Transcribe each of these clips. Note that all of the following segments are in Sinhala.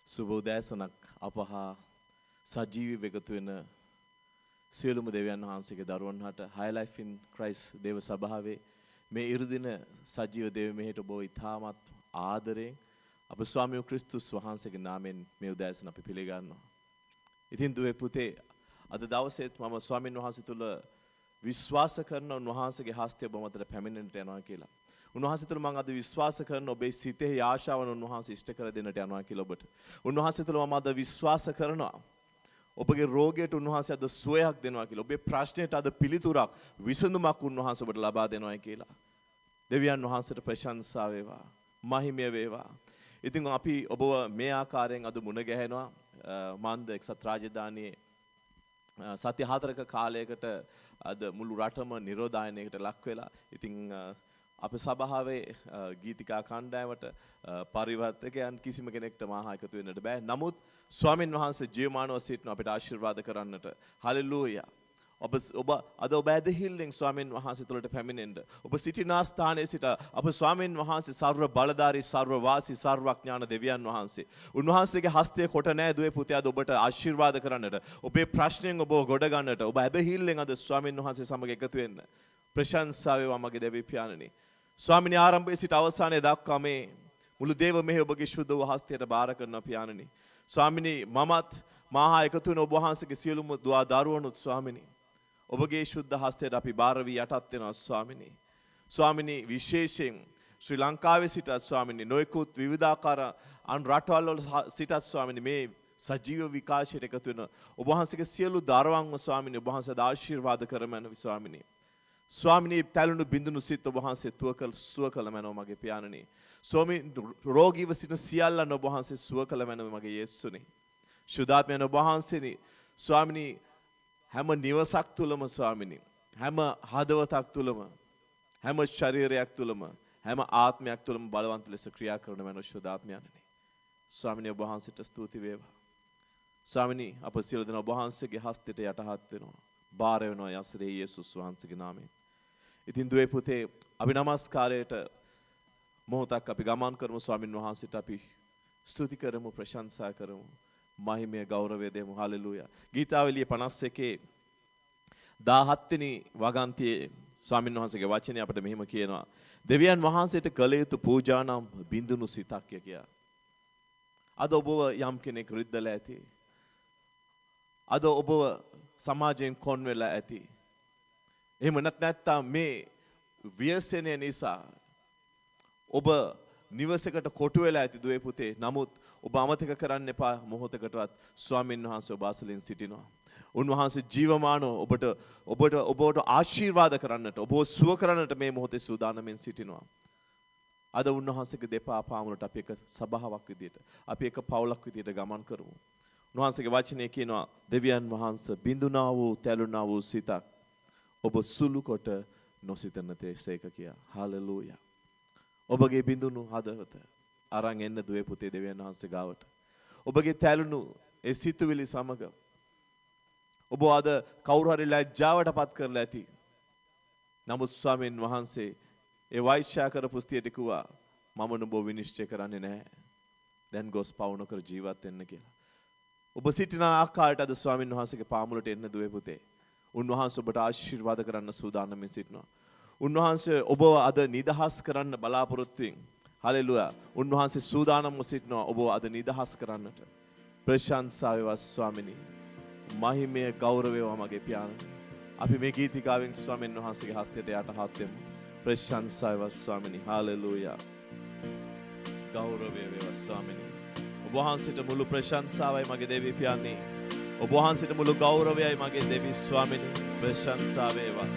සුබෝදෑසනක් අපහා සජීවී වෙගතු වෙන සියලුම දෙවියන් වහන්සේගේ දරුවන් හට High Life in Christ දේව සභාවේ මේ ඉරුදින සජීව දේව මෙහෙට ඔබ ඉතාමත් ආදරයෙන් අප ස්වාමී ක්‍රිස්තුස් වහන්සේගේ නාමයෙන් මේ උදෑසන අපි පිළිගන්නවා. ඉතින් දුවේ පුතේ අද දවසේත් මම ස්වාමීන් වහන්සේ තුල විශ්වාස කරන උන්වහන්සේගේ හස්තය ඔබ මතට පැමිණෙන්නට යනවා කියලා. උන්වහන්සේ තුළ මම අද විශ්වාස කරන ඔබේ සිතේ ආශාවන් උන්වහන්සේ ඉෂ්ට කර දෙන්නට යනවා කියලා ඔබට. උන්වහන්සේ තුළ මම අද විශ්වාස කරනවා ඔබගේ රෝගයට උන්වහන්සේ අද සුවයක් දෙනවා කියලා. ඔබේ ප්‍රශ්නයට අද පිළිතුරක් විසඳුමක් උන්වහන්සේ ඔබට ලබා දෙනවා කියලා. දෙවියන් වහන්සේට ප්‍රශංසා වේවා. මහිමය වේවා. ඉතින් අපි ඔබව මේ ආකාරයෙන් අද මුණ ගැහෙනවා. මන්ද එක්සත් රාජධානියේ සති 4ක කාලයකට අද මුළු රටම නිරෝධායනයකට ලක් වෙලා. ඉතින් අපේ සභාවේ ගීතිකා කණ්ඩායමට පරිවර්තකයන් කිසිම කෙනෙක්ට මාහා එකතු වෙන්නට බෑ. නමුත් ස්වාමින් වහන්සේ ජීවමානව සිටින අපිට ආශිර්වාද කරන්නට. හලෙලූයා. ඔබ අද ඔබ ඇදහිල්ලෙන් ස්වාමින් වහන්සේ තුළට පැමිණෙන්න. ඔබ සිටින ස්ථානයේ සිට අප ස්වාමින් වහන්සේ සර්ව බලධාරී සර්ව වාසී සර්වඥාන දෙවියන් වහන්සේ. උන්වහන්සේගේ හස්තය කොට නැහැ දුවේ පුතේ අද ඔබට ආශිර්වාද කරන්නට. ඔබේ ප්‍රශ්නෙන් ඔබ ගොඩ ගන්නට. ඔබ ඇදහිල්ලෙන් අද ස්වාමින් වහන්සේ සමග එකතු වෙන්න. ප්‍රශංසා වේවා මගේ දෙවි පියාණනි. ස්වාමිනී ආරම්භයේ සිට අවසානයේ දක්වා මේ මුළු දේව මෙහි ඔබගේ ශුද්ධ වූ හස්තයට බාර කරනවා පියාණනි. ස්වාමිනී මමත් මාහා එකතු වෙන ඔබ වහන්සේගේ සියලුම දුවා දරුවනුත් ස්වාමිනී ඔබගේ ශුද්ධ හස්තයට අපි බාර වී යටත් වෙනවා ස්වාමිනී. ස්වාමිනී විශේෂයෙන් ශ්‍රී ලංකාවේ සිටත් ස්වාමිනී නොයෙකුත් විවිධාකාර අන් රටවල් වල සිටත් ස්වාමිනී මේ සජීව විකාශයට එකතු වෙන ඔබ වහන්සේගේ සියලු දරුවන්ව ස්වාමිනී ඔබ වහන්සේ ආශිර්වාද කරමු ස්වාමිනී. ස්වාමිනී තැළුණු බිඳුණු සිත් ඔබ වහන්සේ සුව කළ මැනව මගේ පියාණනි. ස්වාමී රෝගීව සිටින සියල්ලන් ඔබ වහන්සේ සුව කළ මැනව මගේ යේසුනි. සුදාත්මයන් ඔබ වහන්සේනි ස්වාමිනී හැම නිවසක් තුලම ස්වාමිනී හැම හදවතක් තුලම හැම ශරීරයක් තුලම හැම ආත්මයක් තුලම බලවන්ත ලෙස ක්‍රියා කරන මැනව සුදාත්මයන්නි. ස්වාමිනී ඔබ වහන්සේට ස්තුති වේවා. ස්වාමිනී අප සියලු දෙනා ඔබ වහන්සේගේ හස්තයට යටහත් වෙනවා. බාර වෙනවා යසරේ යේසුස් වහන්සේගේ නාමයෙන්. ඉතින් දුවේ පුතේ අපි නමස්කාරයට මොහොතක් අපි ගමන් කරමු ස්වාමින් වහන්සේට අපි ස්තුති කරමු ප්‍රශංසා කරමු මහිමය ගෞරවය දෙමු හලෙලූයා. ගීතාවලිය 51 17 වෙනි වගන්තියේ ස්වාමින් වහන්සේගේ වචනේ අපිට මෙහිම කියනවා දෙවියන් වහන්සේට කළ යුතු පූජා නම් බිඳුණු සිතක් කියලා. අද ඔබව යම් කෙනෙක් රිද්දලා ඇති. අද ඔබව සමාජයෙන් කොන් වෙලා ඇති. එහෙම නැත්නම් මේ ව්‍යසනය නිසා ඔබ නිවසකට කොටු වෙලා ඇති දුවේ පුතේ. නමුත් ඔබ අමතක කරන්න එපා මොහොතකටවත් ස්වාමීන් වහන්සේ ඔබ අසලින් සිටිනවා. උන්වහන්සේ ජීවමානව ඔබට ආශිර්වාද කරන්නට ඔබව සුව කරන්නට මේ මොහොතේ සූදානම්ෙන් සිටිනවා. අද උන්වහන්සේගේ දෙපා පාමුලට අපි එක සභාවක් විදියට අපි එක පවුලක් විදියට ගමන් කරමු. උන්වහන්සේගේ වචනේ කියනවා දෙවියන් වහන්සේ බිඳුනා වූ තැළුණා වූ සිතක් ඔබ සුළු කොට නොසිතන තේසේක කියා. හලෙලූයා. ඔබගේ බිඳුණු හදවත අරන් එන්න දුවේ පුතේ දෙවියන් වහන්සේ ගාවට. ඔබගේ තැළුණු ඒ සිතුවිලි සමග ඔබ අද කවුරු හරි ලැජ්ජාවටපත් කරලා ඇති. නමුත් ස්වාමීන් වහන්සේ ඒ වෛශ්‍යා කරපු ස්ත්‍රියට කිව්වා මම නුඹ විනිශ්චය කරන්නේ නැහැ. දැන් ගොස් පවු නොකර ජීවත් වෙන්න කියලා. ඔබ සිටින ආකාරයට අද ස්වාමීන් වහන්සේගේ පාමුලට එන්න දුවේ පුතේ. උන්වහන්සේ ඔබට ආශිර්වාද කරන්න සූදානම් සිටිනවා. උන්වහන්සේ ඔබ අද නිදහස් කරන්න බලාපොරොත්තු වෙමින් හලෙලුයා. උන්වහන්සේ සූදානම්ව සිටිනවා ඔබ අද නිදහස් කරන්නට. ප්‍රශංසා වේවා ස්වාමිනී. මහිමය ගෞරව වේවා මගේ පියාණන්. අපි මේ ගීතිකාවෙන් ස්වාමීන් වහන්සේගේ හස්තයට යටහත් වෙමු. ප්‍රශංසා වේවා ස්වාමිනී. හලෙලුයා. ගෞරව වේවා ස්වාමිනී. ඔබ වහන්සේට මුළු ප්‍රශංසාවයි මගේ දෙවි පියාණනි. ඔබ වහන්සේට මුළු ගෞරවයයි මගේ දෙවි ස්වාමිනී. ප්‍රශංසා වේවා.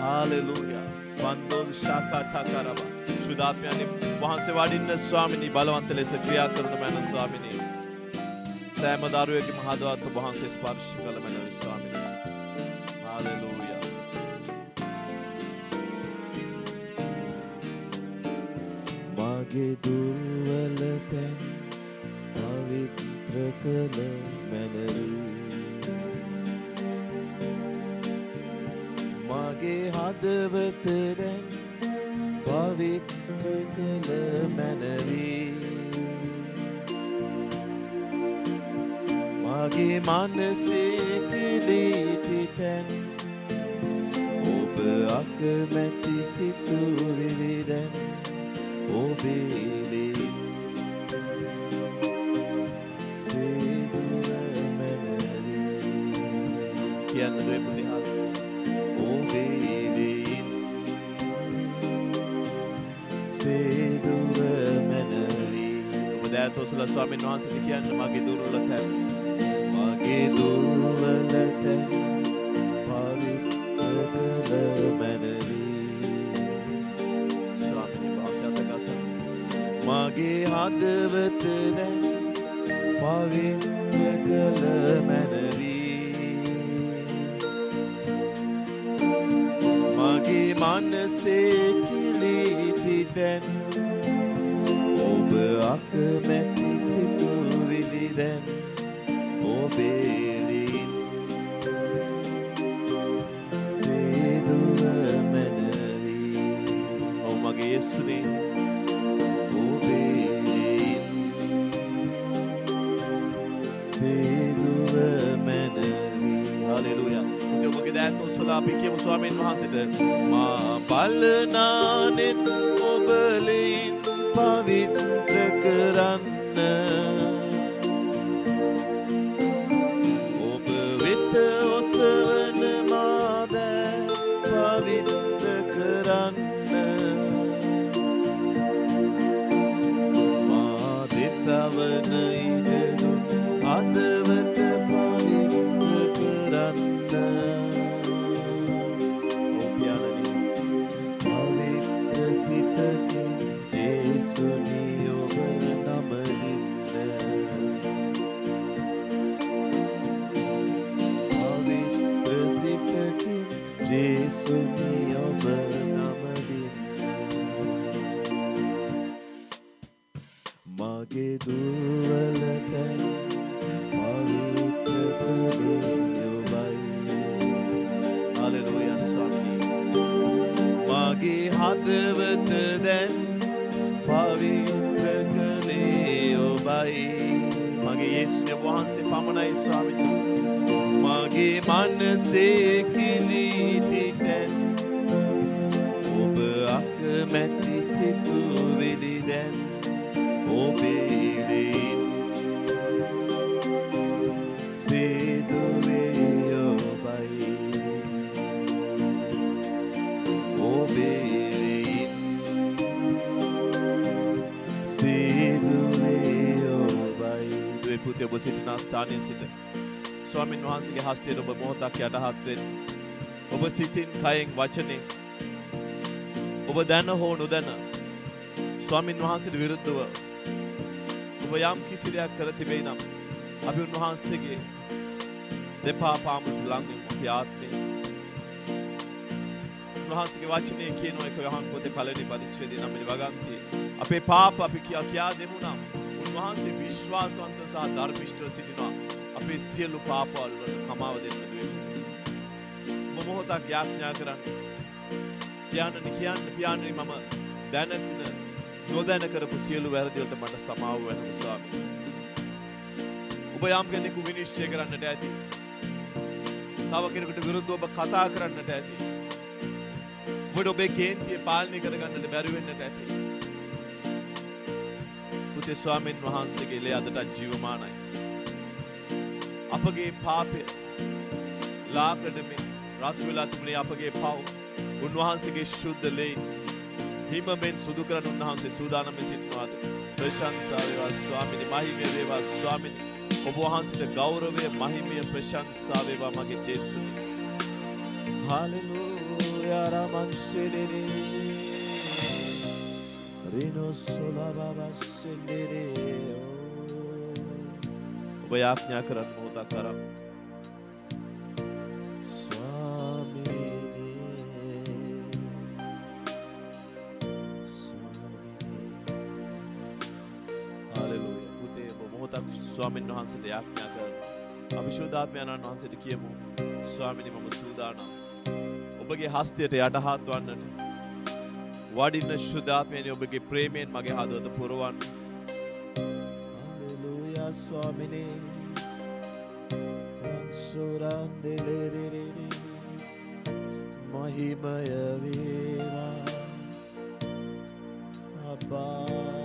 හලෙලුයා. වන්දෝල් ශාකාටකරව. සුදාත්මයන්ි වහන්සේ වඩින්න ස්වාමිනී බලවන්ත ලෙස ක්‍රියා කරන මන ස්වාමිනී. සෑම දරුවෙකුම හදවත් ඔබ වහන්සේ ස්පර්ශ කළ මන ස්වාමිනී. හලෙලුයා. මගේ දුර්වල තැන් පවිත්‍ර කළ මැනවි. මගේ හදවත දැන් පවිත්‍ර කළ මැනවි. මගේ මනසේ කිලිටි තැන් ඔබ අකමැති සිතුවිලි දැන් ඔබේ සේදුව මැනවි. කියන්න දුවේ පුතේ හල්. ඔබේ සේදුව මැනවි. ඔබ දෑත ඔසුලා ස්වාමීන් වහන්සේට කියන්න මගේ දුර්වල තැන්. මගේ දුර්වල තැන් පවිත්‍ර කළ මැනවි. ස්වාමීනි වාසයත් ගසන්න. මගේ හදවත දැන් පවිත්‍ර කළ මැනවි. මගේ මනසේ කිලිටි දැන් ඔබ අකමැති සිතුවිලි දැන් ඔබේ සේදුව මැනවි. ඔව් මගේ යේසුනේ සේදුව මැනවි. හලෙලුයා. පුතේ ඔබගේ දෑත ඔසුලා අපි කියමු ස්වාමීන් වහන්සේට මා බලනානෙත් ඔබලෙන් පවිත්‍ර කරන්න. ඔබ වෙත ඔසවන මාද පවිත්‍ර කරන්න. මා දෙසවන ඉදදුන් හදවත පවිත්‍ර කරන්න. පවිත්‍ර සිතකින් ජේසුනි ඔබ නමදින්න. පවිත්‍ර සිතකින් ජේසුනි ඔබ නමදින්න. මගේ දුර්වල තැන් පවිත්‍ර කළේ ඔබයි. හලෙලුයා ස්වාමීනි. මගේ හදවත දැන් පවිත්‍ර කළේ ඔබයි. මගේ යේසුනේ වහන්සේ පමණයි ස්වාමීනි. මගේ මනසේ කිලිටි තැන් ඔබ අකමැති සිතුවිලි දැන් ඔබේ සේදුවේ ඔබයි. ඔබේ සේදුවේ ඔබයි. දුවේ පුතේ ඔබ සිටින ස්ථානයේ සිට ස්වාමීන් වහන්සේගේ හස්තයට ඔබ මොහොතක් යටහත් වෙන්න. ඔබ සිතින් කයෙන් වචනෙන් ඔබ දැන හෝ නොදැන ස්වාමීන් වහන්සේට විරුද්ධව ඔබ යම් කිසි දෙයක් කර තිබේ නම් අපි උන්වහන්සේගේ දෙපා පාමුට ළඟ වෙමු. අපි ආත්මේ උන්වහන්සේගේ වචනේ කියන එක යොහන් පොතේ පළවෙනි පරිච්ඡේදයේ 9 වෙනි වගන්තියේ අපේ පාප අපි කියා දෙමු නම් උන්වහන්සේ විශ්වාසවන්ත සහ ධර්මිෂ්ඨව සිටිනවා. අපේ සියලු පාපවල වලට කමාව දෙන්න දුවේ. මොහොතක් යාඥා කරන්න. කියන්න පියාණනි මම දැනගෙන නොදැන කරපු සියලු වැරදි වලට මට සමාව වෙන්න ස්වාමී. ඔබ යම් කෙනෙකු විනිශ්චය කරන්නට ඇති. තව කෙනෙකුට විරුද්ධව ඔබ කතා කරන්නට ඇති. ඔබට ඔබේ කේන්තිය පාලනය කරගන්නට බැරි වෙන්නට ඇති. පුතේ ස්වාමීන් වහන්සේගේ ලේ අදටත් ජීවමානයි. අපගේ පාපය ලාකඩමේ රත් වෙලා තිබුණේ අපගේ පව්. උන්වහන්සේගේ ශුද්ධ ලේ හිමෙන් සුදු කරන උන්වහන්සේ සූදානම්ව සිටිනවාද? ප්‍රශංසා වේවා ස්වාමීනි, මහිමය වේවා ස්වාමීනි. ඔබ වහන්සේට ගෞරවය, මහිමය, ප්‍රශංසා වේවා මගේ ජේසුනි. හාලෙලූයා රමන්සෙලෙරේ රිනොසොලබබස්සෙලෙරේ. ඔබ යාඥා කරන්න මොහොතක් කරා. ස්වාමීන් වහන්සේට යාඥා කරමු. අපි ශුද්ධාත්මයන්න් වහන්සේට කියමු. ස්වාමීනි මම සූදානම්. ඔබගේ හස්තයට යටහත් වන්නට. වඩින්න ශුද්ධාත්මයනි ඔබගේ ප්‍රේමයෙන් මගේ හදවත පුරවන්න. හලෙලූයා ස්වාමීනි. සුරන්දෙලෙරෙරෙරෙ මහිමය වේවා. අබ්බා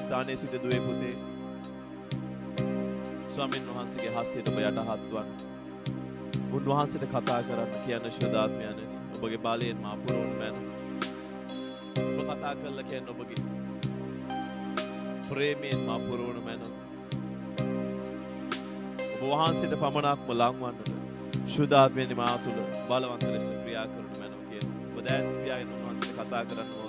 ස්ථානයේ සිට දුවේ පුතේ ස්වාමීන් වහන්සේගේ හස්තයට ඔබ යටහත් වන්න. උන්වහන්සේට කතා කරන්න කියන්න ශුද්ධාත්මයනි. ඔබගේ බලයෙන් මා පුරවන මැන. ඔබ කතා කරලා කියන්න ඔබගේ ප්‍රේමයෙන් මා පුරවන මැන. ඔබ වහන්සේට පමණක්ම ලං වන්නට ශුද්ධාත්මයනි මා තුළ බලවන්ත ලෙස ක්‍රියා කරන මැන කියන. ඔබ දැස් පියාගෙන උන්වහන්සේට කතා කරන්න ඕන.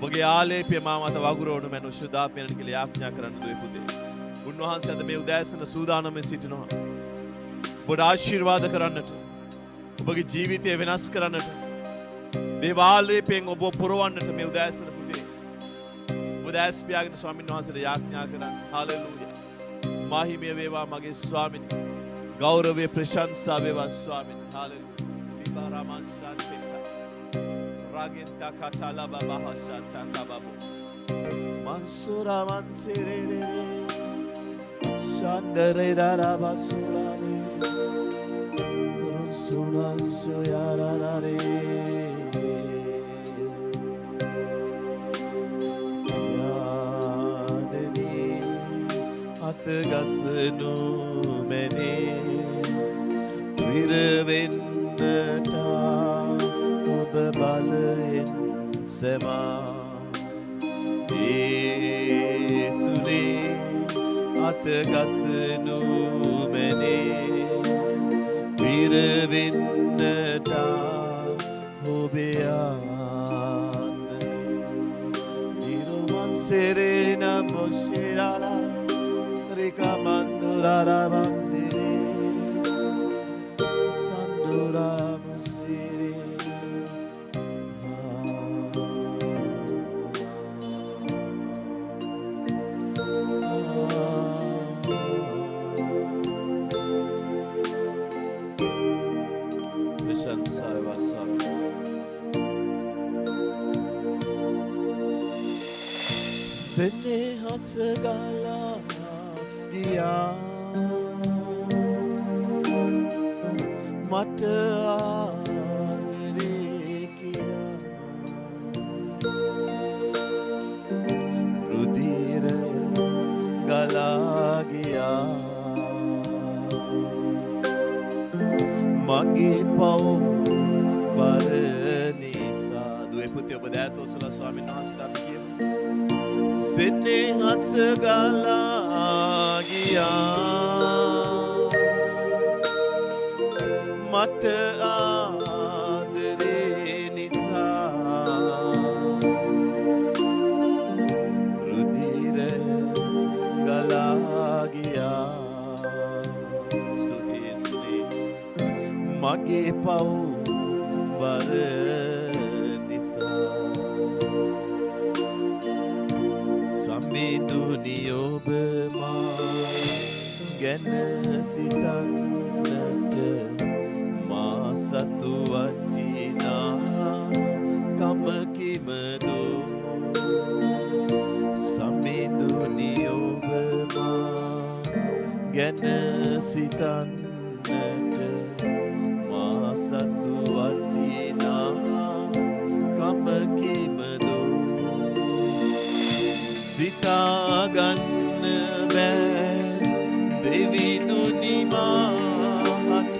ඔබගේ ආලේපය මා මත වගුරවනු මැනව ශුද්ධාත්මයනි කියලා යාඥා කරන්න දුවේ පුතේ. උන්වහන්සේ අද මේ උදෑසන සූදානම්ව සිටිනවා. ඔබට ආශිර්වාද කරන්නට. ඔබගේ ජීවිතය වෙනස් කරන්නට. දේව ආලේපයෙන් ඔබ පුරවන්නට මේ උදෑසන පුතේ. ඔබ දැස් පියාගෙන ස්වාමීන් වහන්සේට යාඥා කරන්න. හාලෙලූයා. මහිමය වේවා මගේ ස්වාමීනි. ගෞරවයේ ප්‍රශංසා වේවා ස්වාමීනි. Hallelujah. දිබාරමන් ශාන්තිතා. රාගෙන්තා කටලා බබහසන්තා කබබු. මන්සුරා මන්සිරේ Shandere dara basulare Sunan suyarare Yadeni atgasnu mene Virvennata oba balayen sema Yesune atgasnu mene virvennata obeyanne niruman serena moshirala rikamandurara bandire sandura musire Senehasgala diya mata aadare kiya rudira gala gaya mage pav baranisa duwe putte oba dayatosula swamin wahansela අපි කියමු Senehasgala giya mata aadare nisa rudira gala giya Stuti Yesune mage pav baranisa Samiduni oba ma gana sitannata ma satu watina kamakimado Samiduni oba ma gana sitannata ma satu watina kamakimado Sita ganna bෑ දෙවිදුනි මාහට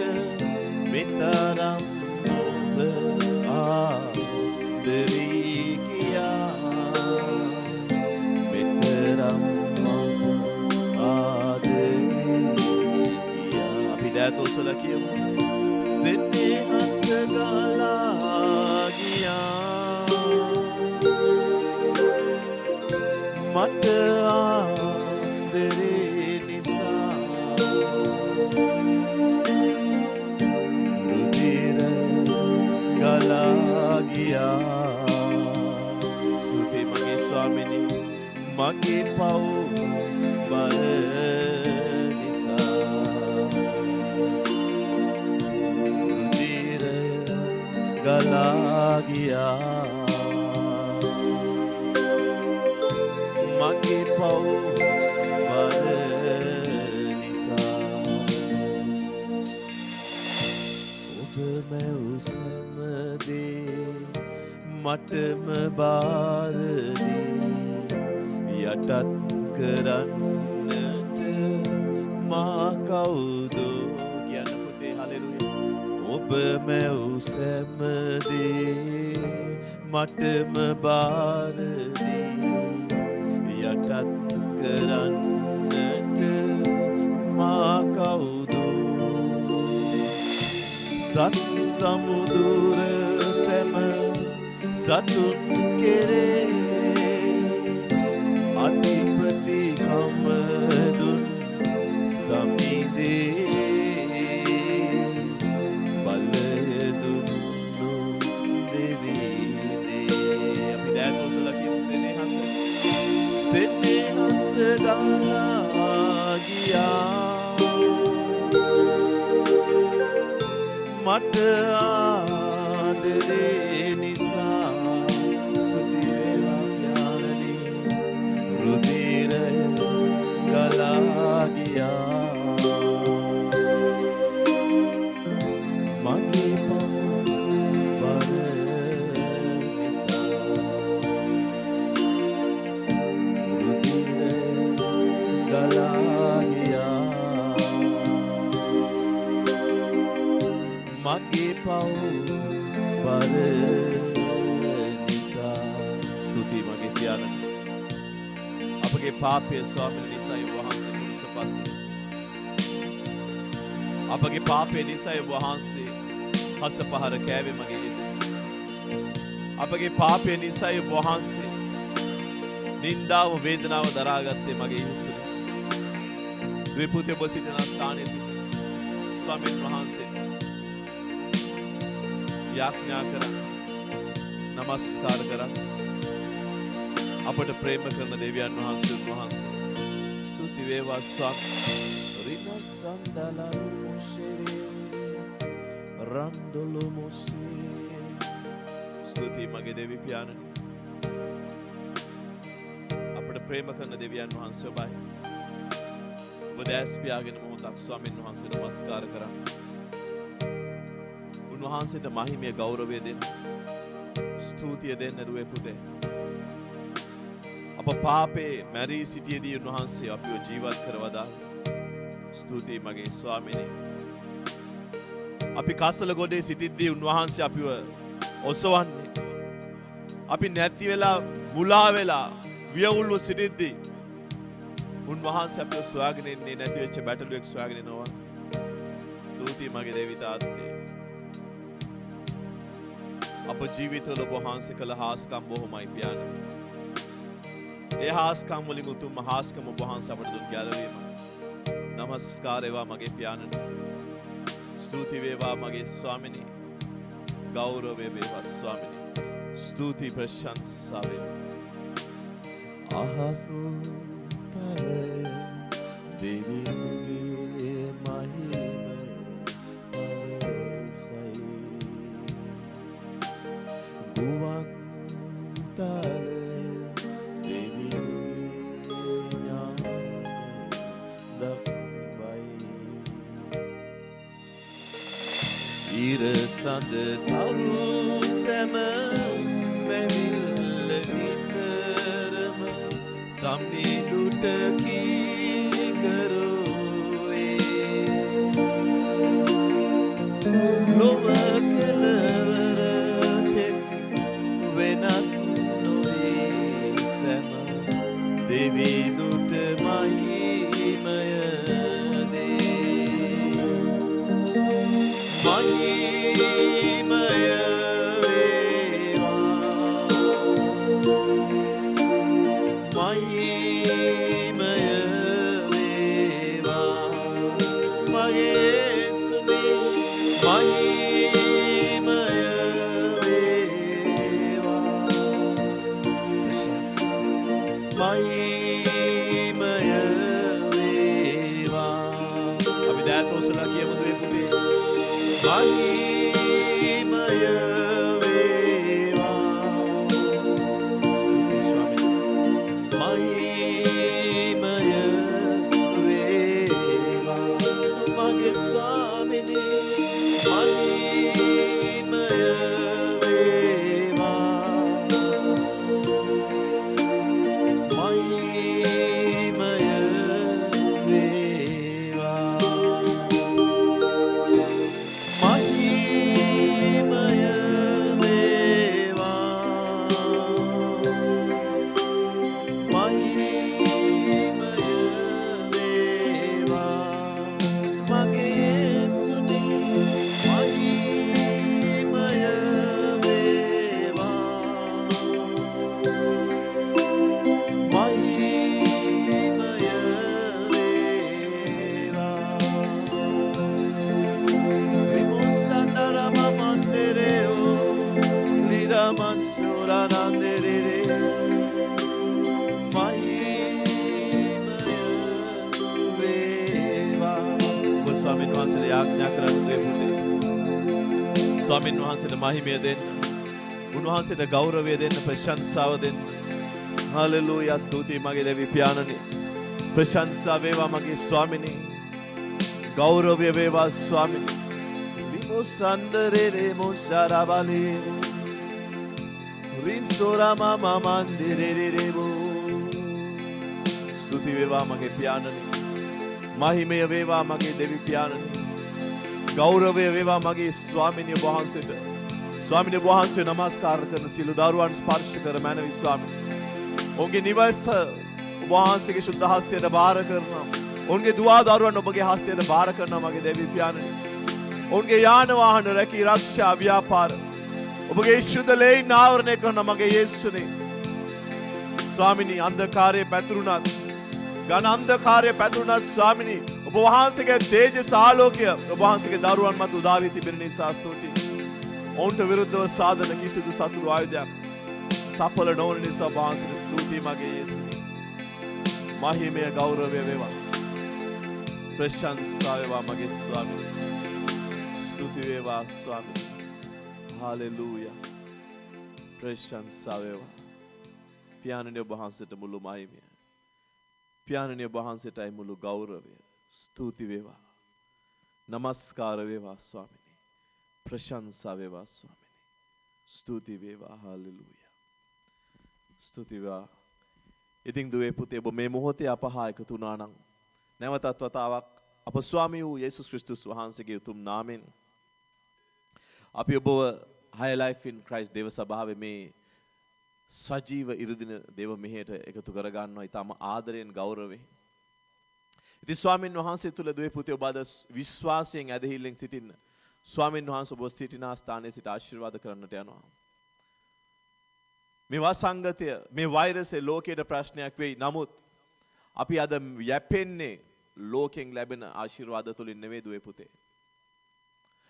මෙතරම් ඔබ ආදරී කියා මෙතරම් ඔබ ආදරී කියා අපි දෑතෝසල කියමු සෙනෙහසගලා ගියා mata aadare nisa rudira gala giya Stuti mage swamini mage pav baranisa rudira gala giya mage pav baranisa oba mausamade matama baradi yatat karannata ma kawudo kiyanna putte haleluya oba mausamade matama baradi යටත් කරන්නට මා කවුදෝ සත් සමුදුර සැම සතුන් කෙරේ අධිපති කමදුන් සමිදේ බලයදුන්නු දෙවිදේ අපි දෑතෝසල කියමු සෙනෙහස ගලා ගියා මට ආදරේ නිසා ස්තුති වේවා ඥානනි රුධිරය ගලා ගියා මගේ පව් නිසා රුධිරය ගලා ගියා මගේ පව් බර නිසා ස්තුතියි මගේ පියාණන් අපගේ පාපය ස්වාමීන් නිසා ඔබ වහන්සේ කුරුසපත් අපගේ පාපය නිසා ඔබ වහන්සේ හස පහර කෑවේ මගේ යේසුස් අපගේ පාපය නිසා ඔබ වහන්සේ නින්දාව වේදනාව දරාගත්තේ මගේ යේසුස් ද්විපුත්‍ය ඔබ සිටින ස්ථානයේ සිට ස්වාමීන් වහන්සේට යාඥා කරා නමස්කාර කරා අපට ප්‍රේම කරන දෙවියන් වහන්සේ උන්වහන්සේ ස්තුති වේවා ස්වාමී Rina sandala mushere randolo musi ස්තුතියි මගේ දෙවි පියාණනි අපට ප්‍රේම කරන දෙවියන් වහන්සේ ඔබයි ඔබ දැස් පියාගෙන මොහොතක් ස්වාමීන් වහන්සේට නමස්කාර කරා උන්වහන්සේට මහිමය ගෞරවය දෙන්න ස්තුතිය දෙන්න දුවේ පුතේ අප පාපේ මැරී සිටියේදී උන්වහන්සේ අපිව ජීවත් කරවදා ස්තුතියි මගේ ස්වාමිනේ අපි කසල ගොඩේ සිටිද්දී උන්වහන්සේ අපිව ඔසවන්නේ අපි නැති වෙලා මුලා වෙලා වියවුල්ව සිටිද්දී උන්වහන්සේ අපිව සොයාගෙන ඉන්නේ නැති වෙච්ච බැටළුවෙක් සොයාගෙන එනවා ස්තුතියි මගේ දෙවි තාත්තේ අප ජීවිතවල ඔබ වහන්සේ කළ හාස්කම් බොහොමයි පියාණන් ඒ හාස්කම් වලින් උතුම් හාස්කම ඔබ වහන්සේ අපට දුන් ගැලවීම නමස්කාර වේවා මගේ පියාණන් ස්තුති වේවා මගේ ස්වාමිනී ගෞරවය වේවා ස්වාමිනී ස්තුති ප්‍රශංසා වේවා ahasutare devinge mahime palesai guvantale devinge ඥානය දක්වයි ඉරසඳ තරු සැම මැවිල්ල නිතරම සම්නිදුට කීකරුවේ ලොව කෙලවර තෙක් වෙනස් නොවේ සැම දෙවිදුට මහිමය දේ මහිමය වහන්සේට යාඥා කරන්න දුවේ පුතේ. ස්වාමින් වහන්සේට මහිමය දෙන්න. උන්වහන්සේට ගෞරවය දෙන්න, ප්‍රශංසාව දෙන්න. හලෙලූයා. ස්තුතියි මගේ දෙවි පියාණනි. ප්‍රශංසා වේවා මගේ ස්වාමිනේ. ගෞරවය වේවා ස්වාමිනේ. ලිමොසන්දරේ මොසාරබලේ. රින්සෝරා මමන්දිරේරේබෝ. ස්තුති වේවා මගේ පියාණනි. මහිමය වේවා මගේ දෙවි පියාණනි. ගෞරවය වේවා මගේ ස්වාමිනිය වහන්සේට. ස්වාමිනිය වහන්සේ නමස්කාර කරන සියලු දරුවන් ස්පර්ශ කර මැනවි ස්වාමිනී. ඔවුන්ගේ නිවස වහන්සේගේ ශුද්ධ හස්තයට බාර කරනවා. ඔවුන්ගේ දුවා දරුවන් ඔබගේ හස්තයට බාර කරනවා මගේ දෙවි පියාණනි. ඔවුන්ගේ යාන වාහන රැකී ආරක්ෂා ව්‍යාපාර ඔබගේ ශුද්ධ ලේයින් ආවරණය කරනවා මගේ යේසුනේ. ස්වාමිනී අන්ධකාරයේ පැතුරුණත් ඝන අන්ධකාරයේ පැතුරුණත් ස්වාමිනී ඔබ වහන්සේගේ තේජස් ආලෝකය ඔබ වහන්සේගේ දරුවන් මත උදා වී තිබෙන නිසා ස්තුතියි. ඔවුන්ට විරුද්ධව සාධන කිසිදු සතුරු ආයුධයක් සඵල නොවන නිසා ඔබ වහන්සේට ස්තුතියි මගේ යේසුනේ. මහිමය ගෞරවය වේවා. ප්‍රශංසා වේවා මගේ ස්වාමිනී. ස්තුති වේවා ස්වාමිනී. හාලෙලූයා. ප්‍රශංසා වේවා. පියාණනි ඔබ වහන්සේට මුළු මහිමය. පියාණනි ඔබ වහන්සේටයි මුළු ගෞරවය. ස්තුති වේවා. නමස්කාර වේවා ස්වාමිනී. ප්‍රශංසා වේවා ස්වාමිනී. ස්තුති වේවා. හාලෙලූයා. ස්තුති වේවා. ඉතින් දුවේ පුතේ ඔබ මේ මොහොතේ අප හා එකතු වුණා නම් නැවතත් වතාවක් අප ස්වාමී වූ යේසුස් ක්‍රිස්තුස් වහන්සේගේ උතුම් නාමයෙන් අපි ඔබව High Life in Christ දේව සභාවේ මේ සජීව ඉරුදින දේව මෙහෙයට එකතු කරගන්නවා. ඊටම ආදරයෙන් ගෞරවයෙන්. ඉතින් ස්වාමින් වහන්සේ තුල දුවේ පුතේ ඔබ අද විශ්වාසයෙන් ඇදහිල්ලෙන් සිටින්න. ස්වාමින් වහන්සේ ඔබ සිටින ස්ථානයේ සිට ආශිර්වාද කරන්නට යනවා. මේ වසංගතය මේ වෛරසය ලෝකයේ ප්‍රශ්නයක් වෙයි. නමුත් අපි අද යැපෙන්නේ ලෝකෙන් ලැබෙන ආශිර්වාද තුලින් නෙවෙයි දුවේ පුතේ.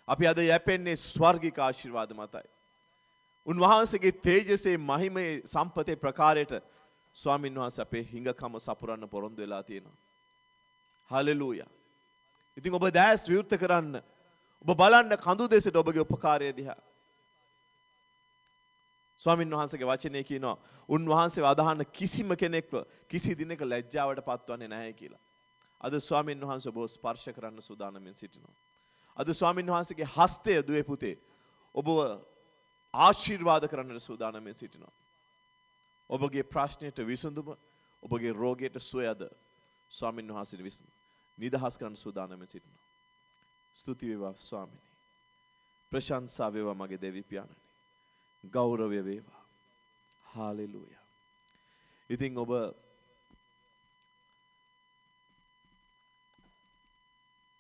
අපි අද යැපෙන්නේ ස්වර්ගික ආශිර්වාද මතයි. උන්වහන්සේගේ තේජසේ මහිමේ සම්පතේ ප්‍රකාරයට ස්වාමින් වහන්සේ අපේ හිඟකම සපුරන්න පොරොන්දු වෙලා තියෙනවා. හලෙලූයා. ඉතින් ඔබ දැස් විවෘත කරන්න. ඔබ බලන්න කඳු දෙසට ඔබගේ උපකාරය දිහා. ස්වාමින් වහන්සේගේ වචනේ කියනවා උන්වහන්සේව අදහන කිසිම කෙනෙක්ව කිසි දිනක ලැජ්ජාවට පත්වන්නේ නැහැ කියලා. අද ස්වාමින් වහන්සේ ඔබව ස්පර්ශ කරන්න සූදානම්ෙන් සිටිනවා. අද ස්වාමින් වහන්සේගේ හස්තය දුවේ පුතේ ඔබව ආශිර්වාද කරන්නට සූදානම්ෙන් සිටිනවා. ඔබගේ ප්‍රශ්නයට විසඳුම ඔබගේ රෝගයට සුවය අද ස්වාමින් වහන්සේ විසින් නිදහස් කරන්න සූදානම්ෙන් සිටිනවා. ස්තුති වේවා ස්වාමිනී. ප්‍රශංසා වේවා මගේ දෙවි පියාණනි. ගෞරවය වේවා. හාලෙලූයා. ඉතින් ඔබ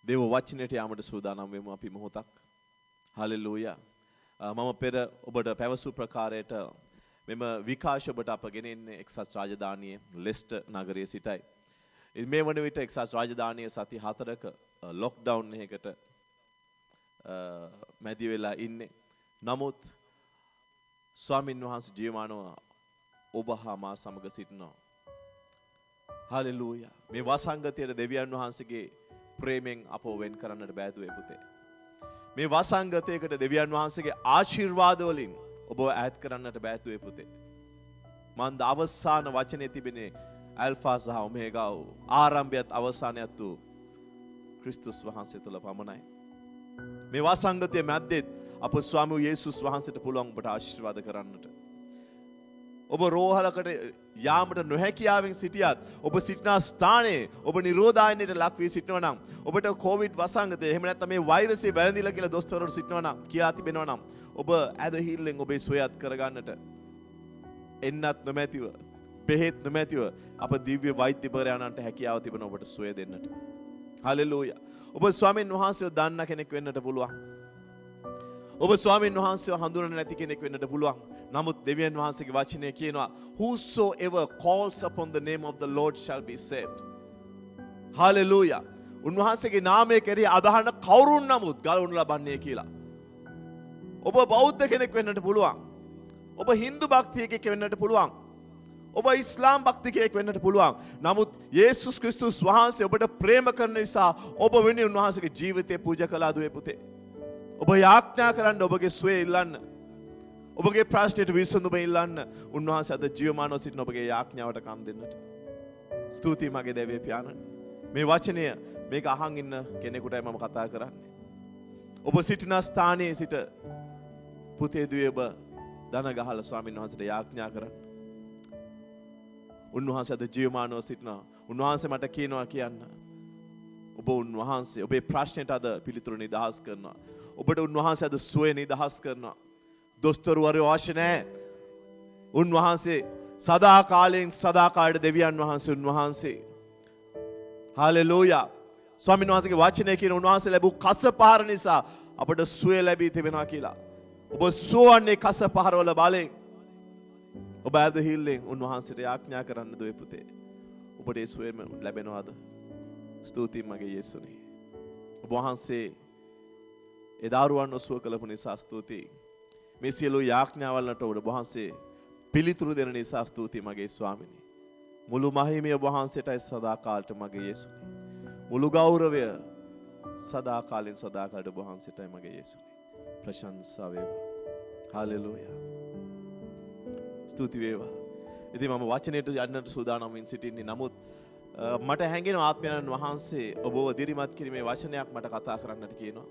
දේව වචනයට යාමට සූදානම් වෙමු අපි මොහොතක්. හාලෙලූයා. මම පෙර ඔබට පැවසු ප්‍රකාරයට මෙම විකාශ ඔබට අප ගෙනෙන්නේ එක්සත් රාජධානියේ ලෙස්ටර් නගරයේ සිටයි. මේ වන විට එක්සත් රාජධානියේ සති 4ක ලොක්ඩවුන් එකකට මැදි වෙලා ඉන්නේ. නමුත් ස්වාමින් වහන්සේ ජීවමානව ඔබ හා මා සමග සිටිනවා. හලෙලූයා. මේ වසංගතයේ දෙවියන් වහන්සේගේ ප්‍රේමෙන් අපව වෙන් කරන්නට බෑ දුවේ පුතේ. මේ වසංගතයකට දෙවියන් වහන්සේගේ ආශිර්වාද වලින් ඔබව ඈත් කරන්නට බෑ දුවේ පුතේ. මන්ද අවසාන වචනේ තිබෙනේ ඇල්ෆා සහ ඔමේගා වූ ආරම්භයත් අවසානයත් වූ ක්‍රිස්තුස් වහන්සේ තුළ පමණයි. මේ වසංගතයේ මැද්දෙත් අප ස්වාමී යේසුස් වහන්සේට පුළුවන් ඔබට ආශිර්වාද කරන්නට. ඔබ රෝහලකට යාමට නොහැකියාවෙන් සිටියත් ඔබ සිටින ස්ථානයේ ඔබ නිරෝධායනයට ලක් වී සිටිනවා නම් ඔබට කොවිඩ් වසංගතය එහෙම නැත්නම් මේ වෛරසය වැළඳිලා කියලා දොස්තරවරු සිටිනවා නම් කියා තිබෙනවා නම් ඔබ ඇදහිල්ලෙන් ඔබේ සොයත් කරගන්නට එන්නත් නොමැතිව බෙහෙත් නොමැතිව අප දිව්‍ය වෛද්‍යවරයාණන්ට හැකියාව තිබෙනවා ඔබට සොය දෙන්නට. හලෙලූයා. ඔබ ස්වාමීන් වහන්සේව දන්න කෙනෙක් වෙන්නට පුළුවන්. ඔබ ස්වාමීන් වහන්සේව හඳුනන්නේ නැති කෙනෙක් වෙන්නට පුළුවන්. නමුත් දෙවියන් වහන්සේගේ වචනය කියනවා whosoever calls upon the name of the Lord shall be saved. hallelujah. උන්වහන්සේගේ නාමය කෙරෙහි අදහන කවුරුන් නමුත් ගලවනු ලබන්නේ කියලා. ඔබ බෞද්ධ කෙනෙක් වෙන්නට පුළුවන්. ඔබ හින්දු භක්තියක වෙන්නට පුළුවන්. ඔබ ඉස්ලාම් භක්තිකයෙක් වෙන්නට පුළුවන්. නමුත් යේසුස් ක්‍රිස්තුස් වහන්සේ ඔබට ප්‍රේම කරන නිසා ඔබ වෙනුවෙන් උන්වහන්සේගේ ජීවිතය පූජා කළා දුවේ පුතේ. ඔබ යාඥා කරන්න ඔබගේ සුවය ඉල්ලන්න. ඔබගේ ප්‍රශ්නයට විසඳුම ඉල්ලන්න. උන්වහන්සේ අද ජීවමානව සිටින ඔබගේ යාඥාවට කන් දෙන්නට. ස්තුතියි මගේ දෙවියන් පියාණන්. මේ වචනය මේක අහන් ඉන්න කෙනෙකුටයි මම කතා කරන්නේ. ඔබ සිටින ස්ථානයේ සිට පුතේ දුවේ ඔබ දන ගහලා ස්වාමීන් වහන්සේට යාඥා කරන්න. උන්වහන්සේ අද ජීවමානව සිටිනවා. උන්වහන්සේ මට කියනවා කියන්න. ඔබ උන්වහන්සේ ඔබේ ප්‍රශ්නෙට අද පිළිතුරු නිදහස් කරනවා. ඔබට උන්වහන්සේ අද සුවය නිදහස් කරනවා. දොස්තරවරු අවශ්‍ය නැහැ. උන්වහන්සේ සදාකාලයෙන් සදාකාලයට දෙවියන් වහන්සේ උන්වහන්සේ. හාලෙලූයා. ස්වාමීන් වහන්සේගේ වචනය කියන උන්වහන්සේ ලැබූ කස පහර නිසා අපට සුවය ලැබී තිබෙනවා කියලා. ඔබ සුවන්නේ කස පහරවල බලයෙන්. ඔබ ඇදහිල්ලෙන් උන්වහන්සේට යාඥා කරන්න දුවේ පුතේ. ඔබට ඒ සුවය ලැබෙනවද? ස්තුතියි මගේ යේසුනේ. ඔබ වහන්සේ ඒ දරුවන් ඔසුව කළපු නිසා ස්තුතියි. මේ සියලු යාඥාවලට ඔබ වහන්සේ පිළිතුරු දෙන නිසා ස්තුතියි මගේ ස්වාමිනේ. මුළු මහිමය ඔබ වහන්සේටයි සදාකාලට මගේ යේසුනේ. මුළු ගෞරවය සදාකාලෙන් සදාකාලට ඔබ වහන්සේටයි මගේ යේසුනේ. ප්‍රශංසා වේවා. හාලෙලූයා. ස්තුති වේවා. ඉතින් මම වචනයට යන්නට සූදානම් වෙමින් සිටින්නේ. නමුත් මට හැඟෙන ආත්මයන් වහන්සේ ඔබව දිරිමත් කිරීමේ වචනයක් මට කතා කරන්නට කියනවා.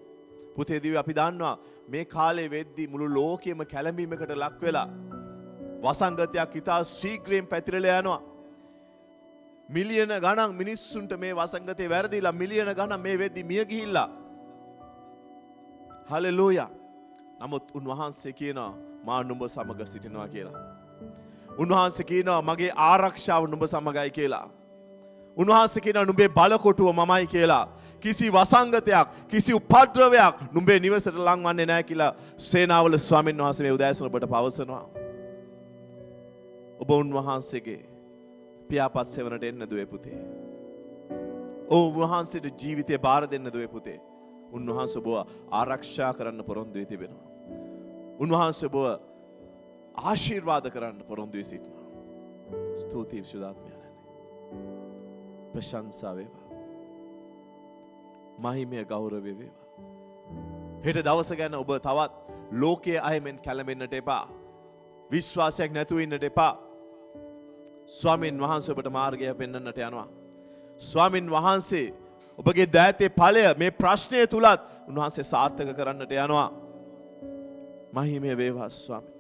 පුතේ දිවි අපි දන්නවා මේ කාලේ වෙද්දී මුළු ලෝකෙම කැළඹීමකට ලක් වෙලා වසංගතයක් ඉතා ශීඝ්‍රයෙන් පැතිරලා යනවා. මිලියන ගණන් මිනිස්සුන්ට මේ වසංගතේ වැරදිලා මිලියන ගණන් මේ වෙද්දී මිය ගිහිල්ලා. හලෙලූයා. නමුත් උන්වහන්සේ කියනවා මා නුඹ සමග සිටිනවා කියලා. උන්වහන්සේ කියනවා මගේ ආරක්ෂාව නුඹ සමගයි කියලා. උන්වහන්සේ කියනවා නුඹේ බලකොටුව මමයි කියලා. කිසි වසංගතයක් කිසි උපද්‍රවයක් නුඹේ නිවසට ලංවන්නේ නැහැ කියලා සේනාවල ස්වාමීන් වහන්සේ මේ උදෑසන ඔබට පවසනවා. ඔබ උන්වහන්සේගේ පියාපත් සෙවණට එන්න දුවේ පුතේ. ඔව් උන්වහන්සේට ජීවිතය බාර දෙන්න දුවේ පුතේ. උන්වහන්සේ ඔබව ආරක්ෂා කරන්න පොරොන්දු වී තිබෙනවා. උන්වහන්සේ ඔබව ආශිර්වාද කරන්න පොරොන්දු වී සිටිනවා. ස්තුතියි විසුද්ධාත්මයන්. ප්‍රශංසා වේවා. මහිමය ගෞරවය වේවා. හෙට දවස ගැන ඔබ තවත් ලෝකයේ අයමෙන් කැළඹෙන්නට එපා. විශ්වාසයක් නැතුව ඉන්නට එපා. ස්වාමින් වහන්සේ ඔබට මාර්ගය පෙන්වන්නට යනවා. ස්වාමින් වහන්සේ ඔබගේ දෑතේ ඵලය මේ ප්‍රශ්නය තුලත් උන්වහන්සේ සාර්ථක කරන්නට යනවා. මහිමය වේවා ස්වාමී.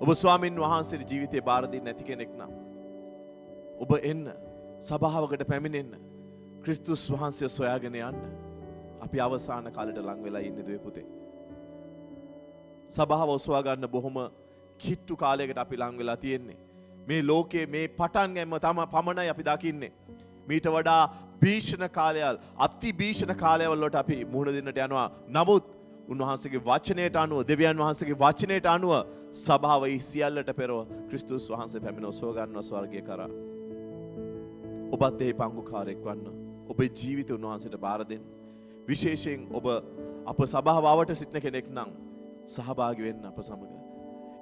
ඔබ ස්වාමින් වහන්සේගේ ජීවිතේ බාර දෙන්නේ නැති කෙනෙක් නම් ඔබ එන්න සභාවකට පැමිණෙන්න. ක්‍රිස්තුස් වහන්සේ සොයාගෙන යන්න. අපි අවසාන කාලෙට ලං වෙලා ඉන්නේ දුවේ පුතේ. සභාව ඔසවා ගන්න බොහොම කිට්ටු කාලයකට අපි ලං වෙලා තියෙන්නේ. මේ ලෝකයේ මේ පටන් ගැනීම තම පමණයි අපි දකින්නේ. මීට වඩා භීෂණ කාලයල් අති භීෂණ කාලයවල වලට අපි මුහුණ දෙන්නට යනවා. නමුත් උන්වහන්සේගේ වචනයට අනුව දෙවියන් වහන්සේගේ වචනයට අනුව සභාව සියල්ලට පෙරව ක්‍රිස්තුස් වහන්සේ පැමිණ ඔසව ගන්නවා ස්වර්ගය කරා. ඔබත් එහි පංගුකාරයෙක් වන්න. ඔබේ ජීවිතය උන්වහන්සේට බාර දෙන්න. විශේෂයෙන් ඔබ අප සභාවට සිටින කෙනෙක් නම් සහභාගී වෙන්න අප සමග.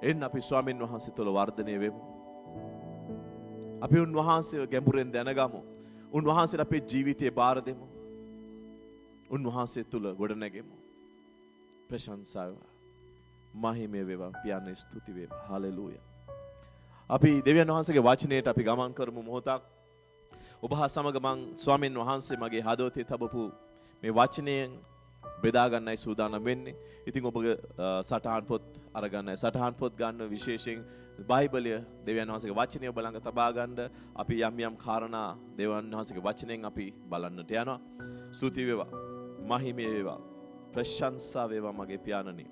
එන්න අපි ස්වාමින් වහන්සේ තුළ වර්ධනය වෙමු. අපි උන්වහන්සේව ගැඹුරෙන් දැනගමු. උන්වහන්සේට අපේ ජීවිතය බාර දෙමු. උන්වහන්සේ තුළ ගොඩනැගෙමු. ප්‍රශංසා වේවා. මහිමය වේවා. පියාණන් ස්තුති වේවා. හලෙලූයා. අපි දෙවියන් වහන්සේගේ වචනයට අපි ගමන් කරමු මොහොතක්. ඔබ හා සමග මං ස්වාමින් වහන්සේ මගේ හදවතේ තබපු මේ වචනයෙන් බෙදා ගන්නයි සූදානම් වෙන්නේ. ඉතින් ඔබගේ සටහන් පොත් අරගන්නයි. සටහන් පොත් ගන්න විශේෂයෙන් බයිබලය දෙවියන් වහන්සේගේ වචනය ඔබ ළඟ තබා ගන්න. අපි යම් යම් කාරණා දෙවියන් වහන්සේගේ වචනයෙන් අපි බලන්නට යනවා. ස්තුති වේවා. මහිමය වේවා. ප්‍රශංසා වේවා මගේ පියාණනි.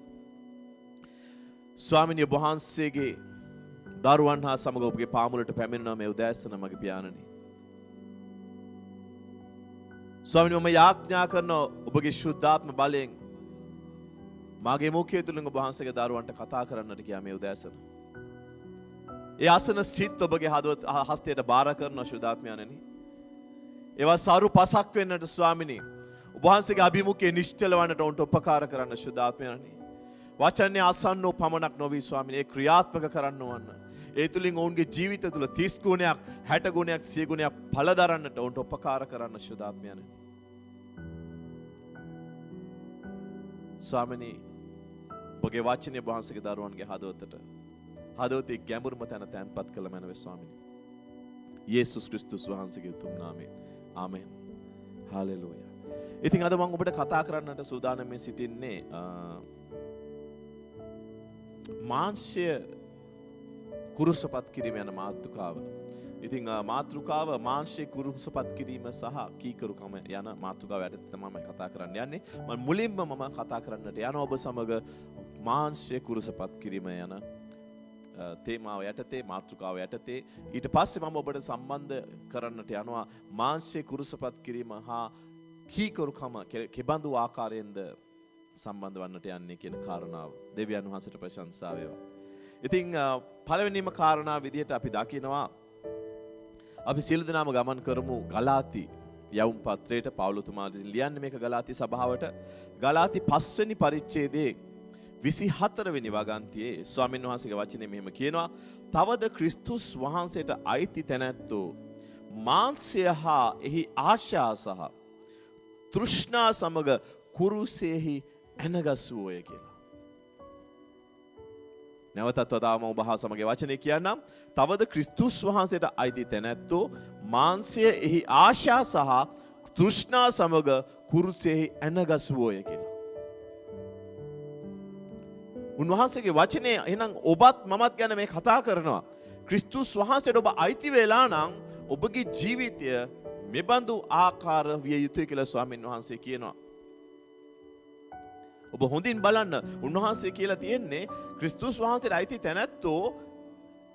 ස්වාමිනී වහන්සේගේ දරුවන් හා සමග ඔබගේ පාමුලට පැමිණෙනවා මේ උදෑසන මගේ පියාණනි. ස්වාමිනී මම යාඥා කරන ඔබගේ ශුද්ධාත්ම බලයෙන් මාගේ මුඛය තුලින් ඔබ වහන්සේගේ දරුවන්ට කතා කරන්නට කියා මේ උදෑසන. ඒ ආසන සිත් ඔබගේ හදවත හස්තයට බාර කරන ශුද්ධාත්මයන්නි. ඒවා සරු පසක් වෙන්නට ස්වාමිනී ඔබ වහන්සේගේ අභිමුඛයේ නිශ්චල වන්නට උන්ට උපකාර කරන්න ශුද්ධාත්මයන්නි. වචනේ අසන්නෝ පමණක් නොවී ස්වාමීනි ඒ ක්‍රියාත්මක කරන්න ඕන. ඒ තුලින් ඔවුන්ගේ ජීවිත තුල 30 ගුණයක් 60 ගුණයක් 100 ගුණයක් ඵල දරන්නට ඔවුන්ට උපකාර කරන්න ශුද්ධාත්මයන්. ස්වාමීනි ඔබගේ වචනේ වහන්සේගේ දරුවන්ගේ හදවතේ ගැඹුරුම තැන තැන්පත් කළ මැනවේ ස්වාමීනි. යේසුස් ක්‍රිස්තුස් වහන්සේගේ උතුම් නාමයෙන්. ආමෙන්. හාලෙලූයා. ඉතින් අද මම ඔබට කතා කරන්නට සූදානම් සිටින්නේ මාංශය කුරුසපත් කිරීම යන මාතෘකාව. ඉතින් මාතෘකාව මාංශය කුරුසපත් කිරීම සහ කීකරුකම යන මාතෘකාව යටතේ තමයි මම කතා කරන්න යන්නේ. මම මුලින්ම කතා කරන්නට යන ඔබ සමග මාංශය කුරුසපත් කිරීම යන තේමාව යටතේ මාතෘකාව යටතේ ඊට පස්සේ මම ඔබට සම්බන්ධ කරන්නට යනවා මාංශය කුරුසපත් කිරීම හා කීකරුකම කෙබඳු ආකාරයෙන්ද සම්බන්ධ වන්නට යන්නේ කියන කාරණාව. දෙවියන් වහන්සේට ප්‍රශංසා වේවා. ඉතින් පළවෙනිම කාරණාව විදිහට අපි දකිනවා අපි සියලු දෙනාම ගමන් කරමු ගලාති යවුම් පත්‍රයට පවුලතුමා ලියන්නේ මේක ගලාති සභාවට ගලාති 5 වෙනි පරිච්ඡේදයේ 24 වෙනි වගන්තියේ ස්වාමීන් වහන්සේගේ වචනේ මෙහෙම කියනවා තවද ක්‍රිස්තුස් වහන්සේට අයිති තැනැත්තෝ මාංශය හා එහි ආශා සහ තෘෂ්ණා සමග කුරුසෙහි ඇනගස්සුවෝය කියලා. නැවතත් වතාවම ඔබ හා සමග වචනේ කියන්නම් තවද ක්‍රිස්තුස් වහන්සේට අයිති තැනැත්තෝ මාංශය එහි ආශා සහ තෘෂ්ණා සමග කුරුසෙහි ඇනගස්සුවෝය කියලා. උන්වහන්සේගේ වචනේ එහෙනම් ඔබත් මමත් ගැන මේ කතා කරනවා. ක්‍රිස්තුස් වහන්සේට ඔබ අයිති වෙලා නම් ඔබගේ ජීවිතය මෙබඳු ආකාර විය යුතුයි කියලා ස්වාමීන් වහන්සේ කියනවා. ඔබ හොඳින් බලන්න උන්වහන්සේ කියලා තියෙන්නේ ක්‍රිස්තුස් වහන්සේට අයිති තැනැත්තෝ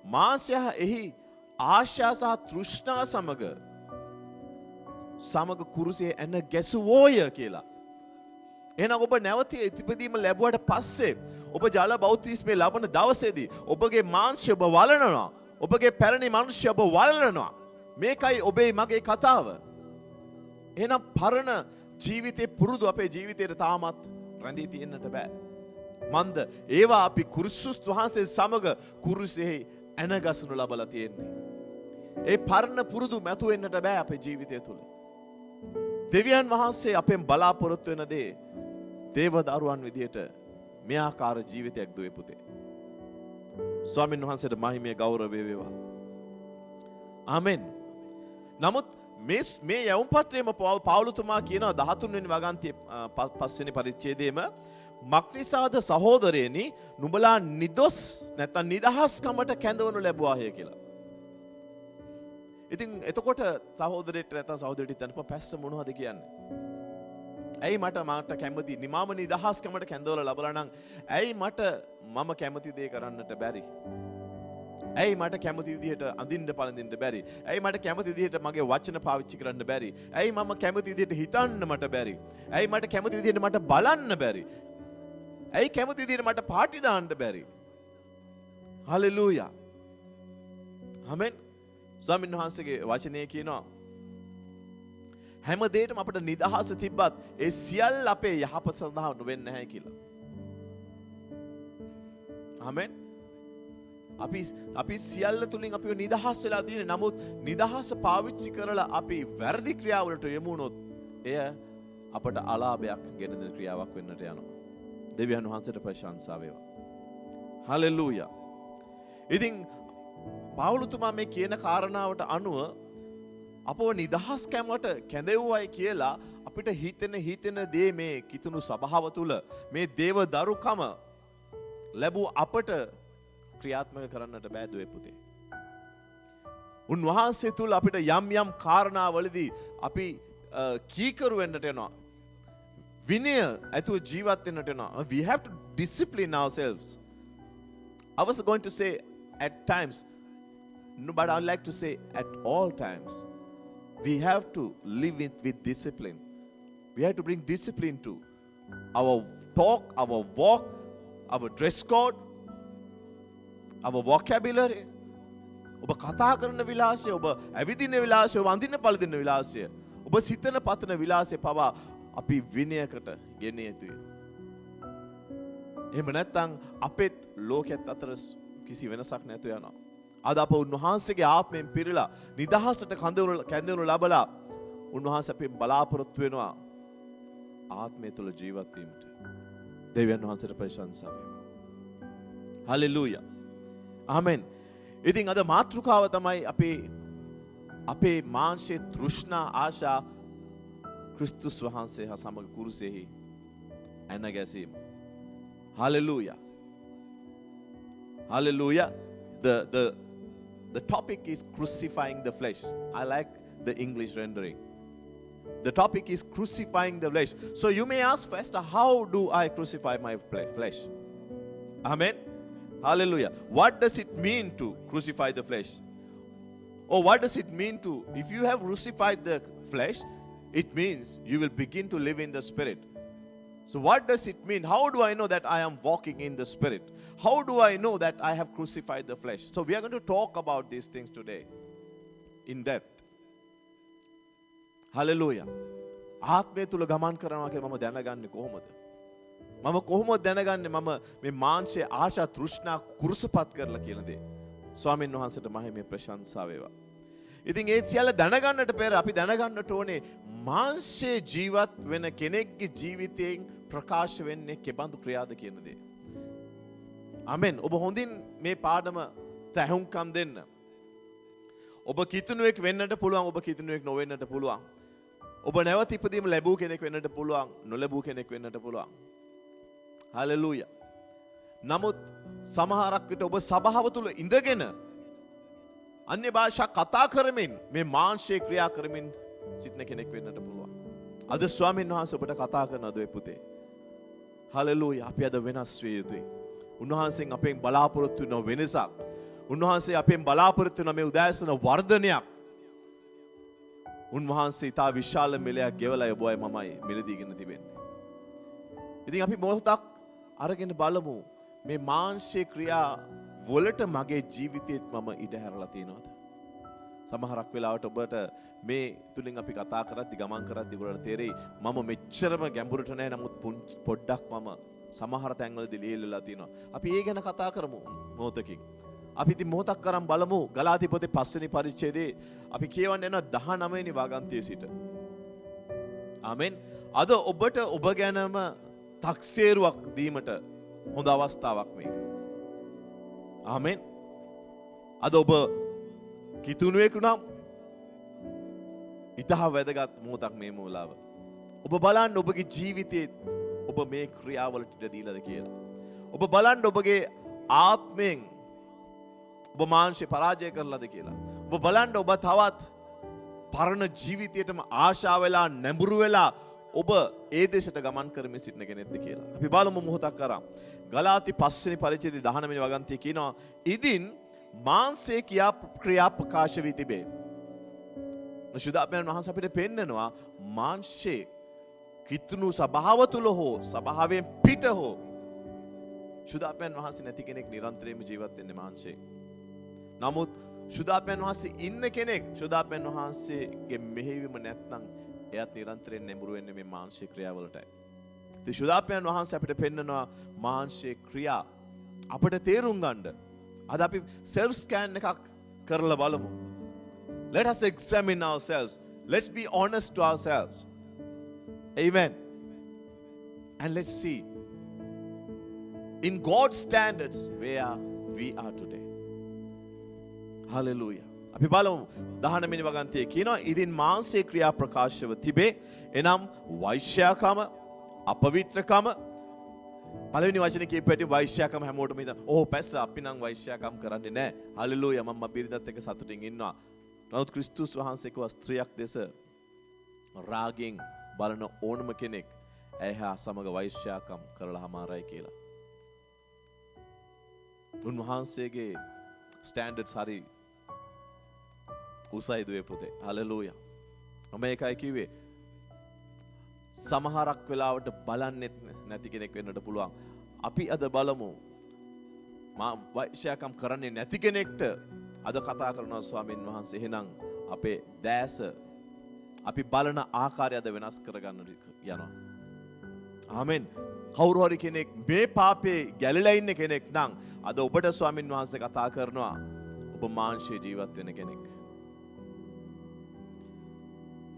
මාංශය එහි ආශා සහ තෘෂ්ණා සමග කුරුසේ ඇන ගැසුවෝය කියලා. එහෙනම් ඔබ නැවත ඉතිපදීම ලැබුවට පස්සේ ඔබ ජල බෞතිස්මේ ලබන දවසේදී ඔබගේ මාංශය ඔබ වළනවා. ඔබගේ පැරණි මනුෂ්‍ය ඔබ වළනවා. මේකයි ඔබේ මගේ කතාව. එහෙනම් පරණ ජීවිතේ පුරුදු අපේ ජීවිතේට තාමත් රැඳී තියෙන්නට බෑ. මන්ද ඒවා අපි ක්‍රිස්තුස් වහන්සේ සමග කුරුසෙහි ඇනගසනු ලබලා තියෙන්නේ. ඒ පරණ පුරුදු මැතු වෙන්නට බෑ අපේ ජීවිතය තුළ. දෙවියන් වහන්සේ අපෙන් බලාපොරොත්තු වෙන දේ දේව දරුවන් විදියට මේ ආකාර ජීවිතයක් දුවේ පුතේ. ස්වාමීන් වහන්සේට මහිමේ ගෞරවය වේවා. ආමෙන්. නමුත් මේ යවුම් පත්‍රයේම පවුලතුමා කියනවා 13 වෙනි වගන්තියේ 5 වෙනි පරිච්ඡේදයේම මක්නිසාද සහෝදරයනි නුඹලා නිදොස් නැත්නම් නිදහස්කමට කැඳවනු ලැබුවාය කියලා. ඉතින් එතකොට සහෝදරයෙක් නැත්නම් සහෝදරියට හිතන්න පැස්ටර් මොනවද කියන්නේ? ඇයි මට කැමති නිමාම නිදහස්කමට කැඳවලා ලබලා නම් ඇයි මම කැමති දේ කරන්නට බැරි? ඇයි මට කැමති විදිහට අඳින්න පළඳින්න බැරි? ඇයි මට කැමති විදිහට මගේ වචන පාවිච්චි කරන්න බැරි? ඇයි මම කැමති විදිහට හිතන්න මට බැරි? ඇයි මට කැමති විදිහට මට බලන්න බැරි? ඇයි කැමති විදිහට මට පාටි දාන්න බැරි? හලෙලූයා. ආමෙන්. ස්වාමීන් වහන්සේගේ වචනේ කියනවා හැම දෙයකම අපිට නිදහස තිබ්බත් ඒ සියල්ල අපේ යහපත සඳහා වෙන්නේ නැහැ කියලා. ආමෙන්. අපි සියල්ල තුලින් අපිව නිදහස් වෙලා තියෙන නමුත් නිදහස පාවිච්චි කරලා අපි වැරදි ක්‍රියාවලට යමු වුණොත් එය අපට අලාභයක් ගෙන දෙන ක්‍රියාවක් වෙන්නට යනවා. දෙවියන් වහන්සේට ප්‍රශංසා වේවා. හලෙලූයා. ඉතින් පවුලතුමා මේ කියන කාරණාවට අනුව අපව නිදහස් කැමට කැඳෙව්වයි කියලා අපිට හිතෙන දේ මේ කිතුණු සභාව තුල මේ දේව දරුකම ලැබූ අපට ක්‍රියාත්මක කරන්නට බෑ දුවේ පුතේ. උන්වහන්සේ තුල අපිට යම් කාරණාවලදී අපි කීකරු වෙන්නට යනවා. විනය ඇතුව ජීවත් වෙන්නට යනවා. We have to discipline ourselves. I was going to say at times, no, but I would like to say at all times. We have to live with discipline. We have to bring discipline to our talk, our walk, our dress code, our vocabulary. ඔබ කතා කරන විලාසය, ඔබ ඇවිදින විලාසය, ඔබ අඳින පළඳින විලාසය, ඔබ සිතන පතන විලාසය පවා අපි විනයකට ගෙන යුතුයි. එහෙම නැත්නම් අපෙත් ලෝකෙත් අතර කිසි වෙනසක් නැතුව යනවා. අද අප උන්වහන්සේගේ ආත්මයෙන් පිරීලා නිදහසට කැඳවනු ලබලා උන්වහන්සේ අපෙන් බලාපොරොත්තු වෙනවා ආත්මය තුළ ජීවත් වීමට. දෙවියන් වහන්සේට ප්‍රශංසා වේවා. හලෙලූයා. ආමෙන්. ඉතින් අද මාතෘකාව තමයි අපේ මාංශයේ තෘෂ්ණා ආශා ක්‍රිස්තුස් වහන්සේ හා සමග කුරුසෙහි ඇන ගැසීම. Hallelujah. Hallelujah. The topic is crucifying the flesh. I like the English rendering. The topic is crucifying the flesh. So you may ask, Pastor, how do I crucify my flesh? Amen. Hallelujah. What does it mean to crucify the flesh? Or what does it mean to, if you have crucified the flesh, it means you will begin to live in the Spirit. So what does it mean? How do I know that I am walking in the Spirit? How do I know that I have crucified the flesh? So we are going to talk about these things today in depth. Hallelujah. ආත්මය තුල ගමන් කරනවා කියලා මම දැනගන්නේ කොහොමද? මම කොහොමද දැනගන්නේ මම මේ මාංශයේ ආශා තෘෂ්ණා කුරුසපත් කරලා කියන දේ? ස්වාමීන් වහන්සේට මහිමේ ප්‍රශංසා වේවා. ඉතින් ඒ සියල්ල දැනගන්නට පෙර අපි දැනගන්නට ඕනේ මාංශයේ ජීවත් වෙන කෙනෙක්ගේ ජීවිතයෙන් ප්‍රකාශ වෙන්නේ කෙබඳු ක්‍රියාද කියන දේ. ආමෙන්. ඔබ හොඳින් මේ පාඩම තැහුම්කම් දෙන්න. ඔබ කිතුණුවෙක් වෙන්නට පුළුවන්, ඔබ කිතුණුවෙක් නොවෙන්නට පුළුවන්. ඔබ නැවත ඉපදීම ලැබූ කෙනෙක් වෙන්නට පුළුවන්, නොලැබූ කෙනෙක් වෙන්නට පුළුවන්. හලෙලූයා. නමුත් සමහරක් විට ඔබ සභාව තුල ඉඳගෙන අන්‍ය භාෂා කතා කරමින් මේ මාංශයේ ක්‍රියා කරමින් සිටින කෙනෙක් වෙන්නට පුළුවන්. අද ස්වාමීන් වහන්සේ ඔබට කතා කරන අද පුතේ. හලෙලූයා. අපි අද වෙනස් විය යුතුයි. උන්වහන්සේගෙන් අපෙන් බලාපොරොත්තු වෙන වෙනසක්. උන්වහන්සේ අපෙන් බලාපොරොත්තු වෙන මේ උදෑසන වර්ධනයක්. උන්වහන්සේ තා විශාල මිලයක් ගෙවලා ඔබයි මමයි මිලදීගෙන තිබෙන්නේ. ඉතින් අපි මොහොතක් අරගෙන බලමු මේ මාංශයේ ක්‍රියා වලට මගේ ජීවිතේත් මම ඉඩ හැරලා තියෙනවද? සමහරක් වෙලාවට ඔබට මේ තුලින් අපි කතා කරද්දි ගමන් කරද්දි ඔයාලට තේරෙයි මම මෙච්චරම ගැඹුරට නැහැ, නමුත් පොඩ්ඩක් මම සමහර තැන්වලදී ලියලා තියෙනවා. අපි ඒ ගැන කතා කරමු මොහොතකින්. අපි ඉතින් මොහොතක් කරන් බලමු ගලාති පොතේ 5 වෙනි පරිච්ඡේදයේ අපි කියවන්න යන 19 වෙනි වගන්තියේ සිට. ආමෙන්. අද ඔබට ඔබ ගැනම තක්සේරුවක් දීමට හොඳ අවස්ථාවක් මේක. ආමෙන්. අද ඔබ කිතුණුවෙකු නම් ඉතහා වැදගත් මොහොතක් මේ මූලාව. ඔබ බලන්න ඔබගේ ජීවිතයේ ඔබ මේ ක්‍රියාවලට ඉඩ දීලාද කියලා. ඔබ බලන්න ඔබගේ ආත්මයෙන් ඔබ මාංශය පරාජය කරලාද කියලා. ඔබ බලන්න ඔබ තවත් පරණ ජීවිතයටම ආශා වෙලා නැඹුරු වෙලා ඔබ ඒ දේශයට ගමන් කරමින් සිටින කෙනෙක්ද කියලා. අපි බලමු මොහොතක් කරා. ගලාති 5 වෙනි පරිච්ඡේදයේ 19 වෙනි වගන්තිය කියනවා ඉදින් මාංශයේ ක්‍රියා ප්‍රකාශ වී තිබේ. ශුද්ධාත්මයන් වහන්සේ අපිට පෙන්නනවා මාංශයේ කිතුණු සභාව තුල හෝ සභාවෙන් පිට හෝ ශුද්ධාත්මයන් වහන්සේ නැති කෙනෙක් නිරන්තරයෙන්ම ජීවත් වෙන්නේ මාංශයේ. නමුත් ශුද්ධාත්මයන් වහන්සේ ඉන්න කෙනෙක් ශුද්ධාත්මයන් වහන්සේගේ මෙහෙයවීම නැත්නම් එයත් නිරන්තරයෙන් නැඹුරු වෙන්නේ මේ මාංශික ක්‍රියාවලටයි. ඉතින් ශුද්ධාත්මයන් වහන්සේ අපිට පෙන්නනවා මාංශික ක්‍රියා අපිට තේරුම් ගන්න. අද අපි self scan එකක් කරලා බලමු. Let us examine ourselves. Let's be honest to ourselves. Amen. And let's see in God's standards where we are today. Hallelujah. අපි බලමු 19 වෙනි වගන්තියේ කියනවා ඉදින් මාංශයේ ක්‍රියා ප්‍රකාශව තිබේ. එනම් වෛශ්‍යාකම, අපවිත්‍රකම. පළවෙනි වචනේ කියපෙටි වෛශ්‍යාකම හැමෝටම හිතන. ඕ පැස්ටර් අපි නම් වෛශ්‍යාකම් කරන්නේ නැහැ. හලෙලූයා මම බිරිඳත් එක්ක සතුටින් ඉන්නවා. නමුත් ක්‍රිස්තුස් වහන්සේ කව ස්ත්‍රියක් දෙස රාගෙන් බලන ඕනම කෙනෙක් ඇයහා සමග වෛශ්‍යාකම් කරලා හමාරයි කියලා. උන්වහන්සේගේ ස්ටෑන්ඩඩ්ස් හරි උසයි දුවේ පුතේ. හලෙලූයා. මම ඒකයි කිව්වේ සමහරක් වෙලාවට බලන්නේ නැති කෙනෙක් වෙන්නට පුළුවන්. අපි අද බලමු වෛශ්‍යාකම් කරන්නේ නැති කෙනෙක්ට අද කතා කරනවා ස්වාමීන් වහන්සේ. එහෙනම් අපේ දැස අපි බලන ආකාරය අද වෙනස් කරගන්න යනවා. ආමෙන්. කවුරු හරි කෙනෙක් මේ පාපේ ගැලිලා ඉන්න කෙනෙක් නම් අද ඔබට ස්වාමින් වහන්සේ කතා කරනවා ඔබ මාංශයේ ජීවත් වෙන කෙනෙක්.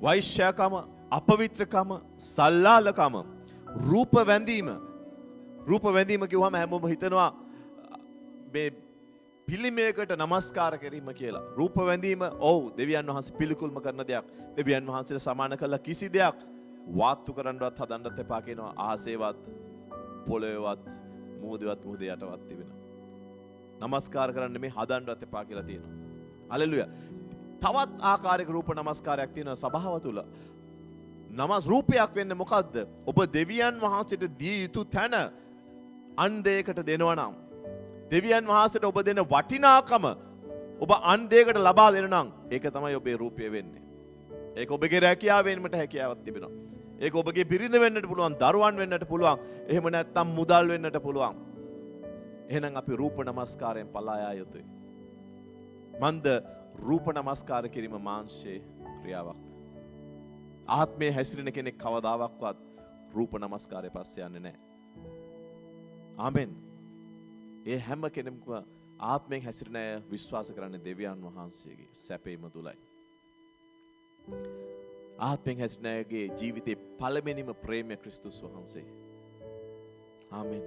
වෛශ්‍යකම, අපවිත්‍රකම, සල්ලාලකම, රූප වැඳීම. රූප වැඳීම කිව්වම හැමෝම හිතනවා මේ පිළිමයකට නමස්කාර කිරීම කියලා. රූප වැඳීම ඔව් දෙවියන් වහන්සේ පිළිකුල්ම කරන දෙයක්. දෙවියන් වහන්සේට සමාන කළ කිසි දෙයක් වාත්තු කරන්නවත් හදන්නත් එපා කියනවා. ආසේවත්, පොළොවේවත්, මුහුදේවත්, මුහුදේ යටවත් තිබෙන. නමස්කාර කරන්න මේ හදන්නවත් එපා කියලා තියෙනවා. හලෙලුයා. තවත් ආකාරයක රූප නමස්කාරයක් තියෙනවා සභාව තුල. නමස් රූපයක් වෙන්නේ මොකද්ද? ඔබ දෙවියන් වහන්සේට දී යුතු තැන අන් දෙයකට දෙනවා නම්, දෙවියන් වහන්සේට ඔබ දෙන වටිනාකම ඔබ අන් දෙයකට ලබා දෙනවා නම් ඒක තමයි ඔබේ රූපය වෙන්නේ. ඒක ඔබගේ රැකියාව වෙන්නට හැකියාවක් තිබෙනවා. ඒක ඔබගේ බිරිඳ වෙන්නට පුළුවන්, දරුවන් වෙන්නට පුළුවන්, එහෙම නැත්නම් මුදල් වෙන්නට පුළුවන්. එහෙනම් අපි රූප නමස්කාරයෙන් පලා යා යුතුයි. මන්ද රූප නමස්කාර කිරීම මාංශයේ ක්‍රියාවක්. ආත්මයේ හැසිරෙන කෙනෙක් කවදාවත් රූප නමස්කාරය පස්සේ යන්නේ නැහැ. ආමෙන්. ඒ හැම කෙනෙක්ම ආත්මයෙන් හැසිරෙන අය විශ්වාස කරන්නේ දෙවියන් වහන්සේගේ සැපේම තුලයි. ආත්මයෙන් හැසිරෙන අයගේ ජීවිතේ පළවෙනිම ප්‍රේමය ක්‍රිස්තුස් වහන්සේ. ආමෙන්.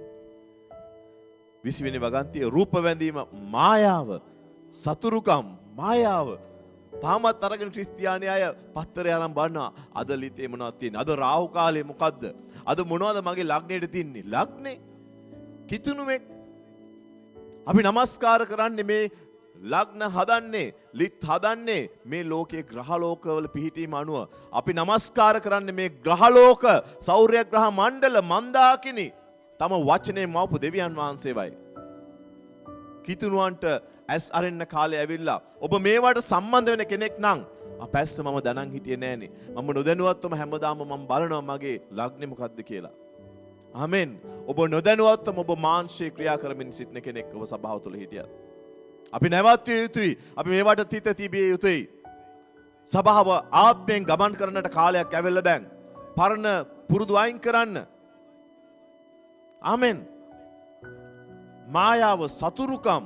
20 වෙනි වගන්තිය රූප වැඳීම මායාව, සතුරුකම් මායාව. තාමත් අරගෙන ක්‍රිස්තියානි අය පත්තරය අරන් බලනවා. අද ලිතේ මොනවද තියෙන්නේ? අද රාහු කාලේ මොකද්ද? අද මොනවද මගේ ලග්නේට තින්නේ? ලග්නේ කිතුණුවෙක්. අපි නමස්කාර කරන්නේ මේ ලග්න හදන්නේ, ලිත් හදන්නේ මේ ලෝකයේ ග්‍රහලෝකවල පිහිටීම අනුව. අපි නමස්කාර කරන්නේ මේ ග්‍රහලෝක, සෞර්ය ග්‍රහ මණ්ඩල මන්දාකිනි තම වචනේ මවපු දෙවියන් වහන්සේවයි. කිතුණුවන්ට ඇස් අරින්න කාලේ ඇවිල්ලා ඔබ මේවට සම්බන්ධ වෙන කෙනෙක් නම් අපැස්ට මම දනන් හිටියේ නෑනේ. මම නොදැනුවත්වම හැමදාම මම බලනවා මගේ ලග්නේ මොකද්ද කියලා. ආමෙන්. ඔබ නොදැනුවත්වම ඔබ මාංශයේ ක්‍රියා කරමින් සිටින කෙනෙක් ඔබ සභාව තුළ හිටියත් අපි නැවතිය යුතුයි. අපි මේවට තිත තිබිය යුතුයි. සභාව ආත්මයෙන් ගමන් කරන්නට කාලයක් ඇවිල්ලා දැන්. පරණ පුරුදු අයින් කරන්න. ආමෙන්. මායාව, සතුරුකම්,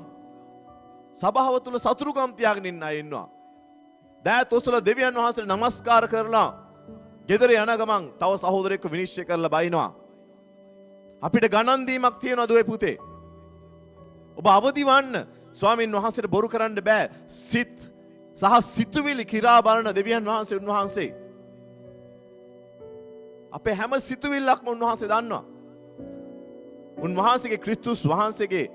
සභාව තුළ සතුරුකම් තියාගෙන ඉන්න අය ඉන්නවා. දෑත් ඔසල දෙවියන් වහන්සේට නමස්කාර කරලා ගෙදර යන ගමන් තව සහෝදරයෙක්ව විනිශ්චය කරලා බයිනවා. අපිට ගණන් දීමක් තියෙනවා දුවේ පුතේ. ඔබ අවදි වන්න. ස්වාමින් වහන්සේට බොරු කරන්න බෑ. සිත් සහ සිතුවිලි කිරා බලන දෙවියන් වහන්සේ උන්වහන්සේ. අපේ හැම සිතුවිල්ලක්ම උන්වහන්සේ දන්නවා. උන්වහන්සේගේ ක්‍රිස්තුස් වහන්සේගේ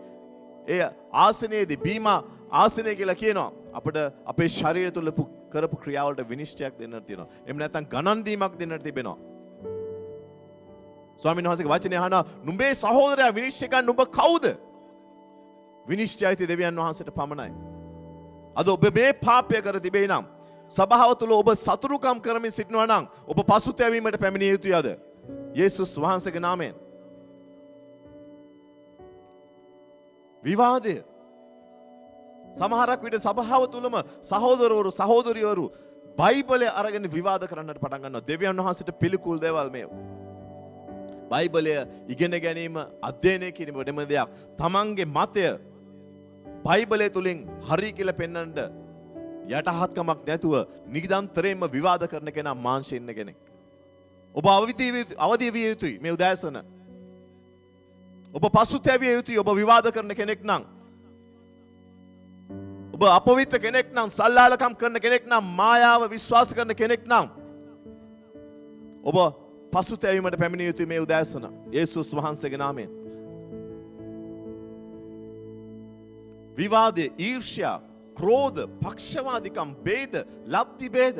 ඒ ආසනයේදී බීමා ආසනය කියලා කියනවා. අපිට අපේ ශරීරය තුල කරපු ක්‍රියාවලට විනිශ්චයක් දෙන්නට තියෙනවා. එහෙම නැත්නම් ගණන් දීමක් දෙන්නට තිබෙනවා. ස්වාමීන් වහන්සේගේ වචනේ අහනවා නුඹේ සහෝදරයා විනිශ්චය කරන්න නුඹ කවුද? විනිශ්චයයි දෙවියන් වහන්සේට පමණයි. අද ඔබ මේ පාපය කර තිබේ නම් සභාව තුළ ඔබ සතුරුකම් කරමින් සිටිනවා නම් ඔබ පසුතැවීමට පැමිණිය යුතුයි අද. යේසුස් වහන්සේගේ නාමයෙන්. විවාදය සමහරක් විට සභාව තුළම සහෝදරවරු සහෝදරියවරු බයිබලය අරගෙන විවාද කරන්නට පටන් ගන්නවා. දෙවියන් වහන්සේට පිළිකුල් දේවල් මේ. බයිබලය ඉගෙන ගැනීම අධ්‍යයනය කිරීම වෙනම දෙයක්. තමන්ගේ මතය බයිබලය තුලින් හරි කියලා පෙන්වන්න යටහත්කමක් නැතුව නිගදන්තරයෙන්ම විවාද කරන කෙනා මාංශයෙන් ඉන්න කෙනෙක්. ඔබ අවදි විය යුතුයි මේ උදෑසන. ඔබ පසුතැවිය යුතුයි ඔබ විවාද කරන කෙනෙක් නම්. ඔබ අපවිත්‍ර කෙනෙක් නම්, සල්ලාලකම් කරන කෙනෙක් නම්, මායාව විශ්වාස කරන කෙනෙක් නම් ඔබ පසුතැවීමට පැමිණිය යුතුයි මේ උදෑසන. යේසුස් වහන්සේගේ නාමයෙන්. විවාදය, ඊර්ෂ්‍යා, ක්‍රෝධ, පක්ෂවාදිකම්, ભેද, ලබ්ධි ભેද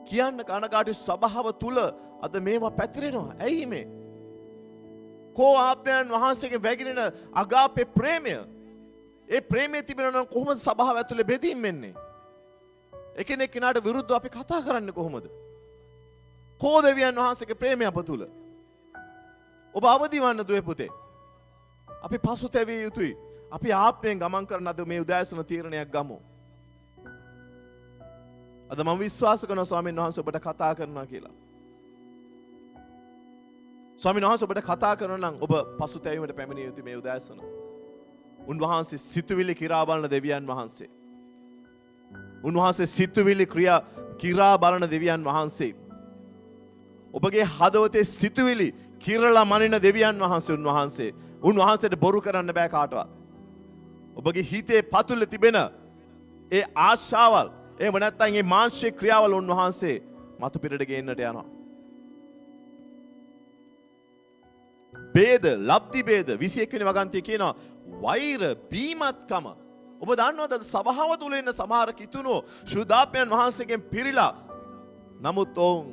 කියන්න කනගාටු සභාව තුල අද මේවා පැතිරෙනවා. ඇයි මේ? කෝ ආත්මයන් වහන්සේගේ වැగిරෙන අගාපේ ප්‍රේමය. ඒ ප්‍රේමය තිබෙනවා නම් කොහොමද සභාව ඇතුලේ බෙදීම් වෙන්නේ? එකිනෙක කෙනාට විරුද්ධව අපි කතා කරන්නේ කොහොමද? කෝ දෙවියන් වහන්සේගේ ප්‍රේමය අප තුල. ඔබ අවදි වන්න දුවේ පුතේ. අපි පසුතැවිය යුතුයි. අපි ආත්මයෙන් ගමන් කරන අද මේ උදෑසන තීරණයක් ගමු. අද මම විශ්වාස කරනවා ස්වාමීන් වහන්සේ ඔබට කතා කරනවා කියලා. ස්වාමීන් වහන්සේ ඔබට කතා කරනවා නම් ඔබ පසුතැවීමට පැමිණිය යුතු මේ උදෑසන. උන්වහන්සේ සිතුවිලි කිරා බලන දෙවියන් වහන්සේ. උන්වහන්සේ සිතුවිලි කිරා බලන දෙවියන් වහන්සේ. ඔබගේ හදවතේ සිතුවිලි කිරලා මනින දෙවියන් වහන්සේ උන්වහන්සේ. උන්වහන්සේට බොරු කරන්න බෑ කාටවත්. ඔබගේ හිතේ පතුල තිබෙන ඒ ආශාවල් එහෙම නැත්නම් මේ මානසික ක්‍රියාවල් උන්වහන්සේ මතු පිටට ගේන්නට යනවා. ભેද, ලබ්ධි ભેද 21 වෙනි වගන්තිය කියනවා වෛර, බීමත්කම. ඔබ දන්නවද සභාව තුල ඉන්න සමහර කිතුණෝ ශුද්ධාත්මයන් වහන්සේගෙන් පිරීලා නමුත් ඔවුන්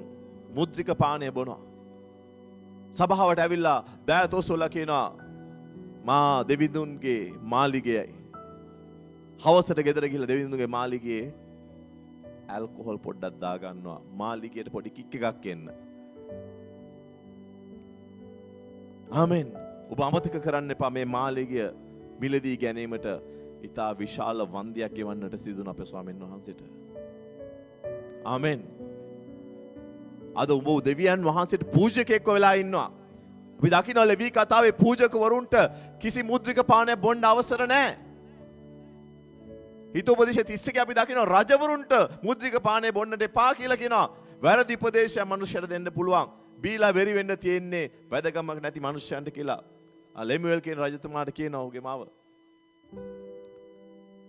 මුද්‍රික පානය බොනවා. සභාවට ඇවිල්ලා දයතොස්වල කියනවා මා දෙවිඳුන්ගේ මාලිගයයි. හවසට ගෙදර ගිහලා දෙවිඳුන්ගේ මාලිගයේ ඇල්කොහොල් පොඩ්ඩක් දා ගන්නවා. මාලිගයට පොඩි කික් එකක් එන්න. ආමෙන්. ඔබ අමතක කරන්න එපා මේ මාලිගය මිලදී ගැනීමට ඉතා විශාල වන්දියක් ගෙවන්නට සිදුන අපේ ස්වාමීන් වහන්සේට. ආමෙන්. අද ඔබ දෙවියන් වහන්සේට පූජකයෙක්ව වෙලා ඉන්නවා. අපි දකිනවා ලෙවී කතාවේ පූජකවරුන්ට කිසි මුද්‍රික පානයක් බොන්න අවසර නැහැ. හිතෝපදේශ 31 අපි දකිනවා රජවරුන්ට මුද්‍රික පානය බොන්නට එපා කියලා කියනවා. වැරදි උපදේශයක් මනුෂ්‍යයට දෙන්න පුළුවන්. බීලා වෙරි වෙන්න තියෙන්නේ වැදගමක් නැති මනුෂ්‍යයන්ට කියලා. ලෙමුවෙල් කියන රජතුමාට කියනවා ඔහුගේ මාව.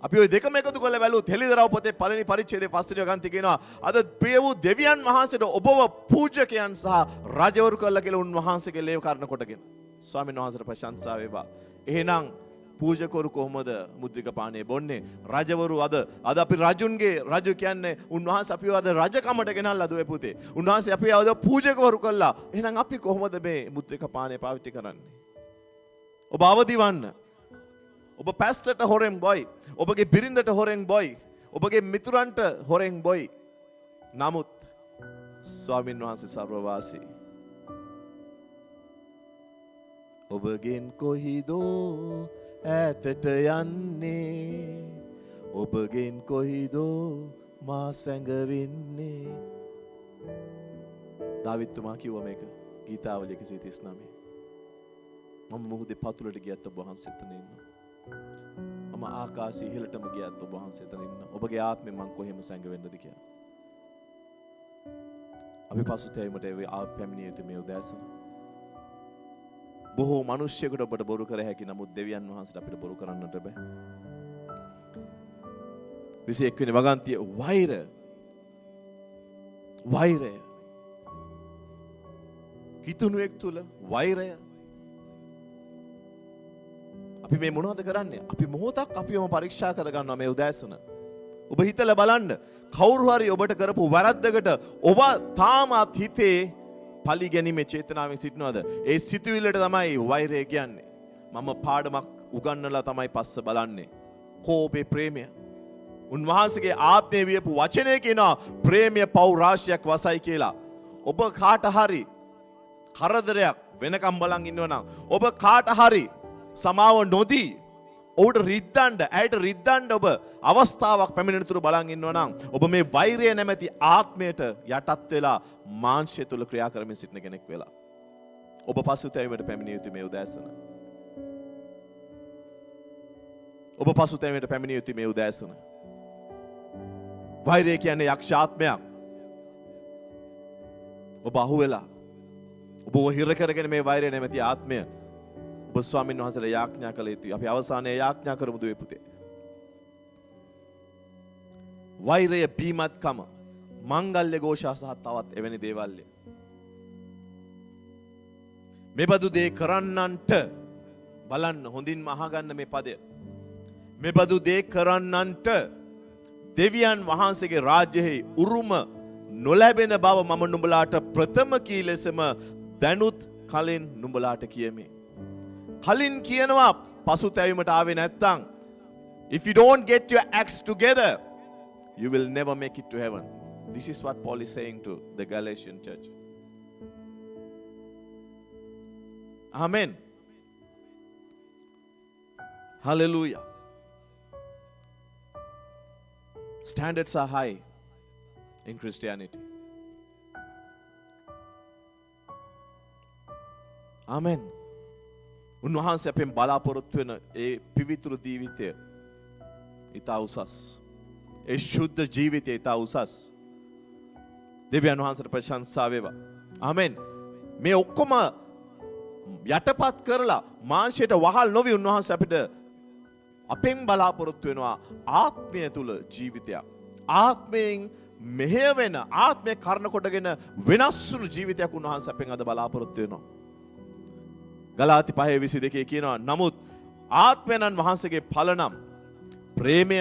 අපි ওই දෙකම එකතු කරලා බැලුවොත් හෙළිදරව් පොතේ පළවෙනි පරිච්ඡේදයේ පස්වෙනි ගන්ති කියනවා අද ප්‍රිය වූ දෙවියන් වහන්සේට ඔබව පූජකයන් සහ රජවරු කරලා කියලා උන්වහන්සේගේ ලේව කරන කොටගෙන ස්වාමීන් වහන්සේට ප්‍රශංසා වේවා. එහෙනම් පූජකවරු කොහොමද මුද්‍රික පානය බොන්නේ? රජවරු අද අපි රජුන්ගේ රජු කියන්නේ උන්වහන්සේ අපිව අද රජකමට ගෙනල්ලා දුවේ පුතේ. උන්වහන්සේ අපිව අද පූජකවරු කළා. එහෙනම් අපි කොහොමද මේ මුද්‍රික පානය පාවිච්චි කරන්නේ? ඔබ අවදි වන්න. ඔබ පැස්ටට හොරෙන් බොයි. ඔබගේ බිරිඳට හොරෙන් බොයි. ඔබගේ මිතුරන්ට හොරෙන් බොයි. නමුත් ස්වාමීන් වහන්සේ සර්වවාසී. ඔබගෙන් කොහිදෝ ඈතට යන්නේ. ඔබගෙන් කොහිදෝ මා සැඟවෙන්නේ. දාවිත්තුමා කිව්වා මේක ගීතාවලිය 139. මම මොහොතේ පතුලට ගියත් ඔබ වහන්සේ එතන ඉන්නවා. මම ආකාශයේ ඉහළටම ගියත් ඔබ වහන්සේ එතන ඉන්නවා. ඔබගේ ආත්මෙන් මං කොහෙම සැඟවෙන්නද කියලා. අපි පසුතැවීමට පැමිණිය යුතු මේ උදෑසන. බොහෝ මිනිස්සුෙකුට ඔබට බොරු කර හැකි නමුත් දෙවියන් වහන්සේට අපිට බොරු කරන්නට බෑ. 21 වෙනි වගන්තිය වෛරය. කිතුණුවෙක් තුල වෛරය. අපි මේ මොනවද කරන්නේ? අපි මොහොතක් අපිවම පරීක්ෂා කරගන්නවා මේ උදෑසන. ඔබ හිතලා බලන්න කවුරු හරි ඔබට කරපු වැරද්දකට ඔබ තාමත් හිතේ පලි ගැනීමේ චේතනාවෙන් සිටිනවද? ඒ සිතුවිල්ලට තමයි වෛරය කියන්නේ. මම පාඩමක් උගන්වලා තමයි පස්ස බලන්නේ. කෝපේ ප්‍රේමය. උන්වහන්සේගේ ආත්මය වියපු වචනේ කියනවා ප්‍රේමය පව් රාශියක් වසයි කියලා. ඔබ කාට හරි කරදරයක් වෙනකම් බලන් ඉන්නවනම් ඔබ කාට හරි සමාව නොදී ඔහුට ඇයට රිද්දන්න ඔබ අවස්ථාවක් පැමිණෙනතුරු බලන් ඉන්නවනම් ඔබ මේ වෛරය නැමැති ආත්මයට යටත් වෙලා මාංශය තුල ක්‍රියා කරමින් සිටින කෙනෙක් වෙලා ඔබ පසුතැවීමට පැමිණිය යුතු මේ උදෑසන. ඔබ පසුතැවීමට පැමිණිය යුතු මේ උදෑසන. වෛරය කියන්නේ යක්ෂාත්මයක්. ඔබ අහුවෙලා ඔබ හිර කරගෙන මේ වෛරය නැමැති ආත්මය ඔබ ස්වාමීන් වහන්සේලා යාඥා කළ යුතුයි. අපි අවසානයේ යාඥා කරමු දුවේ පුතේ. වෛරය, බීමත්කම, මංගල්‍ය ഘോഷා සහ තවත් එවැනි දේවල්. මෙබඳු දේ කරන්නන්ට බලන්න හොඳින්ම අහගන්න මේ පදය. මෙබඳු දේ කරන්නන්ට දෙවියන් වහන්සේගේ රාජ්‍යයේ උරුම නොලැබෙන බව මම නුඹලාට ප්‍රථම කී ලෙසම දැනුත් කලින් නුඹලාට කියමි. කලින් කියනවා පසුතැවීමට ආවේ නැත්තම් if you don't get your acts together you will never make it to heaven. This is what Paul is saying to the Galatian church. Amen. Hallelujah. Standards are high in Christianity. ආමෙන්. උන්වහන්සේ අපෙන් බලාපොරොත්තු වෙන ඒ පිවිතුරු ජීවිතය ඊට උසස්. ඒ ශුද්ධ ජීවිතය ඊට උසස්. දෙවියන් වහන්සේට ප්‍රශංසා වේවා. ආමෙන්. මේ ඔක්කොම යටපත් කරලා මාංශයට වහල් නොවි උන්වහන්සේ අපිට අපෙන් බලාපොරොත්තු වෙනවා ආත්මය තුල ජීවිතයක්. ආත්මයෙන් මෙහෙය වෙන ආත්මය කරන කොටගෙන වෙනස් වුණු ජීවිතයක් උන්වහන්සේ අපෙන් අද බලාපොරොත්තු වෙනවා. ගලාති 5:22 කියනවා නමුත් ආත්මයන් වහන්සේගේ ඵල නම් ප්‍රේමය,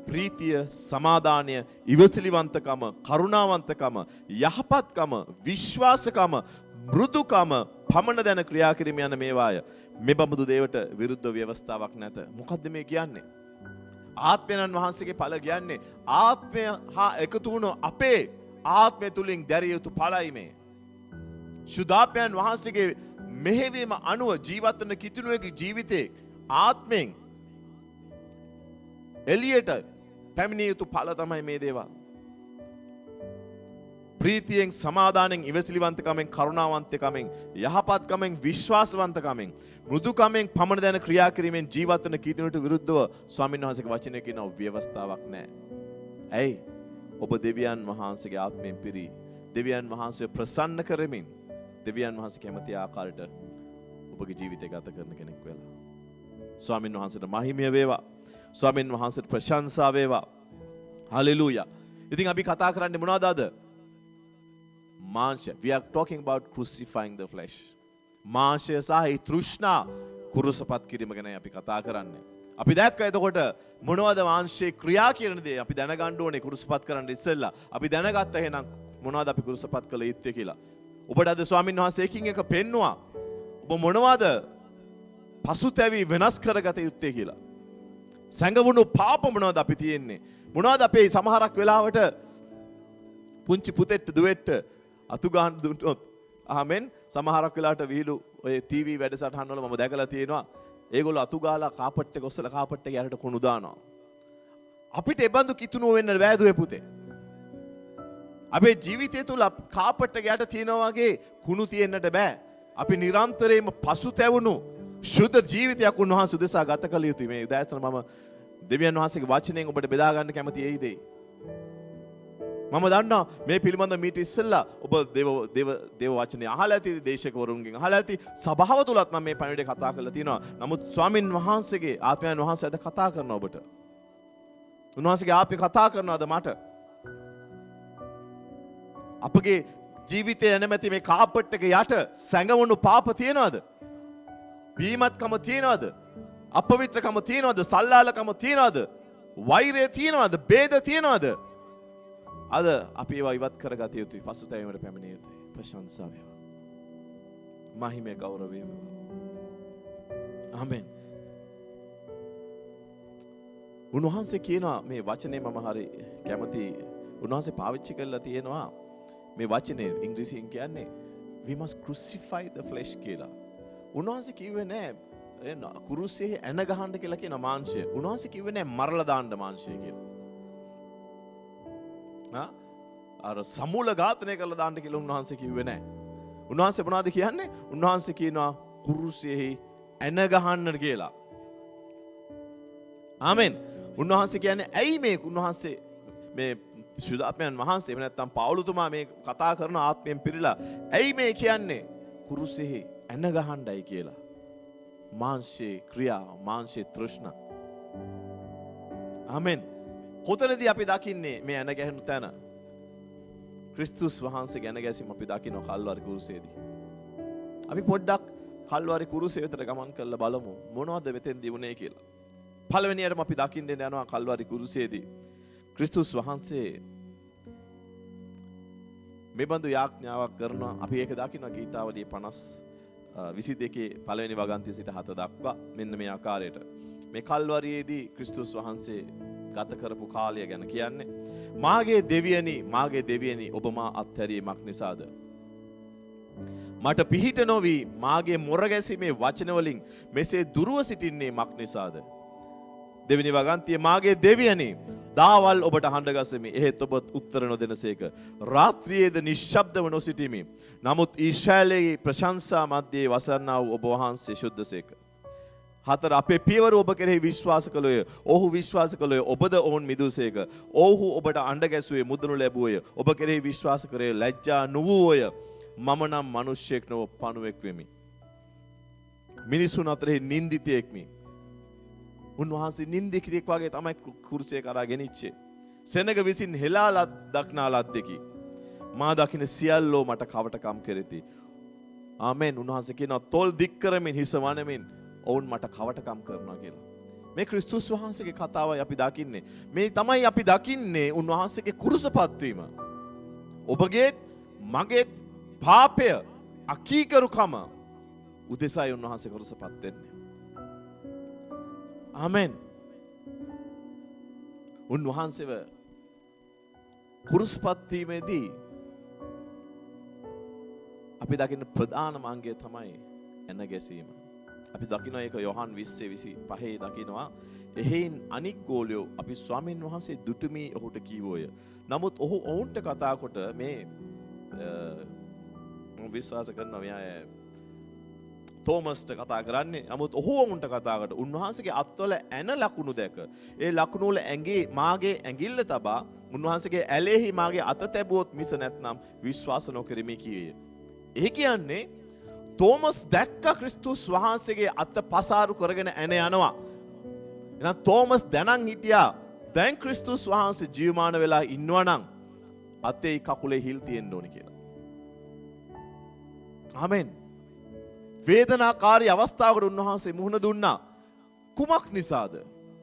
ප්‍රීතිය, සමාදානය, ඉවසිලිවන්තකම, කරුණාවන්තකම, යහපත්කම, විශ්වාසකම, මෘදුකම, පමණ දැන ක්‍රියා කිරීම යන මේවාය. මෙබඳු දේවට විරුද්ධ ව්‍යවස්ථාවක් නැත. මොකද්ද මේ කියන්නේ? ආත්මයන් වහන්සේගේ ඵල කියන්නේ ආත්මය හා එකතු වුණු අපේ ආත්මය තුලින් දැරිය යුතු ඵලයි මේ. සුදාපයන් වහන්සේගේ මෙහෙවීම අනුව ජීවත් වන කිතුණුවේගේ ජීවිතේ ආත්මෙන් එළියට පැමිණිය යුතු ඵල තමයි මේ දේවල්. ප්‍රීතියෙන්, සමාදානෙන්, ඉවසිලිවන්තකමෙන්, කරුණාවන්තකමෙන්, යහපත්කමෙන්, විශ්වාසවන්තකමෙන්, මෘදුකමෙන්, පමණ දැන ක්‍රියා කිරීමෙන් ජීවත් වන කීතුණට විරුද්ධව ස්වාමීන් වහන්සේගේ වචනයේ කියන ව්‍යවස්ථාවක් නැහැ. ඇයි? ඔබ දෙවියන් වහන්සේගේ ආත්මයෙන් පිරී දෙවියන් වහන්සේ ප්‍රසන්න කරමින් දෙවියන් වහන්සේ කැමති ආකාරයට ඔබගේ ජීවිතය ගත කරන කෙනෙක් වෙලා. ස්වාමීන් වහන්සේට මහිමය වේවා. ස්වාමීන් වහන්සේට ප්‍රශංසා වේවා. හලෙලූයා. ඉතින් අපි කතා කරන්නේ මොනවද අද? මාංශය. We are talking about crucifying the flesh. මාංශය සහ තෘෂ්ණා කුරුසපත් කිරීම ගැන අපි කතා කරන්නේ. අපි දැක්ක එතකොට මොනවද මාංශයේ ක්‍රියා කියන දේ අපි දැනගන්න ඕනේ කුරුසපත් කරන්න ඉස්සෙල්ලා. අපි දැනගත්ත එහෙනම් මොනවද අපි කුරුසපත් කළ යුත්තේ කියලා. ඔබට අද ස්වාමීන් වහන්සේ එකින් එක පෙන්නවා. ඔබ මොනවද පසුතැවි වෙනස් කරගත යුත්තේ කියලා. සැඟවුණු පාප මොනවද අපි තියෙන්නේ? මොනවද අපේ සමහරක් වෙලාවට පුංචි පුතෙට්ට දුවෙට්ට අතු ගන්න දුන්නොත් ආමෙන් සමහරක් වෙලාවට විහිළු ඔය ටීවී වැඩසටහන් වල මම දැකලා තියෙනවා. ඒගොල්ලෝ අතු ගාලා කාපට් එක ඔස්සලා කාපට් එක යටට කුණු දානවා. අපිට ඒ බඳු කිතුණුව වෙන්න බෑ දුවේ පුතේ. අපේ ජීවිතය තුල කාපට් එක යට තියනවා වගේ කුණු තියෙන්නට බෑ. අපි නිරන්තරයෙන්ම පසුතැවුණු ශුද්ධ ජීවිතයක් උන්වහන්සේ උදෙසා ගත කළ යුතුයි. මේ උදෑසන මම දෙවියන් වහන්සේගේ වචනයෙන් ඔබට බෙදා ගන්න කැමති එයිද? මම දන්නවා මේ පිළිබඳව මීට ඉස්සෙල්ලා ඔබ දේව වචනේ අහලා ඇති, දේශකවරුන්ගෙන් අහලා ඇති, සභාව තුලත් මම මේ පණිවිඩය කතා කරලා තියෙනවා. නමුත් ස්වාමින් වහන්සේගේ ආත්මයන් වහන්සේ අද කතා කරනවා ඔබට. උන්වහන්සේගේ ආත්මය කතා කරනවාද මට? අපගේ ජීවිතය නැමැති මේ කාපට් එක යට සැඟවුණු පාප තියනවද? බීමත්කම තියනවද? අපවිත්‍රකම තියනවද? සල්ලාලකම තියනවද? වෛරය තියනවද? ભેද තියනවද? අද අපි ඒවා ඉවත් කරගත යුතුයි. පසුතැවීමට පැමිණිය යුතුයි. ප්‍රශංසා වේවා. මහිමේ ගෞරවය වේවා. ආමෙන්. උන්වහන්සේ කියනවා මේ වචනේ මම හරි කැමති. උන්වහන්සේ පාවිච්චි කරලා තියෙනවා මේ වචනේ ඉංග්‍රීසියෙන් කියන්නේ we must crucify the flesh කියලා. උන්වහන්සේ කිව්වේ නෑ කුරුසියේ ඇන ගහන්න කියලා කියන මාංශය. උන්වහන්සේ කිව්වේ නෑ මරලා දාන්න මාංශය කියලා. අර සමූල ඝාතනය කරලා දාන්න කියලා උන්වහන්සේ කිව්වේ නෑ. උන්වහන්සේ මොනවද කියන්නේ? උන්වහන්සේ කියනවා කුරුසියේ ඇන ගහන්න කියලා. ආමෙන්. උන්වහන්සේ කියන්නේ ඇයි මේ උන්වහන්සේ මේ සුදාපයන් වහන්සේ එහෙම නැත්නම් පවුලුතුමා මේ කතා කරන ආත්මයෙන් පිරීලා ඇයි මේ කියන්නේ කුරුසියේ ඇන ගහන්නයි කියලා. මාංශේ ක්‍රියා, මාංශේ තෘෂ්ණා. ආමෙන්. කොතනදී අපි දකින්නේ මේ ඇන ගැහෙනු තැන? ක්‍රිස්තුස් වහන්සේ ගැන ගැසීම අපි දකින්න කල්වාරි කුරුසයේදී. අපි පොඩ්ඩක් කල්වාරි කුරුසය වෙතට ගමන් කරලා බලමු මොනවද මෙතෙන්දී වුනේ කියලා. පළවෙනියටම අපි දකින්න යනවා කල්වාරි කුරුසයේදී. ක්‍රිස්තුස් වහන්සේ මේ බඳු යාඥාවක් කරනවා. අපි ඒක දකින්න ගීතාවලියේ 22 පළවෙනි වගන්තිය සිට 7 දක්වා මෙන්න මේ ආකාරයට. මේ කල්වරියේදී ක්‍රිස්තුස් වහන්සේ ගත කරපු කාලය ගැන කියන්නේ මාගේ දෙවියනි ඔබ මා අත්හැරීමක් නිසාද? මට පිහිට නොවි මාගේ මොර ගැසීමේ වචන වලින් මෙසේ දුරව සිටින්නේ මක් නිසාද? දෙවෙනි වගන්තිය මාගේ දෙවියනි දාවල් ඔබට හඬගසමි. එහෙත් ඔබ උත්තර නොදෙනසේක. රාත්‍රියේද නිශ්ශබ්දව නොසිටිමි. නමුත් ඊශ්‍රායලයේ ප්‍රශංසා මැද්දේ වසන්නා වූ ඔබ වහන්සේ ශුද්ධසේක. 4 අපේ පියවර ඔබ කෙරෙහි විශ්වාස කළෝය. ඔහු විශ්වාස කළෝය. ඔබද ඔවුන් මිදුසේක. ඔහු ඔබට අඬ ගැසුවේ මුදනු ලැබුවෝය. ඔබ කෙරෙහි විශ්වාස කරේ ලැජ්ජා නුවෝය. මම නම් මිනිසෙක් නොව පණුවෙක් වෙමි. මිනිසුන් අතරෙහි නින්දිතයෙක්මි. උන්වහන්සේ නින්දිතයෙක් වගේ තමයි කුරුසිය කරා ගෙනිච්චේ. සෙනග විසින් හෙලාලත් දක්නා ලද්දකි. මා දකින සියල්ලෝ මට කවටකම් කෙරෙති. ආමෙන්. උන්වහන්සේ කියනවා තොල් දික් කරමින් හිස වනමින් ඔවුන් මට කවටකම් කරනවා කියලා. මේ ක්‍රිස්තුස් වහන්සේගේ කතාවයි අපි දකින්නේ. මේ තමයි අපි දකින්නේ උන්වහන්සේගේ කුරුසපත් වීම. ඔබගේත් මගේත් පාපය අකීකරුකම උදෙසායි උන්වහන්සේ කුරුසපත් වෙන්නේ. ආමෙන්. උන්වහන්සේව කුරුසපත් වීමේදී අපි දකින්න ප්‍රධානම අංගය තමයි එන ගැසීම. අපි දකිනවා ඒක යොහන් 20:25 දකිනවා. එහෙයින් අනික් ගෝලියෝ අපි ස්වාමීන් වහන්සේ දුටුමි ඔහුට කීවෝය. නමුත් ඔහු ඔවුන්ට කතා කොට මේ විශ්වාස කරනවා මෙයා තෝමස්ට කතා කරන්නේ. නමුත් ඔහු ඔවුන්ට කතා කොට උන්වහන්සේගේ අත්වල ඇන ලකුණු දැක ඒ ලකුණු වල මාගේ ඇඟිල්ල තබා උන්වහන්සේගේ ඇලෙහි මාගේ අත තැබුවොත් මිස නැත්නම් විශ්වාස නොකරමි කීයේ. ඒ කියන්නේ තෝමස් දැක්ක ක්‍රිස්තුස් වහන්සේගේ අත පසාරු කරගෙන ඇන යනවා. එහෙනම් තෝමස් දැනන් හිටියා දැන් ක්‍රිස්තුස් වහන්සේ ජීවමාන වෙලා ඉන්නවා නම් අතේ කකුලේ හිල් තියෙන්න ඕනි කියලා. ආමෙන්. වේදනාකාරී අවස්ථාවකට උන්වහන්සේ මුහුණ දුන්නා. කුමක් නිසාද?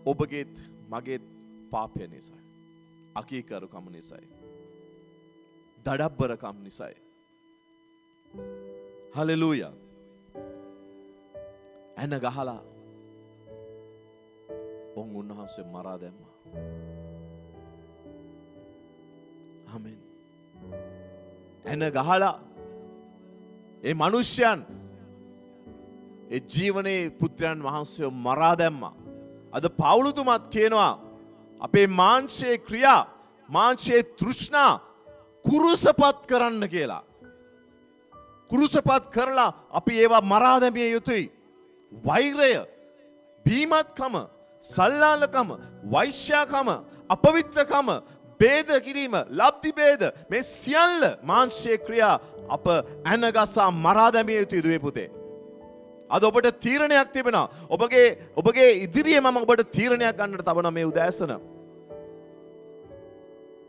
ඔබගේත් මගේත් පාපය නිසායි. අකීකරුකම නිසායි. දඩබ්බරකම් නිසායි. හලෙලූයා. ඇන ගහලා ඔවුන් උන්වහන්සේ මරා දැම්මා. ආමෙන්. ඇන ගහලා ඒ මිනිස්යන් ඒ ජීවනයේ පුත්‍රයන් වහන්සේ මරා දැම්මා. අද පවුලුතුමත් කියනවා අපේ මාංශයේ ක්‍රියා මාංශයේ තෘෂ්ණා කුරුසපත් කරන්න කියලා. කුරුසපත් කරලා අපි ඒවා මරා දැමිය යුතුයි. වෛරය, බීමත්කම, සල්ලාලකම, වෛශ්‍යාකම, අපවිත්‍රකම, ભેද කිරීම, ලබ්ධි ભેද මේ සියල්ල මාංශයේ ක්‍රියා අප ඇනගසා මරා දැමිය යුතුයි දුවේ පුතේ. අද ඔබට තීරණයක් තිබෙනවා. ඔබගේ ඉදිරියේ මම ඔබට තීරණයක් ගන්නට තබන මේ උදෑසන.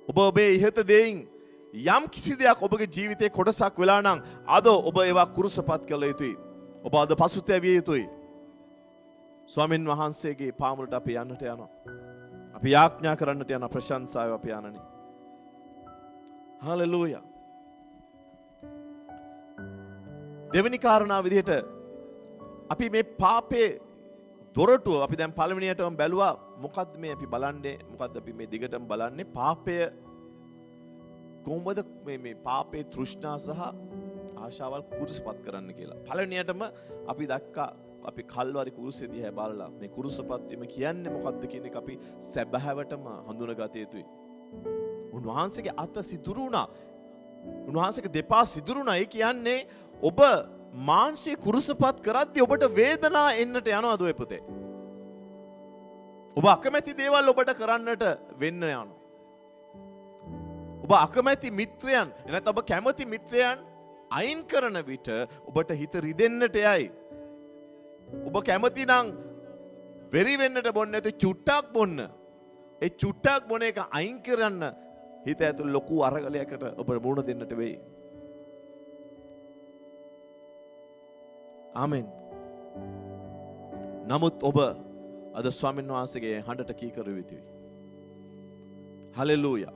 ඔබ ඔබේ ඉහත දෙයින් යම් කිසි දෙයක් ඔබගේ ජීවිතයේ කොටසක් වෙලා නම් අද ඔබ ඒවා කුරුසපත් කළ යුතුයි. ඔබ අද පසුතැවිය යුතුයි. ස්වාමින් වහන්සේගේ පාමුලට අපි යන්නට යනවා. අපි යාඥා කරන්නට යන ප්‍රශංසාව අපි යනනේ. හලෙලූයා. දෙවෙනි කාරණාව විදිහට අපි මේ පාපේ දොරටුව අපි දැන් පළවෙනියටම බැලුවා මොකද්ද මේ අපි බලන්නේ මොකද්ද අපි මේ දිගටම බලන්නේ පාපය කොහොමද මේ පාපේ තෘෂ්ණා සහ ආශාවල් කුරුසපත් කරන්න කියලා. පළවෙනියටම අපි දැක්කා අපි කල්වාරි කුරුසෙ දිහා බලලා මේ කුරුසපත් වීම කියන්නේ මොකද්ද කියන එක අපි සැබෑවටම හඳුනාගත යුතුයි. උන්වහන්සේගේ අත සිදුරු වුණා. උන්වහන්සේගේ දෙපා සිදුරු වුණා. ඒ කියන්නේ ඔබ මාංශය කුරුසපත් කරද්දී ඔබට වේදනා එන්නට යනවා දුවේ පුතේ. ඔබ අකමැති දේවල් ඔබට කරන්නට වෙන්න යනවා. ඔබ අකමැති මිත්‍රයන් නැත්නම් ඔබ කැමති මිත්‍රයන් අයින් කරන විට ඔබට හිත රිදෙන්නට යයි. ඔබ කැමති නම් වෙරි වෙන්නට බොන්න නැති චුට්ටක් බොන්න. ඒ චුට්ටක් බොන එක අයින් කරන්න හිත ඇතුළේ ලොකු අරගලයකට ඔබට මුහුණ දෙන්නට වෙයි. ආමෙන්. නමුත් ඔබ අද ස්වාමීන් වහන්සේගේ හඬට කීකරු වෙතියි. හලෙලූයා.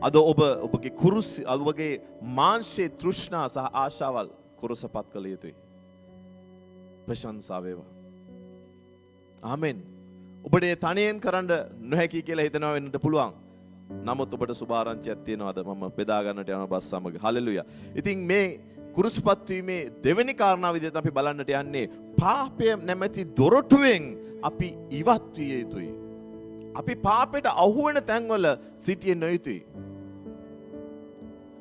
අද ඔබගේ කුරුසි ඔබගේ මාංශයේ තෘෂ්ණා සහ ආශාවල් කුරුසපත් කළ යුතුයි. ප්‍රශංසා වේවා. ආමෙන්. ඔබට තනියෙන් කරන්න නොහැකි කියලා හිතනවා වෙන්නට පුළුවන්. නමුත් ඔබට සුභාරංචියක් තියෙනවාද මම බෙදා ගන්නට යන බස් සමග. හලෙලූයා. ඉතින් මේ කුරුසපත් වීමේ දෙවෙනි කාරණාව විදිහට අපි බලන්නට යන්නේ පාපය නැමැති දොරටුවෙන් අපි ඉවත් විය යුතුයි. අපි පාපයට අහු වෙන තැන්වල සිටියේ නොයුතුයි.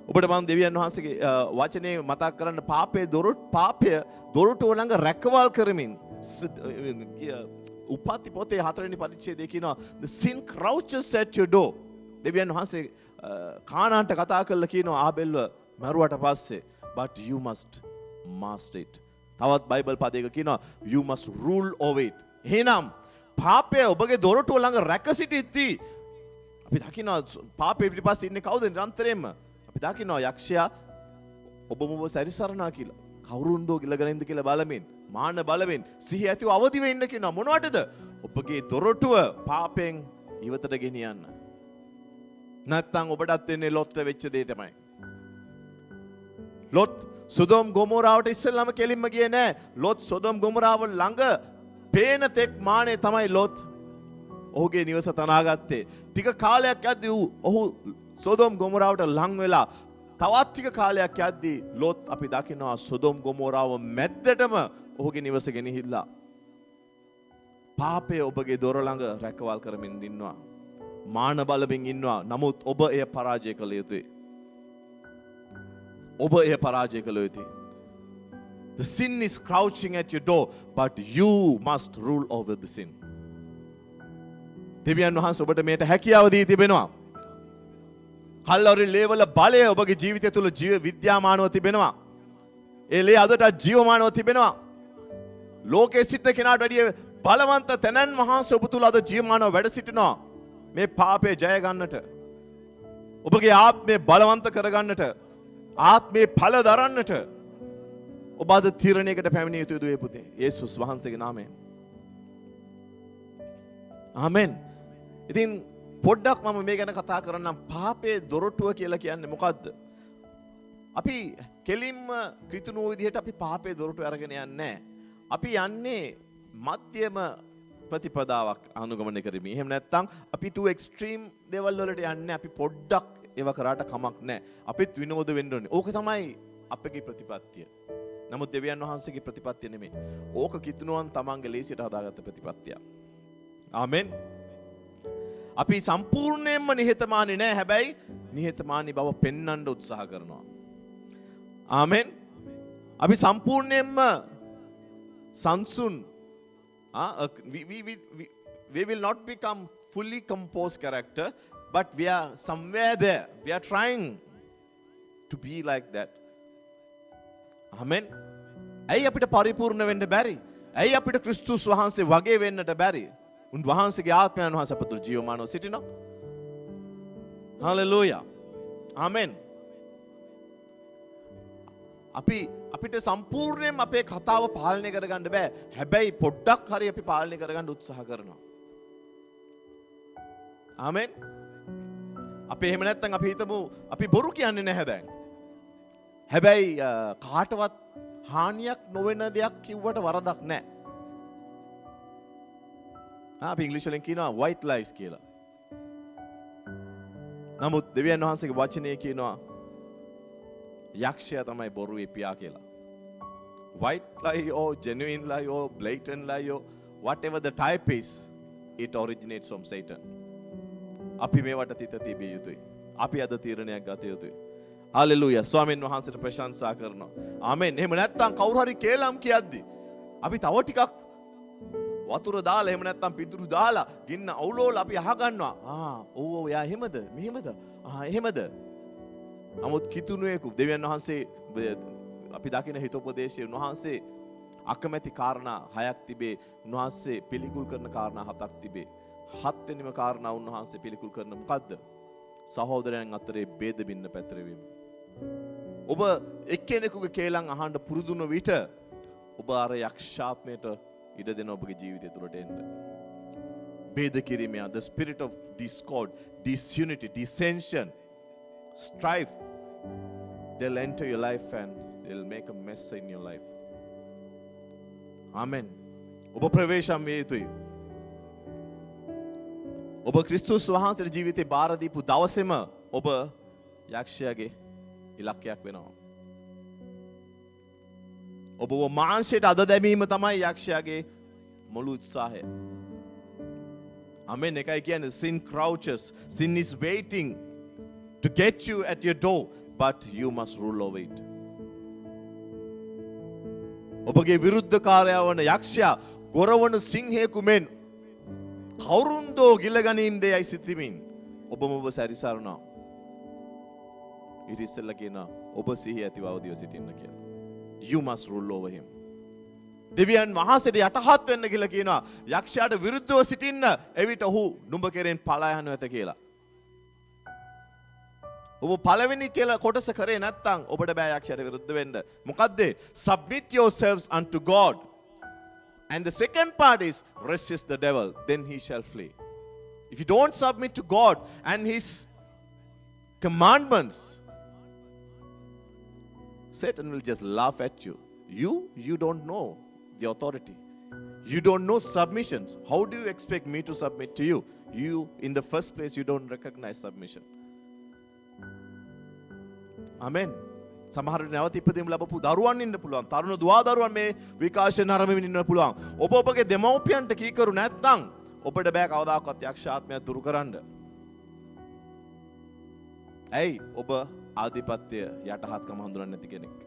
ඔබට මම දෙවියන් වහන්සේගේ වචනේ මතක් කරන්න පාපය දොරටුව ළඟ රැකවල් කරමින් උපත්ති පොතේ 4 වෙනි පරිච්ඡේදයේ කියනවා the sin crouches at your door. දෙවියන් වහන්සේ කානාන්ට කතා කරලා කියනවා ආබෙල්ව මරුවට පස්සේ but you must master it. තවත් බයිබල් පදයක කියනවා you must rule over it. එහෙනම් පාපය ඔබගේ දොරටුව ළඟ රැක සිටිද්දී අපි දකිනවා පාපේ පිටිපස්සේ ඉන්නේ කවුද නිරන්තරයෙන්ම අපි දකිනවා යක්ෂයා ඔබම ඔබ සැරිසරනවා කියලා. කවුරුන්දෝ ඉලගෙන ඉඳ කියලා බලමින් මාන බලමින් සිහිය ඇතිව අවදි වෙන්න කියනවා. මොනවටද? ඔබගේ දොරටුව පාපෙන් ඉවතට ගෙනියන්න. නැත්තම් ඔබටත් වෙන්නේ ලොත් වෙච්ච දේ තමයි. ලොත් සොදොම් ගොමෝරාවට ඉස්සෙල්ලාම කෙලින්ම ගියේ නෑ. ලොත් සොදොම් ගොමෝරාව ළඟ පේන තෙක් මානේ තමයි ලොත් ඔහුගේ නිවස තනාගත්තේ. ටික කාලයක් යද්දී ඔහු සොදොම් ගොමෝරාවට ලං වෙලා තවත් ටික කාලයක් යද්දී ලොත් අපි දකිනවා සොදොම් ගොමෝරාව මැද්දටම ඔහුගේ නිවස ගෙනහිල්ලා. පාපය ඔබගේ දොර ළඟ රැකවල් කරමින් ඉන්නවා. මාන බලමින් ඉන්නවා. නමුත් ඔබ එය පරාජය කළ යුතුයි. ඔබ එය පරාජය කළ යුතුයි. The sin is crouching at your door, but you must rule over the sin. දෙවියන් වහන්සේ ඔබට මේට හැකියාව දී තිබෙනවා. කල්වරි ලේවල බලය ඔබගේ ජීවිතය තුළ ජීව විද්‍යාමානව තිබෙනවා. ඒ ලේ අදට ජීවමානව තිබෙනවා. ලෝකයේ සිටින කෙනාට වැඩිය බලවන්ත තැනන් වහන්සේ ඔබ තුළ අද ජීවමානව වැඩ සිටිනවා. මේ පාපය ජය ගන්නට, ඔබගේ ආත්මය බලවන්ත කරගන්නට, ආත්මේ ඵල දරන්නට ඔබ අද තීරණයකට පැමිණිය යුතුයි දුවේ පුතේ. යේසුස් වහන්සේගේ නාමයෙන්. ආමෙන්. ඉතින් පොඩ්ඩක් මම මේ ගැන කතා කරන්නම්. පාපයේ දොරටුව කියලා කියන්නේ මොකද්ද? අපි කෙලින්ම කෘතුණුව විදිහට අපි පාපයේ දොරටුව අරගෙන යන්නේ නැහැ. අපි යන්නේ මධ්‍යම ප්‍රතිපදාවක් අනුගමනය කරමි. එහෙම නැත්නම් අපි too extreme දේවල් වලට යන්නේ. අපි පොඩ්ඩක් ඒව කරාට කමක් නැහැ. අපිත් විනෝද වෙන්න ඕනේ. ඕක තමයි අපගේ ප්‍රතිපත්තිය. නමුත් දෙවියන් වහන්සේගේ ප්‍රතිපත්තිය නෙමෙයි. ඕක කිතුණුවන් තමන්ගේ ලේසියට හදාගත්ත ප්‍රතිපත්තියක්. ආමෙන්. අපි සම්පූර්ණයෙන්ම නිහතමානී නෑ. හැබැයි නිහතමානී බව පෙන්වන්න උත්සාහ කරනවා. ආමෙන්. අපි සම්පූර්ණයෙන්ම සංසුන් we will not become fully composed character, but we are somewhere there. We are trying to be like that. Amen. ඇයි අපිට පරිපූර්ණ වෙන්න බැරි? ඇයි අපිට ක්‍රිස්තුස් වහන්සේ වගේ වෙන්නට බැරි? උන්වහන්සේගේ ආත්මයන් වහන්සේ අපතුල ජීවමානව සිටිනවා. හalleluya. ආමෙන්. අපිට සම්පූර්ණයෙන්ම අපේ කතාව පාලනය කරගන්න බෑ. හැබැයි පොඩ්ඩක් හරි අපි පාලනය කරගන්න උත්සාහ කරනවා. ආමෙන්. අපි එහෙම නැත්නම් අපි හිතමු අපි බොරු කියන්නේ නැහැ දැන්. හැබැයි කාටවත් හානියක් නොවන දෙයක් කිව්වට වරදක් නැහැ. අපි ඉංග්‍රීසි වලින් කියනවා white lies කියලා. නමුත් දෙවියන් වහන්සේගේ වචනේ කියනවා යක්ෂයා තමයි බොරුවේ පියා කියලා. White lie or genuine lie or blatant lie or whatever the type is, it originates from Satan. අපි මේවට තිත තිබිය යුතුයි. අපි අද තීරණයක් ගත යුතුයි. හalleluya. ස්වාමීන් වහන්සේට ප්‍රශංසා කරනවා. ආමෙන්. එහෙම නැත්නම් කවුරු හරි කේලම් කියද්දි අපි තව ටිකක් වතුර දාලා එහෙම නැත්නම් පිදුරු දාලා ගින්න අවුලෝල අපි අහගන්නවා. ඔව් යා එහෙමද? මෙහෙමද? එහෙමද? නමුත් කිතුණුවෙකු දෙවියන් වහන්සේ අපි දකින හිතෝපදේශයේ උන්වහන්සේ අකමැති කාරණා 6ක් තිබේ. උන්වහන්සේ පිළිකුල් කරන කාරණා 7ක් තිබේ. 7 වෙනිම කාරණා උන්වහන්සේ පිළිකුල් කරන මොකද්ද? සහෝදරයන් අතරේ ભેද බින්න පැතිරවීම. ඔබ එක්කෙනෙකුගේ කේලම් අහන්න පුරුදුන විට ඔබ අර යක්ෂාත්මයට ඉඩ දෙන ඔබගේ ජීවිතය තුළට එන්න. ભેද කිරීම, the spirit of discord, disunity, dissension, strife, they'll enter your life and they'll make a mess in your life. Amen. ඔබ ප්‍රවේශම් විය යුතුයි. ඔබ ක්‍රිස්තුස් වහන්සේගේ ජීවිතේ බාර දීපු දවසේම ඔබ යක්ෂයාගේ ඉලක්කයක් වෙනවා. ඔබ මාංශයට අද දැමීම තමයි යක්ෂයාගේ මුළු උත්සාහය. Amen. එකයි කියන්නේ sin crouches. Sin is waiting to get you at your door, but you must rule over it. ඔබගේ විරුද්ධකාරයා වන යක්ෂයා ගොරවන සිංහයෙකු මෙන් කවුරුන්දෝ ගිලගනින් දෙයයි සිතමින් ඔබම ඔබ සැරිසරනවා. ඊට ඉස්සෙල්ලා කියනවා ඔබ සිහිය ඇතිව අවදිව සිටින්න කියලා. You must rule over him. දෙවියන් වහන්සේට යටහත් වෙන්න කියලා කියනවා. යක්ෂයාට විරුද්ධව සිටින්න එවිට ඔහු නුඹ කෙරෙන් පලා යනු ඇත කියලා. ඔබ පළවෙනි කියලා කොටස කරේ නැත්නම් ඔබට බෑ යක්ෂයාට විරුද්ධ වෙන්න. මොකද්ද? Submit yourselves unto God. And the second part is resist the devil, then he shall flee. If you don't submit to God and his commandments, Satan will just laugh at you. You don't know the authority. You don't know submissions. How do you expect me to submit to you? You, in the first place, you don't recognize submission. Amen. සමහරට නැවත ඉපදීම ලැබපු දරුවන් ඉන්න පුළුවන්. තරුණ දුවා දරුවන් මේ විකාශන ආරම්භෙමින් ඉන්න පුළුවන්. ඔබ ඔබගේ දෙමව්පියන්ට කීකරු නැත්නම් ඔබට බෑ කවදාකවත් යක්ෂ ආත්මයක් දුරු කරන්න. ඇයි? ඔබ ආධිපත්‍ය යටහත්කම හඳුනන්නේ නැති කෙනෙක්.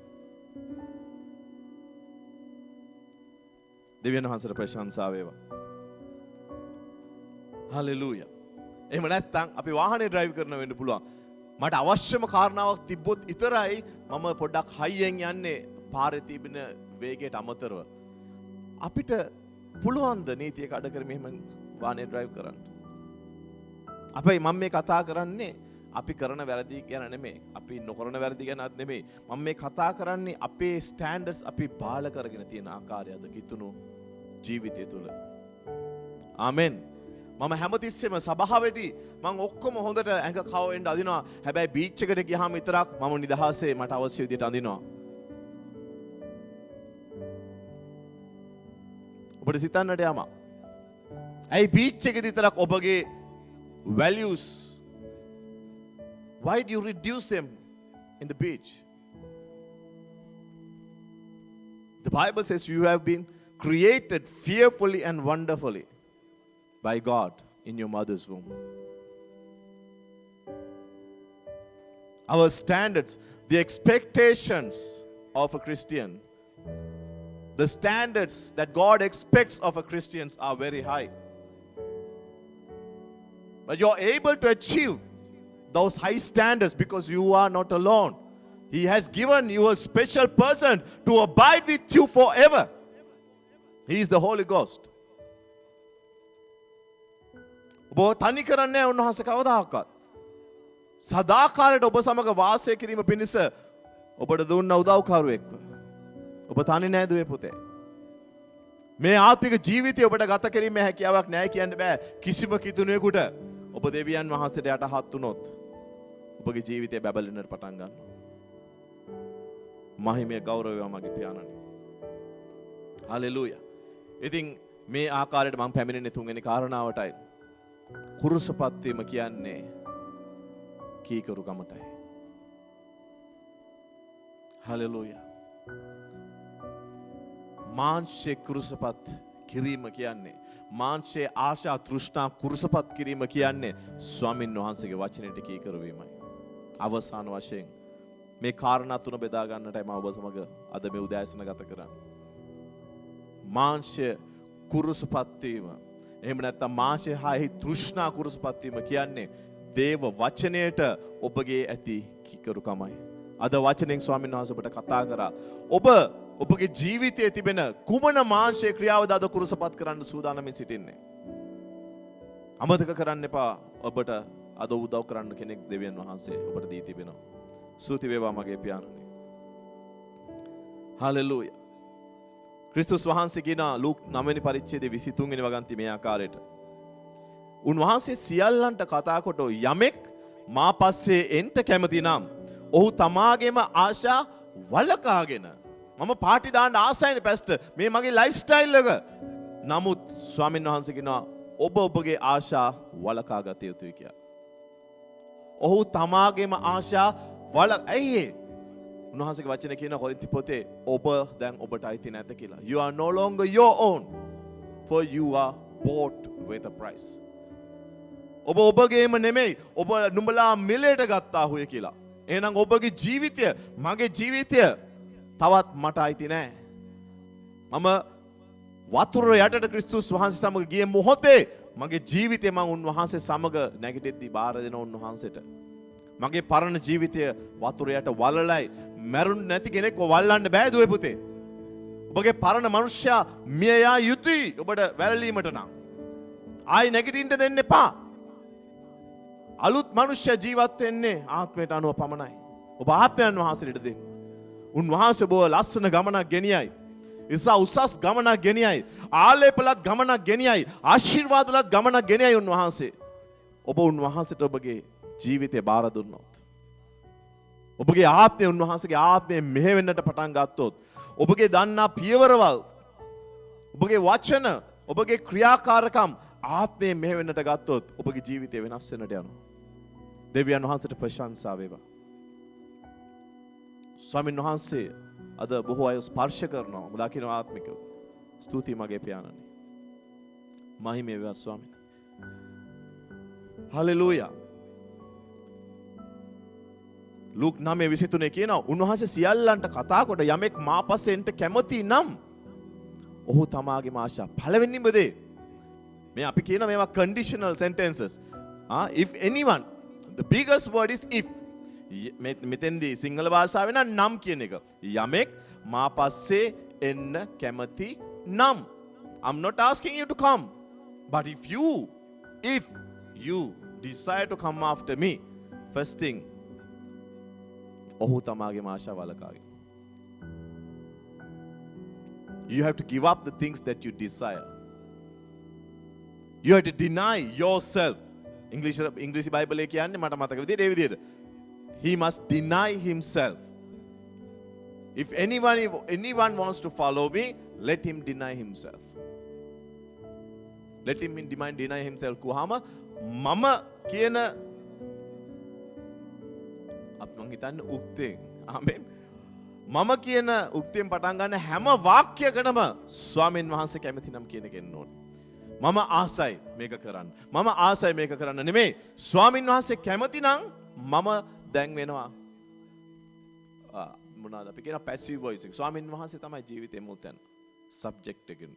දෙවියන් වහන්සේට ප්‍රශංසා වේවා. හලෙලූයා. එහෙම නැත්නම් අපි වාහනේ ඩ්‍රයිව් කරන වෙන්න පුළුවන්. මට අවශ්‍යම කාරණාවක් තිබ්බොත් විතරයි මම පොඩ්ඩක් හයියෙන් යන්නේ පාරේ තිබෙන වේගයට අමතරව. අපිට පුළුවන් ද නීතියක අඩ කර මෙහෙම වාහනේ ඩ්‍රයිව් කරන්න? අපේ මම මේ කතා කරන්නේ අපි කරන වැරදි ගැන නෙමෙයි. අපි නොකරන වැරදි ගැනත් නෙමෙයි. මම මේ කතා කරන්නේ අපේ ස්ටෑන්ඩඩ්ස් අපි බාල කරගෙන තියෙන ආකාරයද කිතුණු ජීවිතය තුළ. ආමෙන්. මම හැමතිස්සෙම සභාවේදී මම ඔක්කොම හොඳට ඇඟ කවෙන්න අදිනවා. හැබැයි බීච් එකට ගියාම විතරක් මම නිදහසේ මට අවශ්‍ය විදිහට අඳිනවා. ඔබට සිතන්නට යම. ඇයි බීච් එකේදී විතරක් ඔබගේ values, why do you reduce them in the beach? The Bible says you have been created fearfully and wonderfully by God in your mother's womb. Our standards, the expectations of a Christian, the standards that God expects of a Christian are very high. But you're able to achieve those high standards because you are not alone. He has given you a special person to abide with you forever. He is the Holy Ghost. ඔබ තනි කරන්නේ උන්වහන්සේ කවදාකවත්. සදාකාලයට ඔබ සමග වාසය කිරීම පිණිස ඔබට දුන්න උදව්කරුවෙක්ව. ඔබ තනි නෑ දුවේ පුතේ. මේ ආත්මික ජීවිතය ඔබට ගත කිරීමේ හැකියාවක් නෑ කියන්න බෑ කිසිම කිතුණෙකුට. ඔබ දෙවියන් වහන්සේට යටහත් වුණොත් ඔබගේ ජීවිතය බබලෙන්නට පටන් ගන්නවා. මහිමය ගෞරවය මගේ පියාණනි. හලෙලූයා. ඉතින් මේ ආකාරයට මම පැමිණෙන්නේ තුන්වෙනි කාරණාවටයි. කුරුසපත් වීම කියන්නේ කීකරුකමටයි. හලෙලූයා. මාංශේ කුරුසපත් කිරීම කියන්නේ මාංශේ ආශා තෘෂ්ණා කුරුසපත් කිරීම කියන්නේ ස්වාමින් වහන්සේගේ වචනයට කීකරු වීමයි. අවසාන වශයෙන් මේ කාරණා තුන බෙදා ගන්නටයි මම ඔබ සමග අද මේ උදෑසන ගත කරන්නේ. මාංශය කුරුසපත් වීම. එහෙම නැත්නම් මාංශය හායි තෘෂ්ණා කුරුසපත් වීම කියන්නේ දේව වචනයට ඔබගේ ඇති කීකරුකමයි. අද වචනෙන් ස්වාමීන් වහන්සේ ඔබට කතා කරා. ඔබගේ ජීවිතයේ තිබෙන කුමන මාංශයේ ක්‍රියාවද අද කුරුසපත් කරන්න සූදානම්ින් සිටින්නේ. අමතක කරන්න එපා ඔබට අද උදව් කරන්න කෙනෙක් දෙවියන් වහන්සේ ඔබට දී තිබෙනවා. ස්තුති වේවා මගේ පියාණනි. හලෙලූයා. ක්‍රිස්තුස් වහන්සේ කියන ලූක් 9 වෙනි පරිච්ඡේදයේ 23 වෙනි වගන්ති මේ ආකාරයට. උන්වහන්සේ සියල්ලන්ට කතා කොට යමෙක් මා පස්සේ එන්ට කැමති නම් ඔහු තමාගේම ආශා වළකාගෙන මම පාටි දාන්න ආසයිනේ පැස්ටර් මේ මගේ ලයිෆ් ස්ටයිල් එක. නමුත් ස්වාමීන් වහන්සේ කියනවා ඔබගේ ආශා වළකා ගත යුතුයි කියලා. ඔහු තමාගේම ආශා ඇයි උන්වහන්සේගේ වචනේ කියන කොරින්ති පොතේ ඔබ දැන් ඔබට අයිති නැත කියලා. You are no longer your own, for you are bought with a price. ඔබ ඔබගේම නෙමෙයි. ඔබ නුඹලා මිලයට ගත්තා හුය කියලා. එහෙනම් ඔබගේ ජීවිතය, මගේ ජීවිතය තවත් මට අයිති නෑ. මම වතුර යටට ක්‍රිස්තුස් වහන්සේ සමග ගිය මොහොතේ මගේ ජීවිතය මම උන්වහන්සේ සමග නැගිටිද්දී බාර දෙන උන්වහන්සේට. මගේ පරණ ජීවිතය වතුර යට වලලයි මැරුණ නැති කෙනෙක්ව වල්ලන්න බෑ දුවේ පුතේ. ඔබගේ පරණ මනුෂ්‍යයා මිය යා යුතුයි ඔබට වැළලීමට නම්. ආයි නැගිටින්න දෙන්න එපා. අලුත් මනුෂ්‍ය ජීවත් වෙන්නේ ආත්මයට අනුව පමණයි. ඔබ ආත්මයන් වහන්සේට දෙන්න. උන්වහන්සේ ඔබ ලස්සන ගමනක් ගෙනියයි. ඉසා උසස් ගමනක් ගෙනියයි. ආලේපලත් ගමනක් ගෙනියයි. ආශිර්වාදලත් ගමනක් ගෙනියයි උන්වහන්සේ. ඔබ උන්වහන්සේට ඔබගේ ජීවිතය බාර දුන්නොත්. ඔබගේ ආත්මය උන්වහන්සේගේ ආත්මය මෙහෙවෙන්නට පටන් ගත්තොත්. ඔබගේ දන්නා පියවරවල්, ඔබගේ වචන, ඔබගේ ක්‍රියාකාරකම් ආත්මය මෙහෙවෙන්නට ගත්තොත් ඔබගේ ජීවිතය වෙනස් වෙන්නට යනවා. දෙවියන් වහන්සේට ප්‍රශංසා වේවා. ස්වාමීන් වහන්සේ අද බොහෝ අය ස්පර්ශ කරනවා. ඔබ දකින්න ආත්මිකව. ස්තුතියි මගේ පියාණනි. මහිම වේවා ස්වාමීන්. හලෙලූයා. ලූක් 9:23 කියනවා උන්වහන්සේ සියල්ලන්ට කතා කොට යමෙක් මා පස්සේ එන්න කැමති නම් ඔහු තමාගේම ආශා. පළවෙනිම දේ මේ අපි කියන මේවා conditional sentences. If anyone, the biggest word is if. මෙතෙන්දී සිංහල භාෂාවේ නම් කියන එක. යමෙක් මා පස්සේ එන්න කැමති නම්. I'm not asking you to come. But if you decide to come after me, first thing, ඔහු තමාගේ ආශා වලකාගේ. You have to give up the things that you desire. You have to deny yourself. English Bible එකේ කියන්නේ මට මතක විදිහට ඒ විදිහට. He must deny himself. If anyone wants to follow me, let him deny himself. Let him deny himself. kuhama mama කියන මම හිතන්නේ උක්තෙන්. ආමෙන්. මම කියන උක්තෙන් පටන් ගන්න හැම වාක්‍යයකටම ස්වාමීන් වහන්සේ කැමති නම් කියන එක එන්න ඕනේ. මම ආසයි මේක කරන්න. මම ආසයි මේක කරන්න නෙමෙයි. ස්වාමීන් වහන්සේ කැමති නම් මම දැන් වෙනවා. මොනවාද අපි කියන පැසිව් වොයිස් එක. ස්වාමීන් වහන්සේ තමයි ජීවිතේ මුල් තැන. සබ්ජෙක්ට් එකෙන්.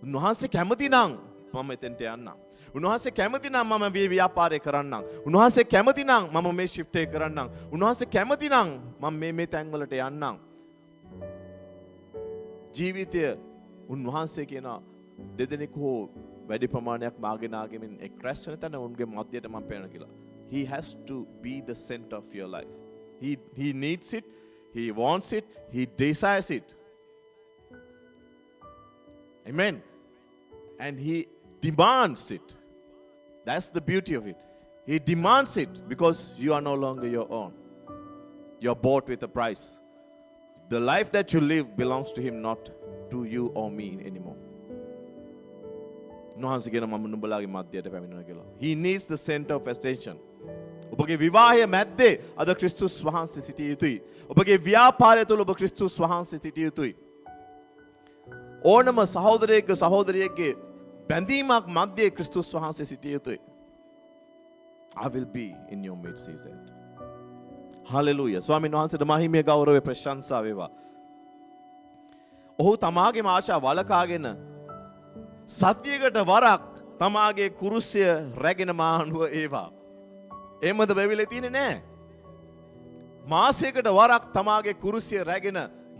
උන්වහන්සේ කැමති නම් මම එතෙන්ට යන්නම්. උන්වහන්සේ කැමති නම් මම ව්‍යාපාරය කරන්නම්. උන්වහන්සේ කැමති නම් මම මේ ෂිෆ්ට් එක කරන්නම්. උන්වහන්සේ කැමති නම් මම මේ තැන් වලට යන්නම්. ජීවිතය උන්වහන්සේ කියන දෙදෙනෙක් හෝ වැඩි ප්‍රමාණයක් මාගේ නාගෙමින් එක් රැස් වෙන තැන උන්ගේ මැදයට මම පේන කියලා. He has to be the center of your life. He needs it. He wants it. He desires it. Amen. And he demands it. That's the beauty of it. He demands it because you are no longer your own. You are bought with a price. The life that you live belongs to him, not to you or me anymore. He needs the center of attention. ඔබගේ විවාහය මැද්දේ අද ක්‍රිස්තුස් වහන්සේ සිටිය යුතුයි. ඔබගේ ව්‍යාපාරය තුළ ඔබ ක්‍රිස්තුස් වහන්සේ සිටිය යුතුයි. ඕනම සහෝදරයෙක්ගේ සහෝදරියකගේ බැඳීමක් මැද්දේ ක්‍රිස්තුස් වහන්සේ සිටිය යුතුයි. I will be in your midst, he said. Hallelujah. ස්වාමීන් වහන්සේට මහිමය ගෞරවය ප්‍රශංසා වේවා. ඔහු තමාගේම ආශා වලකාගෙන සතියකට වරක් තමාගේ කුරුසිය රැගෙන මානුව ඒවා. එහෙමද බැවිලා තියෙන්නේ නැහැ. මාසයකට වරක් තමාගේ කුරුසිය රැගෙන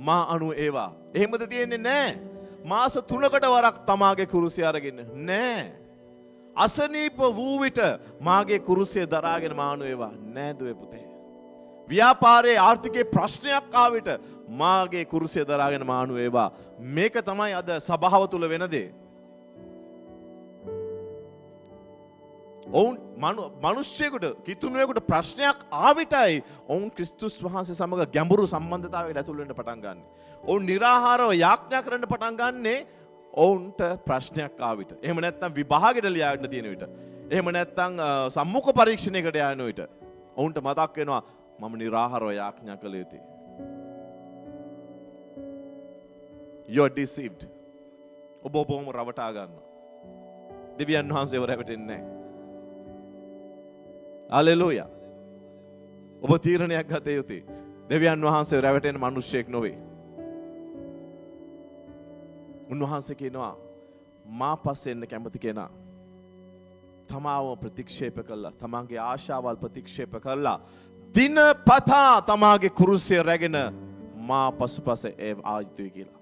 මා අනුව ඒවා. එහෙමද තියෙන්නේ නැහැ. මාස 3කට වරක් තමාගේ කුරුසිය අරගෙන නැහැ. අසනීප වූ විට මාගේ කුරුසිය දරාගෙන මා අනුව ඒවා. නෑ දුවේ පුතේ. ව්‍යාපාරයේ ආර්ථිකයේ ප්‍රශ්නයක් ආ විට මාගේ කුරුසිය දරාගෙන මා අනුව ඒවා. මේක තමයි අද සභාව තුල වෙන දේ. ඔවුන් මනුෂ්‍යයෙකුට කිතුණුවෙකුට ප්‍රශ්නයක් ආවිතයි ඔවුන් ක්‍රිස්තුස් වහන්සේ සමග ගැඹුරු සම්බන්ධතාවයකට ඇතුල් වෙන්න පටන් ගන්න. ඔවුන් निराහාරව යාඥා කරන්න පටන් ගන්නේ ඔවුන්ට ප්‍රශ්නයක් ආවිත. එහෙම නැත්නම් විභාගෙට ලියාගන්න තියෙන විට. එහෙම නැත්නම් සම්මුඛ පරීක්ෂණයකට යන විට. ඔවුන්ට මතක් වෙනවා මම निराහාරව යාඥා කළ යුතුයි. You are deceived. ඔබ ඔබවම රවටා ගන්නවා. දෙවියන් වහන්සේව රැවටෙන්නේ නැහැ. හලෙලූයා. ඔබ තීරණයක් ගත යුතුයි. දෙවියන් වහන්සේ රැවටෙන මිනිසෙක් නොවේ. උන්වහන්සේ කියනවා මා පස්සේ එන්න කැමති කෙනා තමාව ප්‍රතික්ෂේප කළා, තමාගේ ආශාවල් ප්‍රතික්ෂේප කළා, දිනපතා තමාගේ කුරුසිය රැගෙන මා පසුපස ආයුතුයි කියලා.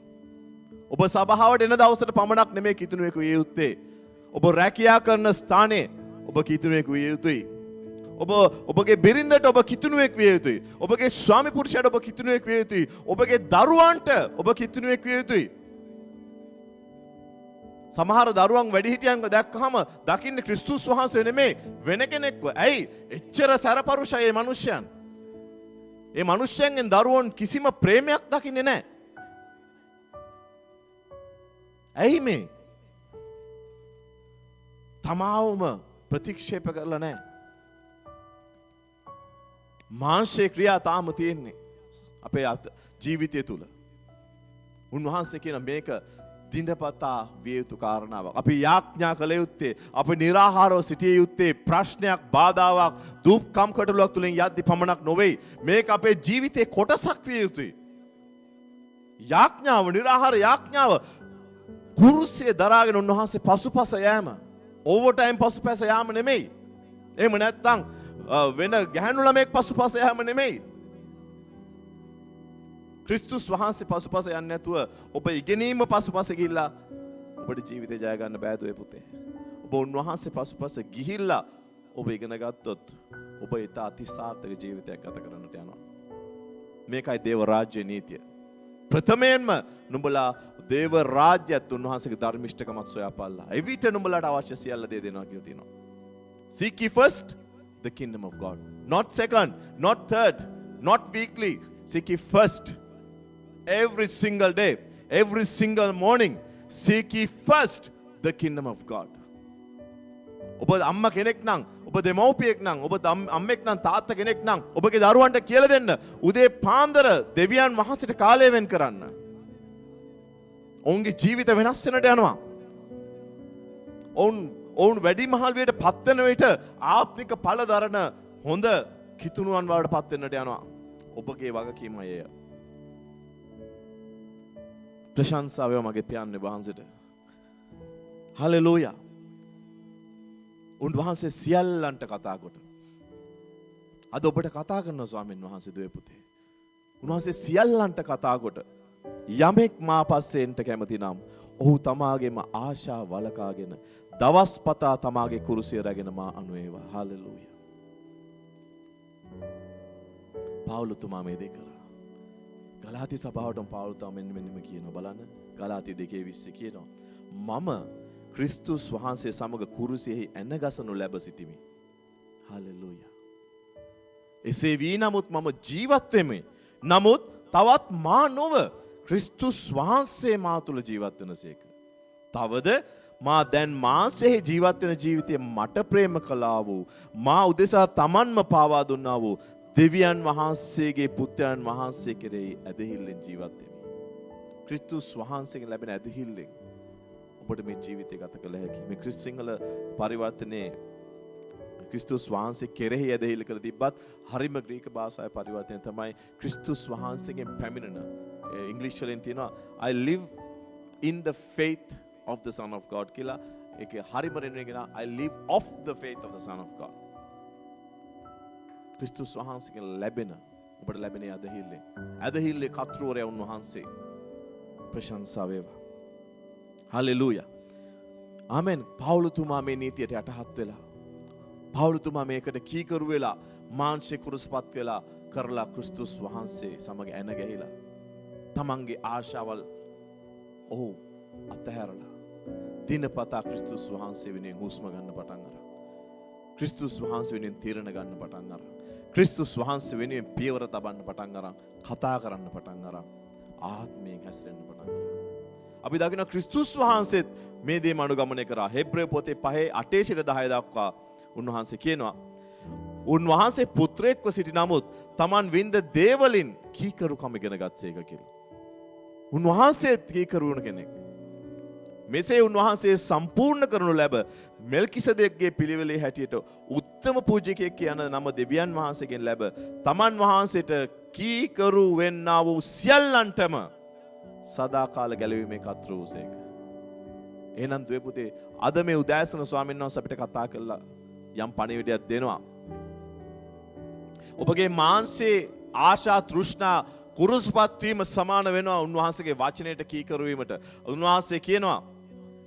ඔබ සභාවට එන දවසට පමණක් නෙමෙයි කිතුණුවෙකු විය යුත්තේ. ඔබ රැකියා කරන ස්ථානයේ ඔබ කිතුණුවෙකු විය යුතුයි. ඔබගේ බිරිඳට ඔබ කිතුණුවෙක් විය යුතුයි. ඔබගේ ස්වාමි පුරුෂයාට ඔබ කිතුණුවෙක් විය යුතුයි. ඔබගේ දරුවන්ට ඔබ කිතුණුවෙක් විය යුතුයි. සමහර දරුවන් වැඩිහිටියන්ව දැක්කහම දකින්නේ ක්‍රිස්තුස් වහන්සේ නෙමෙයි වෙන කෙනෙක්ව. ඇයි? එච්චර සැරපරුෂයි මේ මිනිස්යන්. මේ මිනිස්යන්ගෙන් දරුවොන් කිසිම ප්‍රේමයක් දකින්නේ නැහැ. ඇයි මේ? තමාවම ප්‍රතික්ෂේප කරලා නැහැ. මාංශේ ක්‍රියා තාම තියෙන්නේ අපේ ජීවිතය තුල. උන්වහන්සේ කියන මේක දිනපතා විය යුතු කාරණාවක්. අපි යාඥා කළ යුත්තේ, අපි निराहारව සිටිය යුත්තේ ප්‍රශ්නයක්, බාධාවක්, දුක්ඛම් කටලුවක් තුලින් යද්දි පමණක් නොවේ. මේක අපේ ජීවිතේ කොටසක් විය යුතුයි. යාඥාව, निराहार යාඥාව කුරුසිය දරාගෙන උන්වහන්සේ පසුපස යෑම. ඕවර් ටයිම් පසුපස යාම නෙමෙයි. එහෙම නැත්නම් වෙන ගැහැණු ළමෙක් පසුපස යාම නෙමෙයි. ක්‍රිස්තුස් වහන්සේ පසුපස යන්නේ නැතුව ඔබ ඉගෙනීම පසුපස ගිහිල්ලා ඔබට ජීවිතේ ජය ගන්න බෑ දුවේ පුතේ. ඔබ උන්වහන්සේ පසුපස ගිහිල්ලා ඔබ ඉගෙන ගත්තොත් ඔබ ඊට අතිසාර්ථක ජීවිතයක් ගත කරන්නට යනවා. මේකයි දේව රාජ්‍ය නීතිය. ප්‍රථමයෙන්ම නුඹලා දේව රාජ්‍යයත් උන්වහන්සේගේ ධර්මිෂ්ඨකමත් සොයාපල්ලා. එවිට නුඹලාට අවශ්‍ය සියල්ල දේ දෙනවා කියලා තියෙනවා. Seek ye first the kingdom of God. Not second, not third, not weekly. Seek ye first. Every single day, every single morning, seek ye first the kingdom of God. ඔබ අම්මා කෙනෙක් නම්, ඔබ දෙමව්පියෙක් නම්, ඔබ අම්මෙක් නම්, තාත්තා කෙනෙක් නම්, ඔබගේ දරුවන්ට කියලා දෙන්න උදේ පාන්දර දෙවියන් වහන්සේට කාලය වෙන් කරන්න. ඔවුන්ගේ ජීවිත වෙනස් වෙනට යනවා. ඔවුන් වැඩිමහල් වියට පත් වෙන විට ආත්මික ඵල දරන හොඳ කිතුණුවන් වලට පත් වෙන්නට යනවා. ඔබගේ වගකීමයි එය. ප්‍රශංසාව වේවා මගේ පියාණන් වහන්සේට. හලෙලූයා. උන්වහන්සේ සියල්ලන්ට කතා කොට. අද ඔබට කතා කරන ස්වාමීන් වහන්සේ දුවේ පුතේ. උන්වහන්සේ සියල්ලන්ට කතා කොට යමෙක් මා පස්සේ එන්න කැමති නම් ඔහු තමාගේම ආශා වලකාගෙන දවස් පතා තමාගේ කුරුසිය රැගෙන මා අනුවේවා. හලෙලූයා. පාවුලුතුමා මේ දේ කරා. ගලාති සභාවටම පාවුලුතුමා මෙන්න කියනවා බලන්න. ගලාති 2:20 කියනවා. මම ක්‍රිස්තුස් වහන්සේ සමග කුරුසියෙහි ඇනගසනු ලැබ සිටිමි. හලෙලූයා. එසේ වී නමුත් මම ජීවත් වෙමි. නමුත් තවත් මා නොව ක්‍රිස්තුස් වහන්සේ මා තුල ජීවත් වෙනසේක. තවද මා දැන් මාසෙහි ජීවත් වෙන ජීවිතය මට ප්‍රේම කළා වූ මා උදෙසා තමන්ම පාවා දුන්නා වූ දෙවියන් වහන්සේගේ පුත්‍රයන් වහන්සේ කෙරෙහි ඇදහිල්ලෙන් ජීවත් වෙමි. ක්‍රිස්තුස් වහන්සේගෙන් ලැබෙන ඇදහිල්ලෙන් ඔබට මේ ජීවිතය ගත කළ හැකි. මේ ක්‍රිස් සිංහල පරිවර්තනයේ ක්‍රිස්තුස් වහන්සේ කෙරෙහි ඇදහිල්ල කළ තිබ්බත් හරිම ග්‍රීක භාෂාවේ පරිවර්තනය තමයි ක්‍රිස්තුස් වහන්සේගෙන් පැමිණෙන. ඉංග්‍රීසි වලින් තියෙනවා I live in the faith of the Son of God කියලා. ඒකේ හරිම රෙන්වෙගෙන I live of the faith of the Son of God. ක්‍රිස්තුස් වහන්සේගෙන් ලැබෙන ඔබට ලැබෙන ඇදහිල්ලේ කතුරුවරයා උන්වහන්සේ. ප්‍රශංසා වේවා. හලෙලූයා. ආමෙන්. පවුලුතුමා මේ නීතියට යටහත් වෙලා පවුලුතුමා මේකට කීකරු වෙලා මාංශේ කුරුසපත් වෙලා කරලා ක්‍රිස්තුස් වහන්සේ සමග ඇන ගැහිලා තමන්ගේ ආශාවල් ඔහු අතහැරලා දිනපතා ක්‍රිස්තුස් වහන්සේ වෙනුවෙන් හුස්ම ගන්න පටන් අරන් ක්‍රිස්තුස් වහන්සේ වෙනුවෙන් තීරණ ගන්න පටන් අරන් ක්‍රිස්තුස් වහන්සේ වෙනුවෙන් පියවර තබන්න පටන් අරන් කතා කරන්න පටන් අරන් ආත්මයෙන් හැසිරෙන්න පටන් අරන් අපි දකින ක්‍රිස්තුස් වහන්සේත් මේ දේම අනුගමනය කරා. හෙබ්‍රේය පොතේ 5:8-10 දක්වා උන්වහන්සේ කියනවා උන්වහන්සේ පුත්‍රයෙක්ව සිටි නමුත් තමන් වින්ද දේවලින් කීකරුකම ඉගෙන ගත්සේක කියලා. උන්වහන්සේත් කීකරු වුණ කෙනෙක්. මෙසේ උන්වහන්සේ සම්පූර්ණ කරනු ලැබ මෙල්කිසෙදෙක්ගේ පිළිවෙලේ හැටියට උත්තම පූජකයෙක් කියන නම දෙවියන් වහන්සේගෙන් ලැබ තමන් වහන්සේට කීකරු වෙන්නා වූ සියල්ලන්ටම සදාකාල ගැලවීමේ කර්තෘ වූසේක. එහෙනම් දුවේ පුතේ අද මේ උදෑසන ස්වාමීන් වහන්සේ අපිට කතා කළා යම් පණිවිඩයක් දෙනවා. ඔබගේ මාංශේ ආශා තෘෂ්ණා කුරුසුපත් වීම සමාන වෙනවා උන්වහන්සේගේ වචනයට කීකරු වීමට. උන්වහන්සේ කියනවා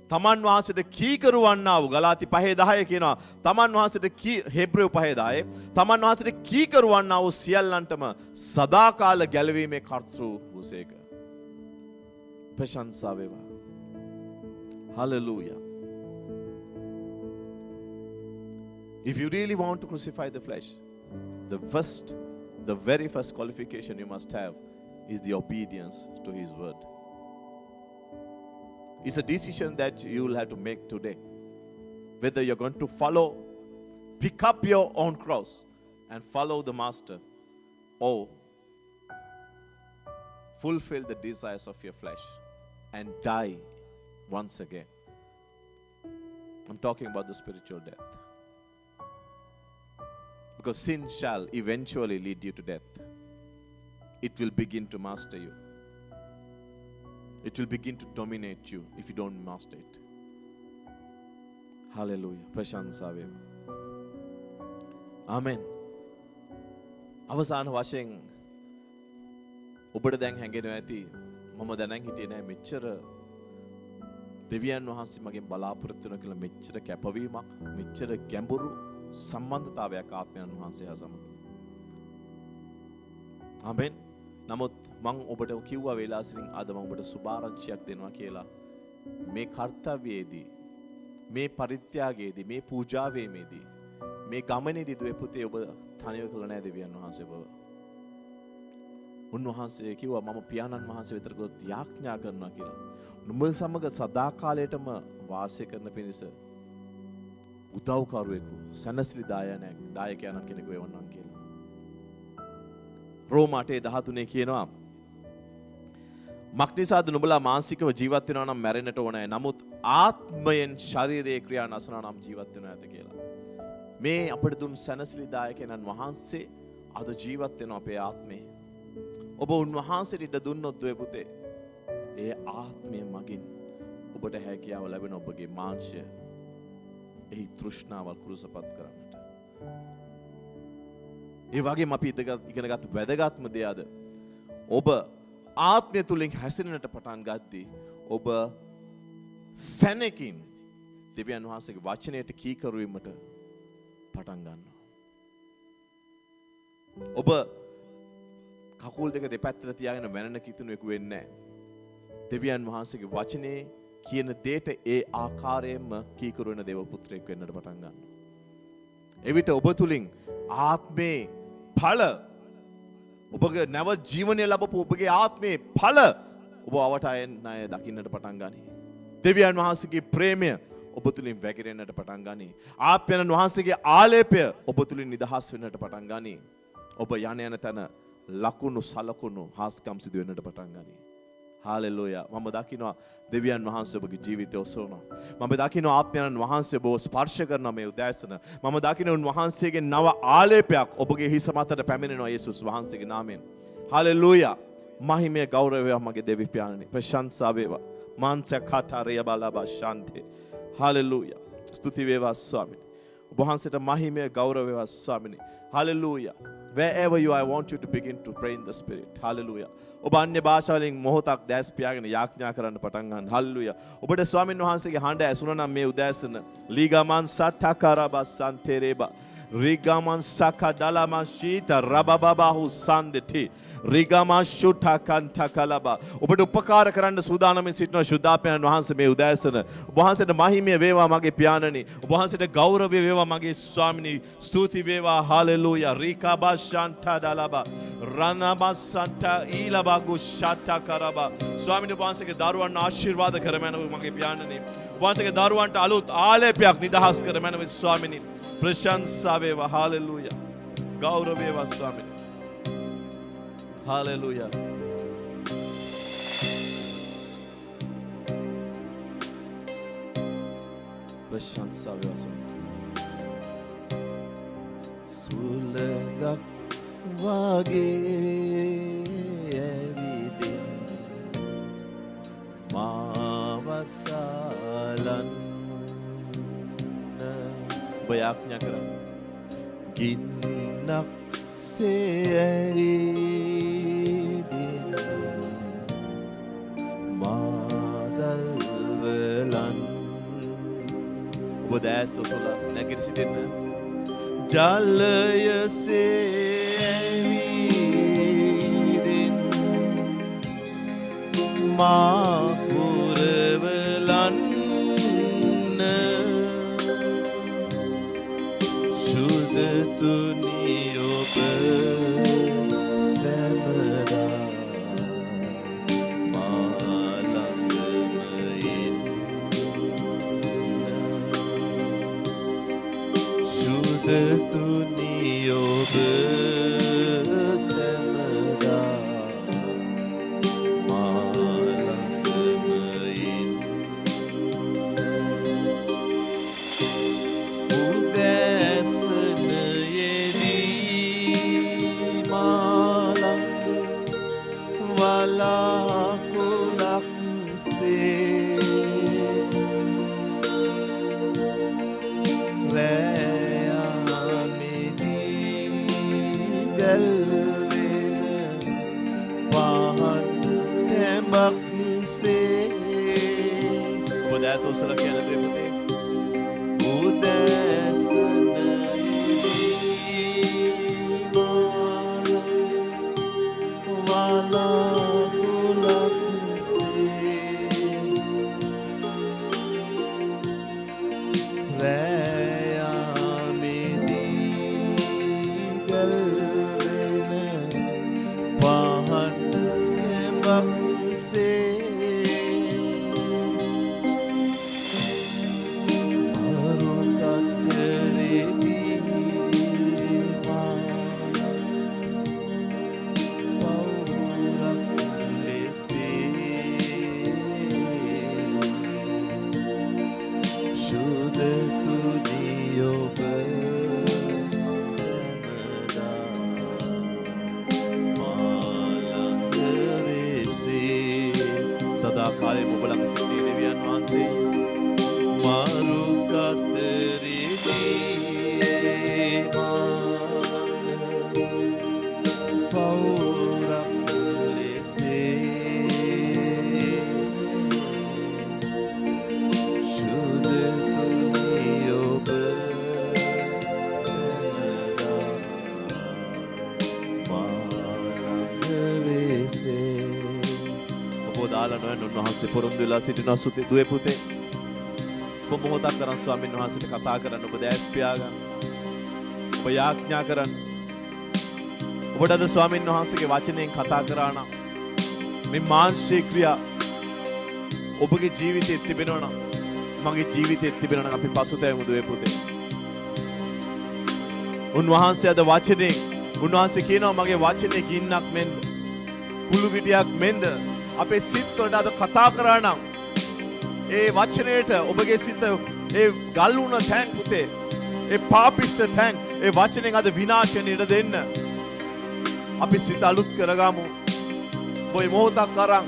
තමන් වහන්සේට කීකරු වන්නා වූ ගලාති 5:10 කියනවා. තමන් වහන්සේට හෙබ්‍රෙව් 5:10 තමන් වහන්සේට කීකරු වන්නා වූ සියල්ලන්ටම සදාකාල ගැලවීමේ කර්තෘ වූසේක. ප්‍රශංසා වේවා. Hallelujah. If you really want to crucify the flesh, the very first qualification you must have is the obedience to his word. It's a decision that you will have to make today. Whether you're going to pick up your own cross and follow the master, or fulfill the desires of your flesh and die once again. I'm talking about the spiritual death. Because sin shall eventually lead you to death. It will begin to master you. It will begin to dominate you if you don't master it. Hallelujah. Prashansa veva. Amen. අවසාන වශයෙන් ඔබට දැන් හැඟෙනවා ඇති මම දැනන් හිටියේ නෑ මෙච්චර දෙවියන් වහන්සේ මගෙන් බලාපොරොත්තු වෙන කියලා මෙච්චර කැපවීමක් මෙච්චර ගැඹුරු සම්බන්ධතාවයක් ආත්මයන් වහන්සේ හා සමග. ආමෙන්. නමුත් මම ඔබට කිව්වා වේලාසිරින් අද මම ඔබට සුභාරංචියක් දෙනවා කියලා. මේ කාර්යයේදී මේ පරිත්‍යාගයේදී මේ පූජාවේදී මේ ගමනේදී දුවේ පුතේ ඔබ තනිව කළ නැහැ දෙවියන් වහන්සේ ඔබ. උන්වහන්සේ කිව්වා මම පියාණන් වහන්සේ වෙතට ගොස් යාඥා කරනවා කියලා. නුඹ සමග සදාකාලයටම වාසය කරන පිණිස උදව්කරුවෙකු සනස්ලි දායකයන්න් කෙනෙකු වෙවන්නම් කියලා. රෝම 8:13 කියනවා මක්නිසාද නුඹලා මානසිකව ජීවත් වෙනවා නම් මැරෙන්නට ඕනේ. නමුත් ආත්මයෙන් ශරීරයේ ක්‍රියා නසනවා නම් ජීවත් වෙනවා ඇත කියලා. මේ අපිට දුන් සනස්ලි දායකයන්න් වහන්සේ අද ජීවත් වෙන අපේ ආත්මේ. ඔබ උන්වහන්සේට ඉඩ දුන්නොත් දුවේ පුතේ ඒ ආත්මය මගින් ඔබට හැකියාව ලැබෙන ඔබගේ මාංශය එහි තෘෂ්ණාවල් කුරුසපත් කරන්නට. ඒ වගේම අපි ඉගෙනගත් වැදගත්ම දේ අද ඔබ ආත්මය තුලින් හැසිරෙන්නට පටන් ගද්දී ඔබ සැනකින් දෙවියන් වහන්සේගේ වචනයට කීකරු වීමට පටන් ගන්නවා. ඔබ කකුල් දෙක දෙපැත්තට තියාගෙන වෙනන කිතුණෙකු වෙන්නේ නැහැ. දෙවියන් වහන්සේගේ වචනේ කියන දෙයට ඒ ආකාරයෙන්ම කීකරු වෙන දේව පුත්‍රයෙක් වෙන්නට පටන් ගන්නවා. එවිට ඔබ තුලින් ආත්මේ ඵල ඔබගේ නව ජීවනය ලැබපු ඔබගේ ආත්මේ ඵල ඔබ අවටායෙන් ණය දකින්නට පටන් ගනී. දෙවියන් වහන්සේගේ ප්‍රේමය ඔබ තුලින් වැగిරෙන්නට පටන් ගනී. ආත්මයන් වහන්සේගේ ආලේපය ඔබ තුලින් නිදහස් වෙන්නට පටන් ගනී. ඔබ යන තැන ලකුණු සලකුණු හාස්කම් සිදු වෙන්නට පටන් ගනී. හාලෙලූයා. මම දකිනවා දෙවියන් වහන්සේ ඔබගේ ජීවිතය ඔසවනවා. මම දකිනවා ආත්මයන් වහන්සේ ඔබව ස්පර්ශ කරන මේ උදෑසන. මම දකිනවා උන්වහන්සේගේ නව ආලේපයක් ඔබගේ හිස මතට පැමිණෙනවා යේසුස් වහන්සේගේ නාමයෙන්. හාලෙලූයා. මහිමය ගෞරවය මගේ දෙවි පියාණනි. ප්‍රශංසා වේවා. මාන්සය කතරය බලබා ශාන්තේ. හාලෙලූයා. ස්තුති වේවා ස්වාමීනි. ඔබ වහන්සේට මහිමය ගෞරවය වේවා ස්වාමීනි. Hallelujah. Wherever you are, I want you to begin to pray in the Spirit. Hallelujah. ඔබ අන්‍ය භාෂාවලින් මොහොතක් දැස් පියාගෙන යාඥා කරන්න පටන් ගන්න. Hallelujah. ඔබට ස්වාමීන් වහන්සේගේ හඬ ඇසුණා නම් මේ උදෑසන ලීගමන් සත්තකරබසන්තේරේබා රිගමන් සකදලමන් ශීත රබබබහු සන්දති රිගමන් ශුටකන්තකලබා ඔබට උපකාර කරන්න සූදානම්ව සිටින ශුද්ධාපයන් වහන්සේ මේ උදෑසන ඔබ වහන්සේට මහිමය වේවා මගේ පියාණනි. ඔබ වහන්සේට ගෞරවය වේවා මගේ ස්වාමිනී. ස්තුති වේවා. හාලෙලූයා. රිකබෂන්තදලබා රනබසන්ත ඊලබගු ශතකරබා ස්වාමීන් වහන්සේගේ දරුවන් ආශිර්වාද කරමැනව මගේ පියාණනි. වහන්සේගේ දරුවන්ට අලුත් ආලේපයක් නිදහස් කරමැනව ස්වාමීනි. ප්‍රශංසා වේවා. හාලෙලූයා. ගෞරව වේවා ස්වාමීනි. හාලෙලූයා. ප්‍රශංසා වේවා ස්වාමීනි. වාගේ ඇවිදින් මාවසාලන්න ඔබ යාඥා කරන්න. ගින්නක් සේඇවිදින් මාදල්වලන් ඔබ දැස් ඔසවලා නැගිට සිටින්න. ජලය සේඇවිදින් මා පුරවලන්න සුදතුනි ඔබ සැමදා මා ළඟම ඉන්න. සුදතුනි ඔබ සැමදා මා ළඟම ඉන්න. ඔසවලා කියන දේ පුතේ. පොරොන්දු වෙලා සිටින සුති දුවේ පුතේ. ඔබ මොහොතක් කරන් ස්වාමීන් වහන්සේට කතා කරන්න. ඔබ දැස් පියාගන්න. ඔබ යාඥා කරන්න. ඔබට අද ස්වාමීන් වහන්සේගේ වචනයෙන් කතා කරා නම් මේ මාංශික ක්‍රියා ඔබගේ ජීවිතයේ තිබෙනවා නම් මගේ ජීවිතයේ තිබෙනවා නම් අපි පසුතැවෙමු දුවේ පුතේ. උන්වහන්සේ අද වචනේ උන්වහන්සේ කියනවා මගේ වචනේ ගින්නක් මෙන්ද කුළු පිටියක් මෙන්ද අපේ සිත් වලට අද කතා කරා නම් ඒ වචනයට ඔබගේ සිත ඒ ගල් වුණ තැන් පුතේ ඒ පාපිෂ්ඨ තැන් ඒ වචනෙන් අද විනාශයට දෙන්න අපි සිත අලුත් කරගමු. ඔය මොහොතක් කරන්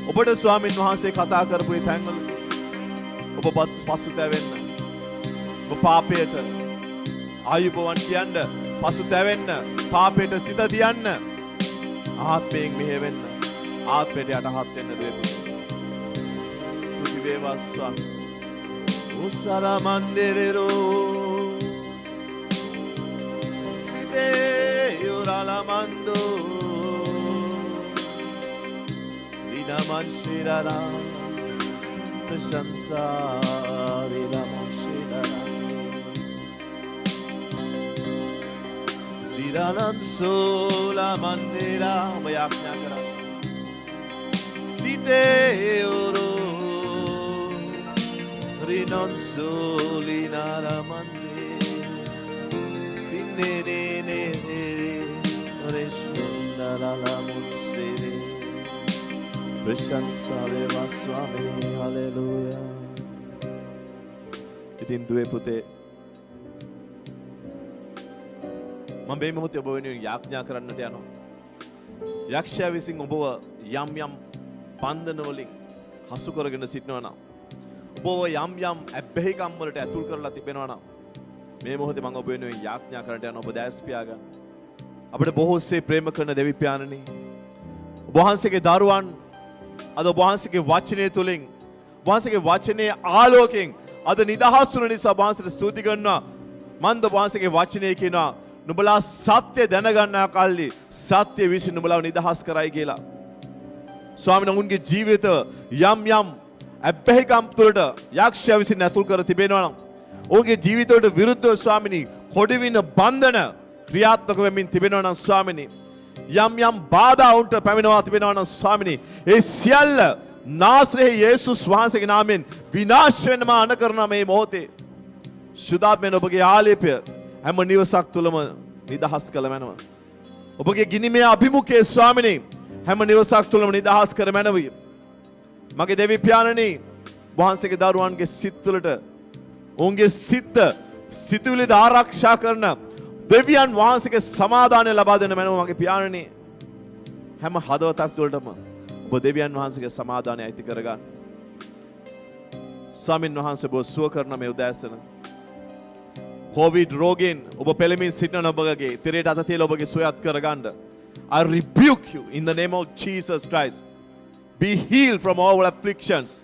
ඔබට ස්වාමීන් වහන්සේ කතා කරපු ඒ තැන්වල ඔබ පසුතැවෙන්න. ඔබ පාපයට ආයුබෝවන් කියන්න පසුතැවෙන්න පාපයට සිත තියන්න ආත්මයෙන් මෙහෙවෙන්න ආත්මයට යටහත් වෙන්න දෙන්න. ස්තුති වේවා ස්වාමී. උසරා මන්දිරෝ සිතේ යොරලමන්දෝ විනමන්ශිරරා ප්‍රශංසා විනමන්ශිරරා සිරනන් සෝලා මන්දිරා ඔබ යාඥා කරා Oro rinon soli naramande sinene ne reshunda la munsere ප්‍රශංසා වේවා ස්වාමී හලෙලූයා. ඉතින් දුවේ පුතේ මම මේ මොහොතේ ඔබ වෙනුවෙන් යාඥා කරන්නට යනවා. යක්ෂයා විසින් ඔබව යම් යම් බන්ධන වලින් හසු කරගෙන සිටනවා නම් ඔබව යම් යම් ඇබ්බැහිකම් වලට ඇතුල් කරලා තිබෙනවා නම් මේ මොහොතේ මම ඔබ වෙනුවෙන් යාඥා කරන්නට යනවා. ඔබ දැස් පියාගන්න. අපිට බොහෝසේ ප්‍රේම කරන දෙවි පියාණනි, ඔබ වහන්සේගේ දරුවන් අද ඔබ වහන්සේගේ වචනය තුලින් ඔබ වහන්සේගේ වචනේ ආලෝකයෙන් අද නිදහස් වුණ නිසා ඔබ වහන්සේට ස්තුති කරනවා. මන්ද ඔබ වහන්සේගේ වචනේ කියනවා නුඹලා සත්‍ය දැනගන්නා කල්ලි සත්‍ය විසින් නුඹලාව නිදහස් කරයි කියලා. ස්වාමීන් වහන්සේ උන්ගේ ජීවිත යම් යම් අබ්බැහිකම් තුළට යක්ෂයා විසින් ඇතුල් කර තිබෙනවා නම් ඔවුන්ගේ ජීවිතවලට විරුද්ධව ස්වාමිනී කොඩිවින බන්ධන ක්‍රියාත්මක වෙමින් තිබෙනවා නම් ස්වාමිනී යම් යම් බාධා උන්ට පැමිණවා තිබෙනවා නම් ස්වාමිනී ඒ සියල්ල නාසරේ යේසුස් වහන්සේගේ නාමයෙන් විනාශ වෙන්නම අන කරන මේ මොහොතේ සුදාත්මෙන් ඔබගේ ආලේපය හැම නිවසක් තුලම නිදහස් කළ මැනව. ඔබගේ ගිනිමේ අභිමුඛයේ ස්වාමිනී හැම නිවසක් තුලම නිදහස් කර මැනවි. මගේ දෙවි පියාණනි වහන්සේගේ දරුවන්ගේ සිත් තුළට ඔවුන්ගේ සිත් සිතුවිලි ආරක්ෂා කරන දෙවියන් වහන්සේගේ සමාදානය ලබා දෙන මැනව මගේ පියාණනි. හැම හදවතක් තුළටම ඔබ දෙවියන් වහන්සේගේ සමාදානය අයිති කරගන්න. ස්වාමින් වහන්සේ ඔබ සුව කරන මේ උදෑසන COVID රෝගයෙන් ඔබ පෙළමින් සිටින ඔබගේ තිරයට අත තියලා ඔබගේ සුවයත් කරගන්න. I rebuke you in the name of Jesus Christ. Be healed from all afflictions.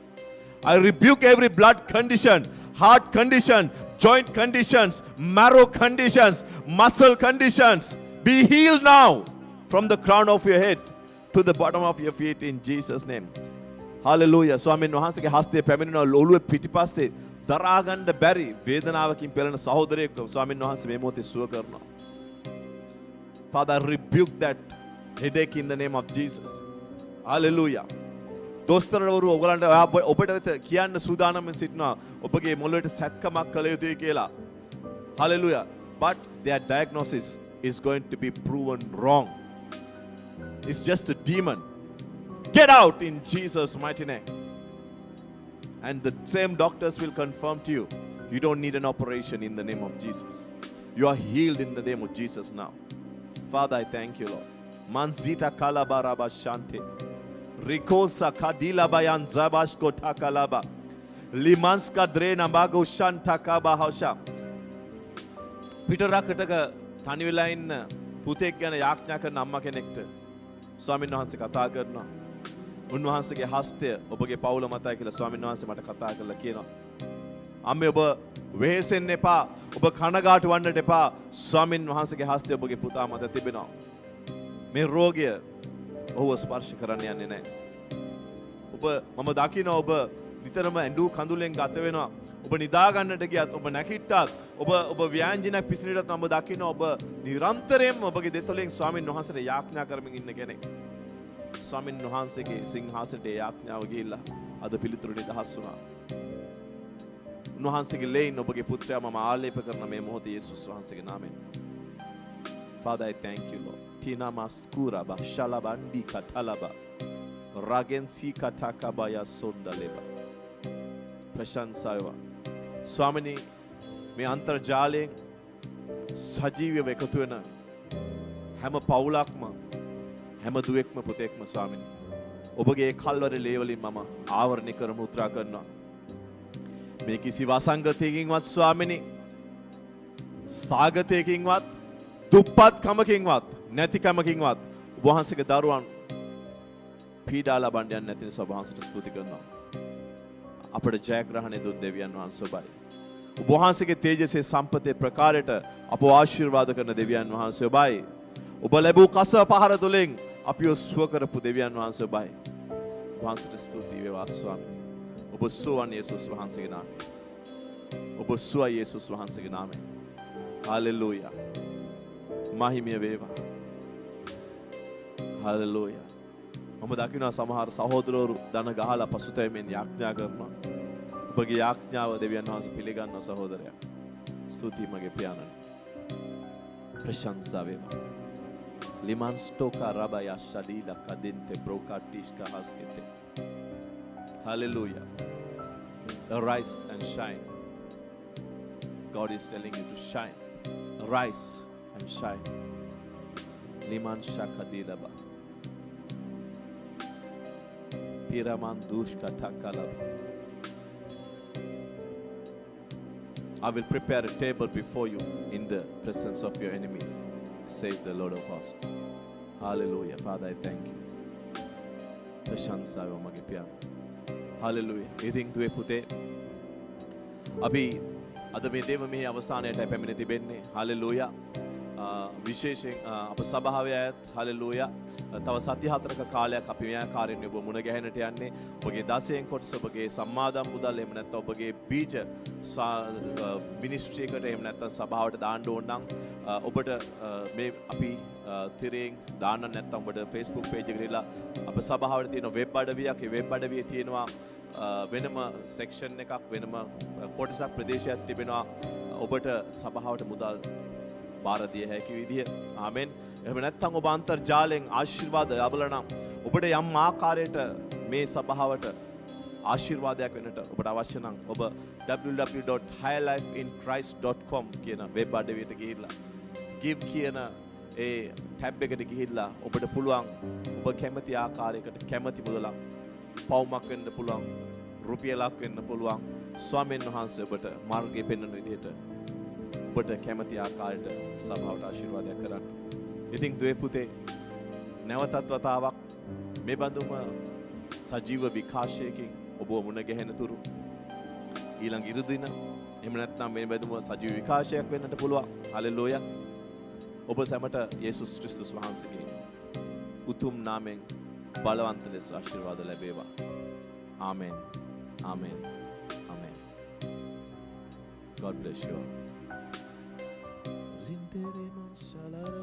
I rebuke every blood condition, heart condition, joint conditions, marrow conditions, muscle conditions. Be healed now from the crown of your head to the bottom of your feet in Jesus' name. Hallelujah. ස්වාමීන් වහන්සේගේ හස්තය පැමිණෙන ඔළුවේ පිටිපස්සේ දරා ගන්න බැරි වේදනාවකින් පෙළෙන සහෝදරයෙක් ස්වාමීන් වහන්සේ මේ මොහොතේ සුව කරනවා. Father, I rebuke that headache in the name of Jesus. Hallelujah. දොස්තරවරු ඔයගලන්ට ඔබට කියන්න සූදානම් සිටිනවා ඔබගේ මොළයට සැත්කමක් කළ යුතුයි කියලා. Hallelujah. But their diagnosis is going to be proven wrong. It's just a demon. Get out in Jesus' mighty name. And the same doctors will confirm to you, you don't need an operation in the name of Jesus. You are healed in the name of Jesus now. Father, I thank you, Lord. Manzita kalabaraba shante. Rikosa kadila bayan zabashko takalaba. Limanska drena mago shanta kabahasha. පිටරකටක තනි වෙලා ඉන්න පුතෙක් ගැන යාඥා කරන අම්මා කෙනෙක්ට ස්වාමීන් වහන්සේ කතා කරනවා. උන්වහන්සේගේ හස්තය ඔබගේ පවුල මතයි කියලා ස්වාමීන් වහන්සේ මට කතා කරලා කියනවා. අම්මේ ඔබ වෙහෙසෙන්න එපා. ඔබ කනගාටු වන්නට එපා. ස්වාමීන් වහන්සේගේ හස්තය ඔබගේ පුතා මත තිබෙනවා. මේ රෝගය ඔහුව ස්පර්ශ කරන්න යන්නේ නැහැ. මම දකිනවා ඔබ නිතරම ඇඬු කඳුලෙන් ගත වෙනවා. ඔබ නිදා ගන්නට ගියත් ඔබ නැගිට්ටත් ඔබ ව්‍යංජනයක් පිසිනටත් මම දකිනවා ඔබ නිරන්තරයෙන්ම ඔබගේ දෙතොලෙන් ස්වාමීන් වහන්සේට යාඥා කරමින් ඉන්න කෙනෙක්. ස්වාමීන් වහන්සේගේ සිංහාසනයට යාඥාව ගිහිල්ලා අද පිළිතුරු නිදහස් වුණා. උන්වහන්සේගේ ලේන් ඔබගේ පුත්‍රයා මම ආලේප කරන මේ මොහොතේ යේසුස් වහන්සේගේ නාමයෙන්. Father, I thank you, Lord. Tina maskura ba shalabandi katalaba. Ragensi katakabaya sondaleba. ප්‍රශංසාව. ස්වාමිනී මේ අන්තර්ජාලයෙන් සජීවීව එකතු වෙන හැම පවුලක්ම හැම දුවෙක්ම පුතෙක්ම ස්වාමිනී ඔබගේ කල්වර ලේවලින් මම ආවරණය කර මුද්‍රා කරනවා. මේ කිසි වසංගතයකින්වත් ස්වාමිනී සාගතයකින්වත් දුප්පත්කමකින්වත් නැතිකමකින්වත් ඔබ වහන්සේගේ දරුවන් පීඩා ලබන්න යන්නේ නැති නිසා ඔබ වහන්සේට ස්තුති කරනවා. අපට ජයග්‍රහණය දුන් දෙවියන් වහන්සේ ඔබයි. ඔබ වහන්සේගේ තේජසේ සම්පතේ ප්‍රකාරයට අපව ආශිර්වාද කරන දෙවියන් වහන්සේ ඔබයි. ඔබ ලැබූ කස පහර තුළින් අපිව සුව කරපු දෙවියන් වහන්සේ ඔබයි. වහන්සේට ස්තුති වේවා ස්වාමී. ඔබ සුවන් යේසුස් වහන්සේගේ නාමයෙන්. ඔබ සුවයි යේසුස් වහන්සේගේ නාමයෙන්. හාලෙලූයා. මහිමය වේවා. හාලෙලූයා. මම දකිනවා සමහර සහෝදරවරු දන ගහලා පසුතැවෙමින් යාඥා කරනවා. ඔබගේ යාඥාව දෙවියන් වහන්සේ පිළිගන්නවා සහෝදරයා. ස්තුතියි මගේ පියාණන්. ප්‍රශංසා වේවා. ලිමන් ස්ටෝකා රබයා ශදීලා කදින්තේ බ්‍රෝකාටිස්කා හස්කෙතේ. Hallelujah. Arise and shine. God is telling you to shine. Arise and shine. Liman Shakadilaba. Piraman Dushka Takalaba. I will prepare a table before you in the presence of your enemies, says the Lord of hosts. Hallelujah. Father, I thank you. ප්‍රශංසාව මගේ පියාණන්. Hallelujah. ඉතින් දුවේ පුතේ අපි අද මේ දේව මෙහි අවසානයට පැමිණ තිබෙන්නේ. Hallelujah. විශේෂයෙන් අප සභාවේ අයත් Hallelujah. තව සති 4ක කාලයක් අපි මේ ආකාරයෙන් ඔබ මුණ ගැහෙන්නට යන්නේ. ඔබගේ 10න් කොටස ඔබගේ සම්මාදම් මුදල් එහෙම නැත්නම් ඔබගේ බීජ මිනිස්ට්‍රි එකට එහෙම නැත්නම් සභාවට දාන්න ඕන නම් ඔබට මේ අපි තිරෙන් දාන්න නැත්නම් ඔබට Facebook page එකට ගිහලා අප සභාවට තියෙන වෙබ් අඩවියක් ඒ වෙබ් අඩවියේ තියෙනවා වෙනම සෙක්ෂන් එකක් වෙනම කොටසක් ප්‍රදේශයක් තිබෙනවා ඔබට සභාවට මුදල් බාර දිය හැකි විදිය ආමෙන් එහෙම නැත්නම් ඔබ අන්තර්ජාලයෙන් ආශිර්වාද ලැබලා නම් ඔබට යම් ආකාරයකට මේ සභාවට ආශිර්වාදයක් වෙන්නට ඔබට අවශ්‍ය නම් ඔබ www.highlifeinchrist.com කියන වෙබ් අඩවියට ගිහිල්ලා give කියන ඒ ටැබ් එකට ගිහිල්ලා ඔබට පුළුවන් ඔබ කැමති ආකාරයකට කැමති මුදලක් පවුමක් වෙන්න පුළුවන් රුපියලක් වෙන්න පුළුවන් ස්වාමීන් වහන්සේ ඔබට මාර්ගය පෙන්වන විදිහට ඔබට කැමති ආකාරයට සභාවට ආශිර්වාදයක් කරන්න. ඉතින් දුවේ පුතේ නැවතත් වතාවක් මේ බඳුම සජීව විකාශයකින් ඔබ මුණ ගැහෙන තුරු ඊළඟ ඉරුදින එහෙම නැත්නම් මේ බඳුම සජීව විකාශයක් වෙන්නට පුළුවන්. හලෙලූයා. ඔබ සැමට යේසුස් ක්‍රිස්තුස් වහන්සේගේ උතුම් නාමයෙන් බලවන්ත ලෙස ආශිර්වාද ලැබේවා. ආමෙන්. ආමෙන්. ආමෙන්. God bless you all. Zintere man salara